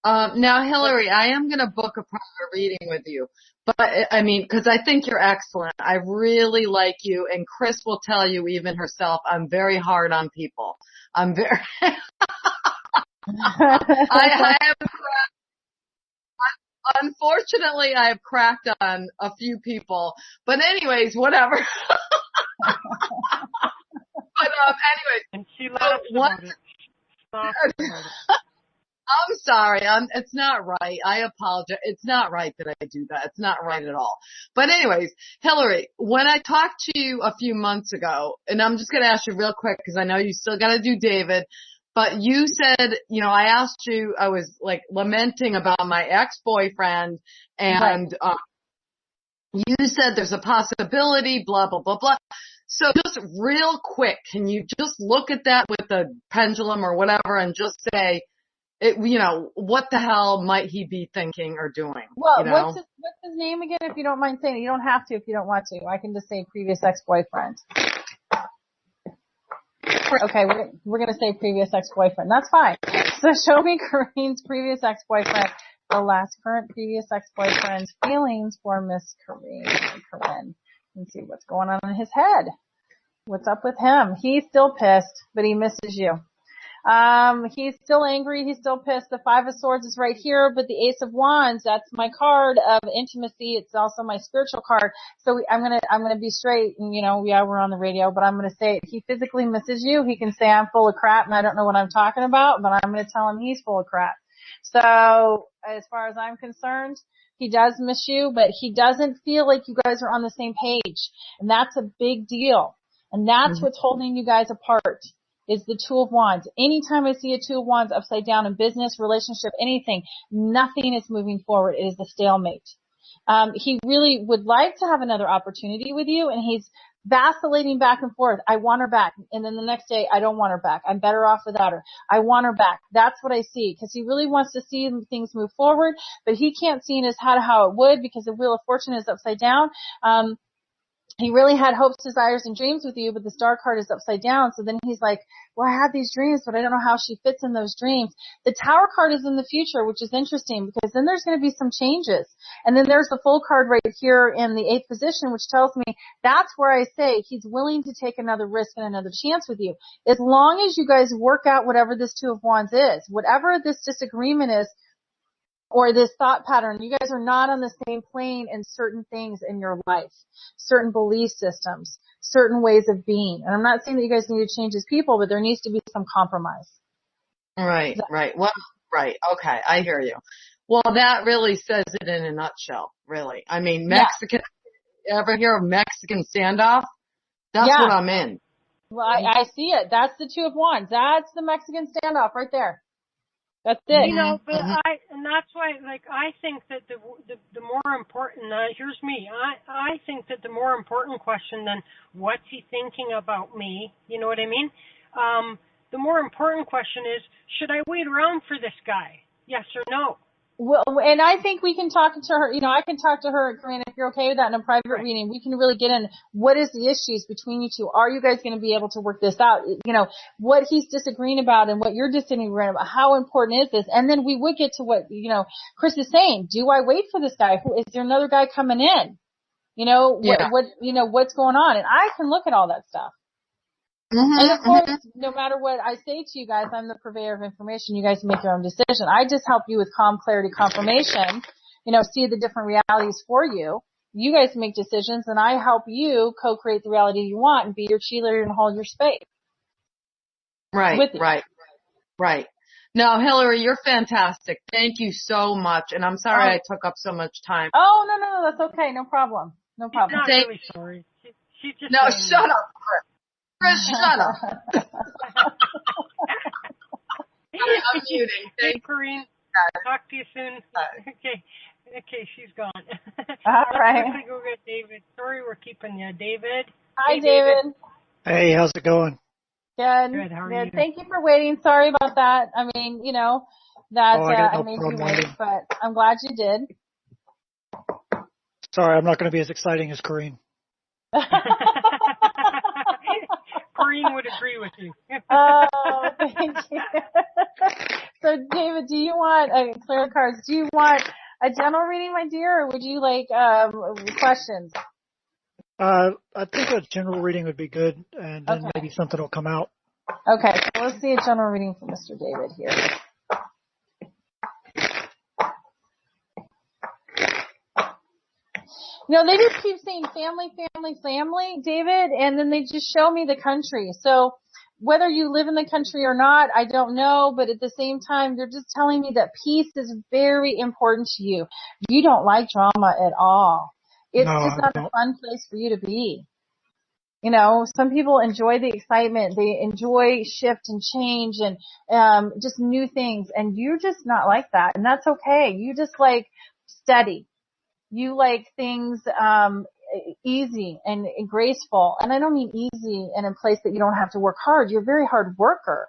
Now, Hillary, I am going to book a private reading with you, but I mean, because I think you're excellent. I really like you, and Chris will tell you even herself, I'm very hard on people. I'm very, I have unfortunately, I have cracked on a few people, but anyways, whatever. But anyways, and she laughs about it. I'm sorry. It's not right. I apologize. It's not right that I do that. It's not right at all. But anyways, Hillary, when I talked to you a few months ago, and I'm just going to ask you real quick because I know you still got to do David, but you said, you know, I asked you, I was like lamenting about my ex-boyfriend and, you said there's a possibility, blah, blah, blah, blah. So just real quick, can you just look at that with the pendulum or whatever and just say, you know, what the hell might he be thinking or doing? Well, you know? what's his name again? If you don't mind saying it, you don't have to if you don't want to. I can just say previous ex-boyfriend. Okay, we're gonna say previous ex-boyfriend. That's fine. So show me Corinne's previous ex-boyfriend, the last current previous ex-boyfriend's feelings for Miss Corinne. Let's see what's going on in his head. What's up with him? He's still pissed, but he misses you. He's still angry. He's still pissed. The Five of Swords is right here, but the Ace of Wands, that's my card of intimacy. It's also my spiritual card. So I'm gonna be straight. And, you know, yeah, we're on the radio, but I'm gonna say it. He physically misses you. He can say I'm full of crap and I don't know what I'm talking about, but I'm gonna tell him he's full of crap. So as far as I'm concerned, he does miss you, but he doesn't feel like you guys are on the same page. And that's a big deal. And that's what's holding you guys apart. Is the Two of Wands. Anytime I see a Two of Wands upside down in business, relationship, anything, nothing is moving forward. It is the stalemate. He really would like to have another opportunity with you, and he's vacillating back and forth. I want her back. And then the next day, I don't want her back. I'm better off without her. I want her back. That's what I see, because he really wants to see things move forward, but he can't see in his head how it would because the Wheel of Fortune is upside down. He really had hopes, desires, and dreams with you, but the Star card is upside down. So then he's like, well, I had these dreams, but I don't know how she fits in those dreams. The Tower card is in the future, which is interesting because then there's going to be some changes. And then there's the Full card right here in the 8th position, which tells me that's where I say he's willing to take another risk and another chance with you. As long as you guys work out whatever this Two of Wands is, whatever this disagreement is, or this thought pattern, you guys are not on the same plane in certain things in your life, certain belief systems, certain ways of being. And I'm not saying that you guys need to change as people, but there needs to be some compromise. Right, right. Well, right. Okay, I hear you. Well, that really says it in a nutshell, really. I mean, Mexican, ever hear of Mexican standoff? That's what I'm in. Well, I see it. That's the Two of Wands. That's the Mexican standoff right there. That's it. You know, but and that's why, like, I think that the more important, here's me, I think that the more important question than what's he thinking about me, you know what I mean? The more important question is, should I wait around for this guy? Yes or no? Well, and I think we can talk to her, you know, I can talk to her, Karina, if you're okay with that in a private reading. We can really get in what is the issues between you two. Are you guys going to be able to work this out? You know, what he's disagreeing about and what you're disagreeing about. How important is this? And then we would get to what, you know, Chris is saying. Do I wait for this guy? Is there another guy coming in? You know, what you know, what's going on? And I can look at all that stuff. And of course, no matter what I say to you guys, I'm the purveyor of information. You guys make your own decision. I just help you with calm, clarity, confirmation, you know, see the different realities for you. You guys make decisions, and I help you co-create the reality you want and be your cheerleader and hold your space. Right. No, Hillary, you're fantastic. Thank you so much. And I'm sorry I took up so much time. Oh, no, that's okay. No problem. She's not really sorry. She's just shut up, Chris, shut up. I'm muting. Hey, Corinne. Talk to you soon. Okay, she's gone. All right. Let's go get David. Sorry we're keeping you. David. Hi, David. Hey, how's it going? Good. How are you? Thank you for waiting. Sorry about that. I mean, you know, that I made you wait, but I'm glad you did. Sorry, I'm not going to be as exciting as Corrine. Corrine would agree with you. Oh, thank you. So, David, do you want, Claire Cards, do you want a general reading, my dear, or would you like questions? I think a general reading would be good, and then maybe something will come out. Okay, so let's see a general reading from Mr. David here. You know, they just keep saying family, family, family, David, and then they just show me the country. So whether you live in the country or not, I don't know, but at the same time, they're just telling me that peace is very important to you. You don't like drama at all. It's just not a fun place for you to be. You know, some people enjoy the excitement. They enjoy shift and change and just new things, and you're just not like that, and that's okay. You just like steady. You like things easy and graceful. And I don't mean easy in a place that you don't have to work hard. You're a very hard worker.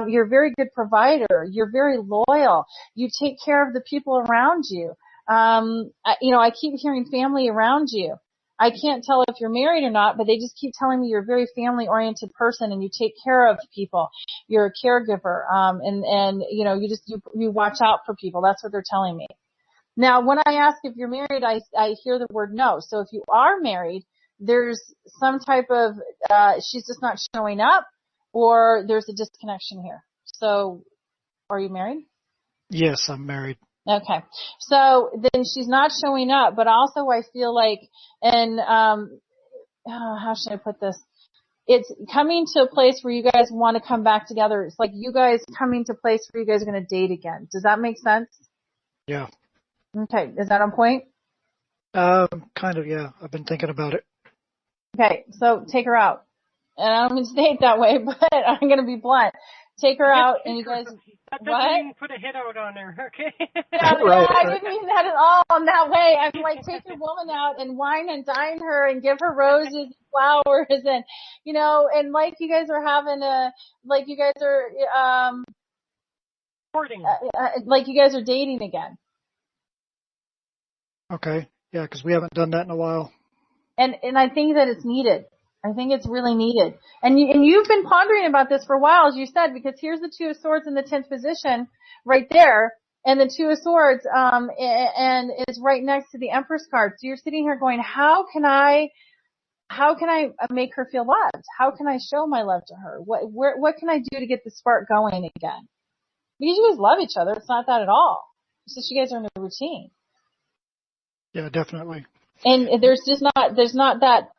You're a very good provider. You're very loyal. You take care of the people around you. You know, I keep hearing family around you. I can't tell if you're married or not, but they just keep telling me you're a very family-oriented person and you take care of people. You're a caregiver. And you know, you watch out for people. That's what they're telling me. Now, when I ask if you're married, I hear the word no. So if you are married, there's some type of, she's just not showing up, or there's a disconnection here. So, are you married? Yes, I'm married. Okay. So then she's not showing up, but also I feel like, and, how should I put this? It's coming to a place where you guys want to come back together. It's like you guys coming to a place where you guys are going to date again. Does that make sense? Yeah. Okay, is that on point? Kind of, yeah. I've been thinking about it. Okay, so take her out. And I don't mean to say it that way, but I'm going to be blunt. Take her out and you guys... That doesn't mean put a hit out on her, okay? Yeah, I didn't mean that at all in that way. I'm like, take your woman out and wine and dine her and give her roses and flowers and, you know, and like you guys are having like you guys are, courting. Like you guys are dating again. Okay. Yeah, because we haven't done that in a while. And I think that it's needed. I think it's really needed. And you've been pondering about this for a while, as you said, because here's the Two of Swords in the 10th position right there. And the Two of Swords, and is right next to the Empress card. So you're sitting here going, how can I make her feel loved? How can I show my love to her? What can I do to get the spark going again? Because you guys love each other. It's not that at all. It's just you guys are in a routine. Yeah, definitely. And there's not that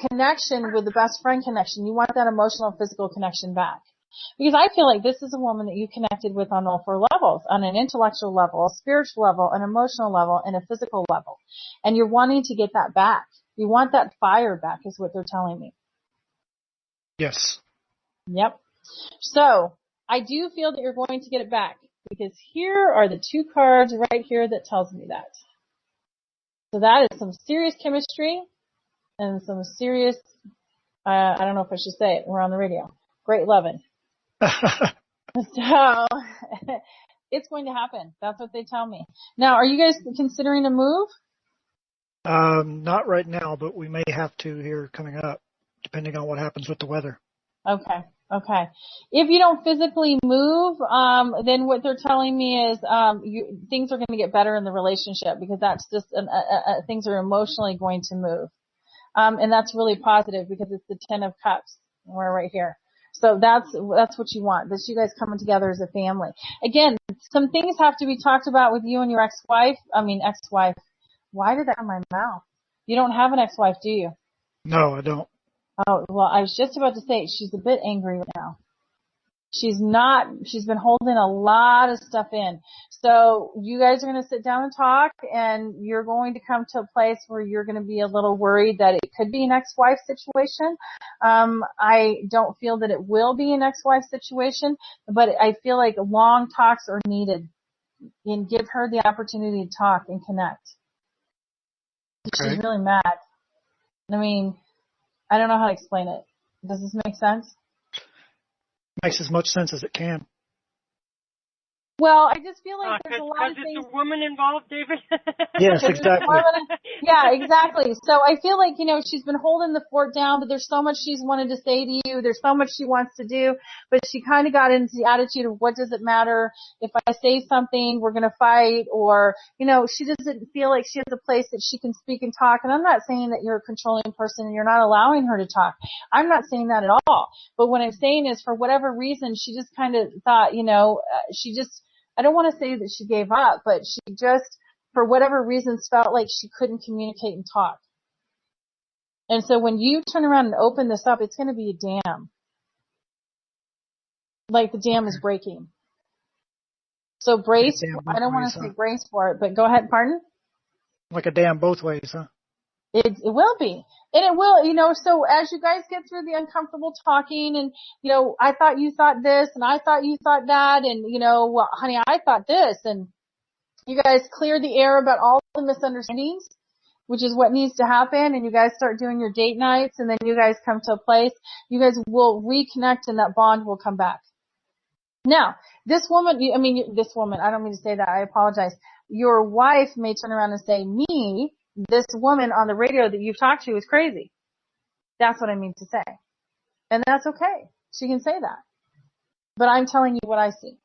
connection with the best friend connection. You want that emotional, physical connection back. Because I feel like this is a woman that you connected with on all four levels, on an intellectual level, a spiritual level, an emotional level, and a physical level. And you're wanting to get that back. You want that fire back is what they're telling me. Yes. Yep. So I do feel that you're going to get it back because here are the two cards right here that tells me that. So that is some serious chemistry and some serious, I don't know if I should say it. We're on the radio. Great loving. So it's going to happen. That's what they tell me. Now, are you guys considering a move? Not right now, but we may have to here coming up, depending on what happens with the weather. Okay. If you don't physically move, then what they're telling me is things are going to get better in the relationship because that's just things are emotionally going to move. And that's really positive because it's the 10 of Cups. We're right here. So that's what you want. That's you guys coming together as a family. Again, some things have to be talked about with you and your ex-wife. Why did that come out of my mouth? You don't have an ex-wife, do you? No, I don't. Oh, well, I was just about to say she's a bit angry right now. She's been holding a lot of stuff in. So you guys are going to sit down and talk and you're going to come to a place where you're going to be a little worried that it could be an ex-wife situation. I don't feel that it will be an ex-wife situation, but I feel like long talks are needed and give her the opportunity to talk and connect. Okay. She's really mad. I mean, I don't know how to explain it. Does this make sense? Makes as much sense as it can. Well, I just feel like there's a lot of things. Because it's a woman involved, David? Yes, exactly. Yeah, exactly. So I feel like, she's been holding the fort down, but there's so much she's wanted to say to you. There's so much she wants to do, but she kind of got into the attitude of what does it matter if I say something, we're going to fight, or, she doesn't feel like she has a place that she can speak and talk. And I'm not saying that you're a controlling person and you're not allowing her to talk. I'm not saying that at all. But what I'm saying is for whatever reason, she just kind of thought, I don't want to say that she gave up, but she just, for whatever reasons, felt like she couldn't communicate and talk. And so when you turn around and open this up, it's going to be a dam. Like the dam is breaking. So brace, I don't want to say brace for it, but go ahead, pardon? Like a dam both ways, huh? It will be. And it will, so as you guys get through the uncomfortable talking and, I thought you thought this and I thought you thought that and, well, honey, I thought this, and you guys clear the air about all the misunderstandings, which is what needs to happen, and you guys start doing your date nights, and then you guys come to a place, you guys will reconnect and that bond will come back. Now, this woman, I don't mean to say that, I apologize. Your wife may turn around and say, this woman on the radio that you've talked to is crazy. That's what I mean to say. And that's okay. She can say that. But I'm telling you what I see.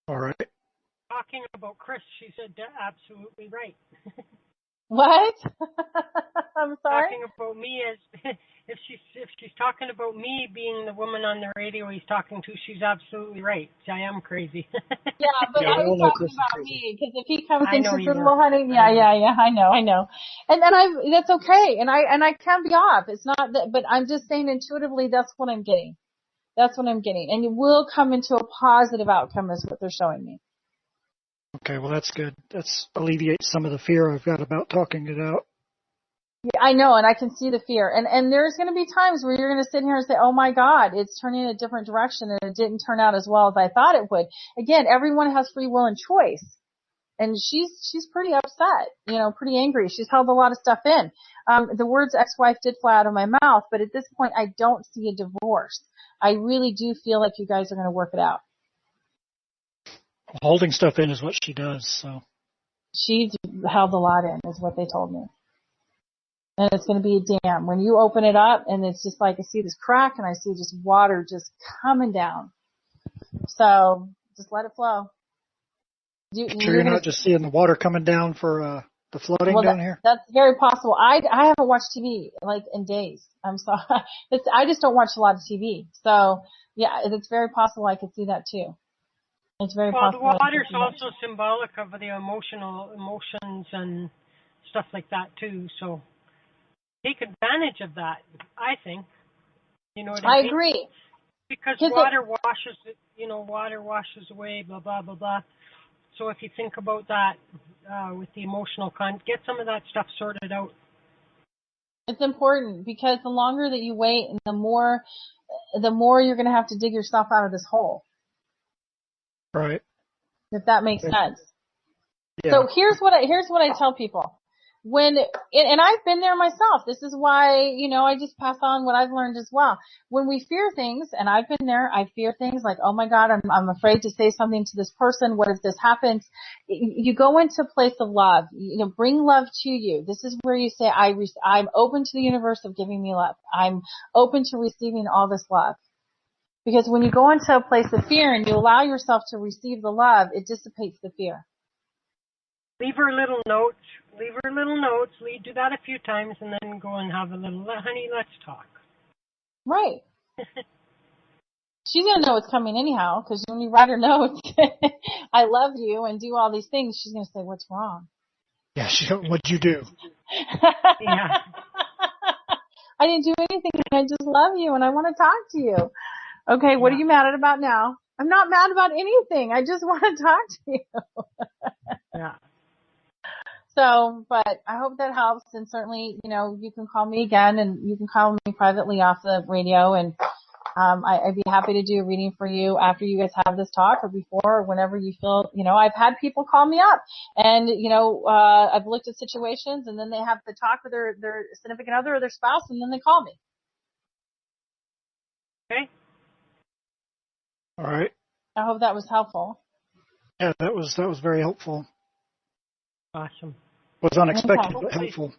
All right. Talking about Chris, she said absolutely right. What? I'm sorry? Talking about me as if she's talking about me being the woman on the radio he's talking to, she's absolutely right. I am crazy. Yeah, but I was talking about me, because if he comes in and says, well, honey, I know. And then that's okay. And I can be off. It's not that, but I'm just saying intuitively that's what I'm getting. That's what I'm getting. And you will come into a positive outcome is what they're showing me. Okay, well, that's good. That's alleviates some of the fear I've got about talking it out. Yeah, I know, and I can see the fear. And there's going to be times where you're going to sit here and say, oh my God, it's turning in a different direction and it didn't turn out as well as I thought it would. Again, everyone has free will and choice. And she's pretty upset, pretty angry. She's held a lot of stuff in. The words ex-wife did fly out of my mouth, but at this point I don't see a divorce. I really do feel like you guys are going to work it out. Holding stuff in is what she does, so. She's held a lot in, is what they told me. And it's going to be a dam. When you open it up, and it's just like I see this crack, and I see just water just coming down. So just let it flow. You're not just seeing the water coming down for the flooding down here? That's very possible. I haven't watched TV like in days. I'm sorry. I just don't watch a lot of TV. So yeah, it's very possible I could see that too. It's very possible. Well, the water's also symbolic of the emotions and stuff like that too. So take advantage of that, I think. You know what I mean? I agree. Because water washes away, blah, blah, blah, blah. So if you think about that with the emotional get some of that stuff sorted out. It's important because the longer that you wait and the more you're going to have to dig yourself out of this hole. Right. If that makes sense. Yeah. So here's what I tell people. And I've been there myself. This is why, I just pass on what I've learned as well. When we fear things, and I've been there, I fear things like, oh my God, I'm afraid to say something to this person. What if this happens? You go into a place of love. Bring love to you. This is where you say, I'm open to the universe of giving me love. I'm open to receiving all this love. Because when you go into a place of fear and you allow yourself to receive the love, it dissipates the fear. Leave her little notes. Do that a few times and then go and have a little, honey, let's talk. Right. She's going to know it's coming anyhow, because when you write her notes, I love you, and do all these things, she's going to say, what's wrong? Yeah, what'd you do? Yeah. I didn't do anything. I just love you, and I want to talk to you. Okay, what are you mad about now? I'm not mad about anything. I just want to talk to you. Yeah. So, but I hope that helps, and certainly, you can call me again, and you can call me privately off the radio, and I'd be happy to do a reading for you after you guys have this talk or before or whenever you feel, I've had people call me up and, I've looked at situations and then they have the talk with their significant other or their spouse and then they call me. Okay. All right. I hope that was helpful. Yeah, that was very helpful. Awesome. Was unexpected, Okay. but helpful.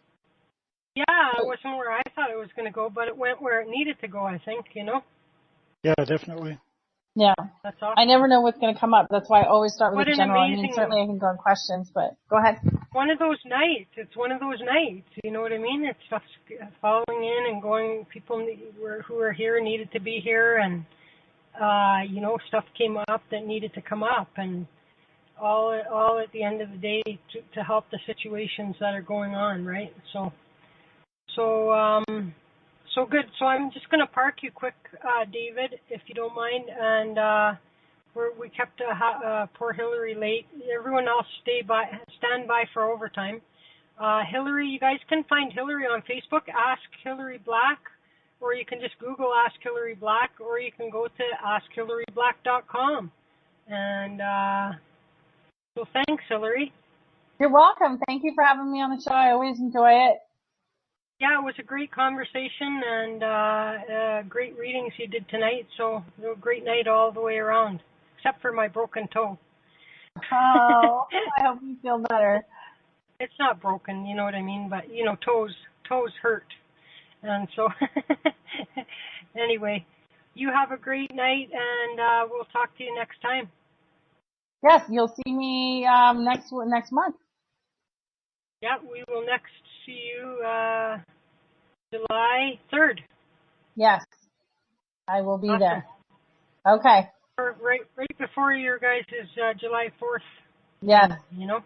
Yeah, it wasn't where I thought it was going to go, but it went where it needed to go, I think, Yeah, definitely. Yeah. That's awesome. I never know what's going to come up. That's why I always start with What the an general. I mean, amazing- certainly I can go on questions, but go ahead. One of those nights. It's one of those nights. You know what I mean? It's stuff following in and going. People who are here needed to be here, and stuff came up that needed to come up, and all at the end of the day to help the situations that are going on, right? So good. So I'm just going to park you quick, David, if you don't mind, and we kept poor Hillary late. Everyone else stand by for overtime. Hillary, you guys can find Hillary on Facebook, Ask Hillary Black, or you can just Google Ask Hillary Black, or you can go to AskHillaryBlack.com. And so thanks, Hillary. You're welcome. Thank you for having me on the show. I always enjoy it. Yeah, it was a great conversation and great readings you did tonight. So a great night all the way around, except for my broken toe. Oh, I hope you feel better. It's not broken, you know what I mean, but toes hurt. And so anyway, you have a great night, and we'll talk to you next time. Yes, you'll see me next month. Yeah, we will next see you July 3rd. Yes, I will be Awesome. there. Okay. Right before your guys' is July 4th. Yes. So. Yeah.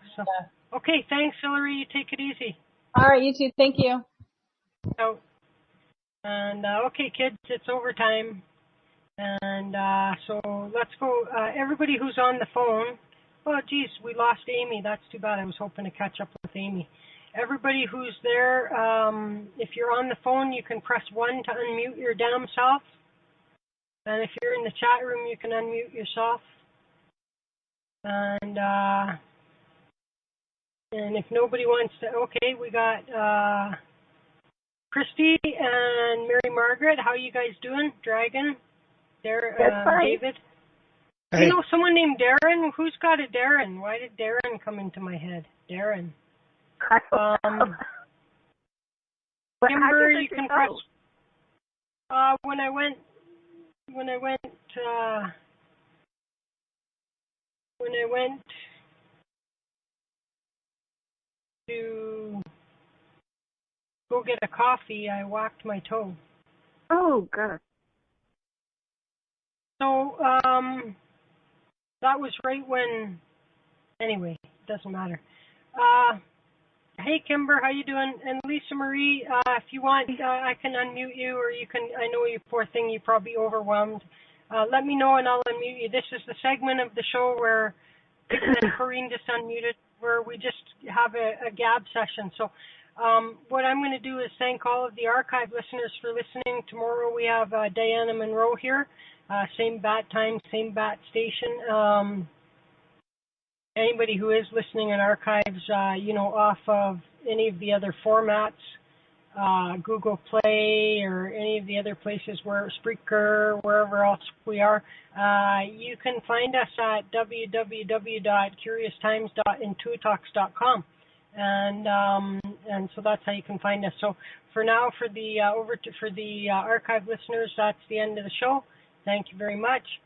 Okay, thanks, Hillary. You take it easy. All right, you too. Thank you. So, and okay, kids, it's overtime. And so let's go. Everybody who's on the phone. Oh, geez, we lost Amy. That's too bad. I was hoping to catch up with Amy. Everybody who's there, if you're on the phone, you can press 1 to unmute your damn self. And if you're in the chat room, you can unmute yourself. And if nobody wants to, okay, we got Christy and Mary Margaret. How you guys doing? Dragon? David? Hey. Someone named Darren? Who's got a Darren? Why did Darren come into my head? Darren. Kimber, you can press. When I went to go get a coffee, I whacked my toe. Oh, God. So, that was right when, anyway, doesn't matter. Hey, Kimber, how you doing? And Lisa Marie, if you want, I can unmute you, or you can, I know you poor thing, you're probably overwhelmed. Let me know and I'll unmute you. This is the segment of the show where Corinne just unmuted, where we just have a gab session. So what I'm going to do is thank all of the archive listeners for listening. Tomorrow we have Diana Monroe here, same bat time, same bat station. Anybody who is listening in archives, off of any of the other formats, Google Play or any of the other places where Spreaker, wherever else we are, you can find us at www.curioustimes.intuitalks.com, and so that's how you can find us. So for now, for the archive listeners, that's the end of the show. Thank you very much.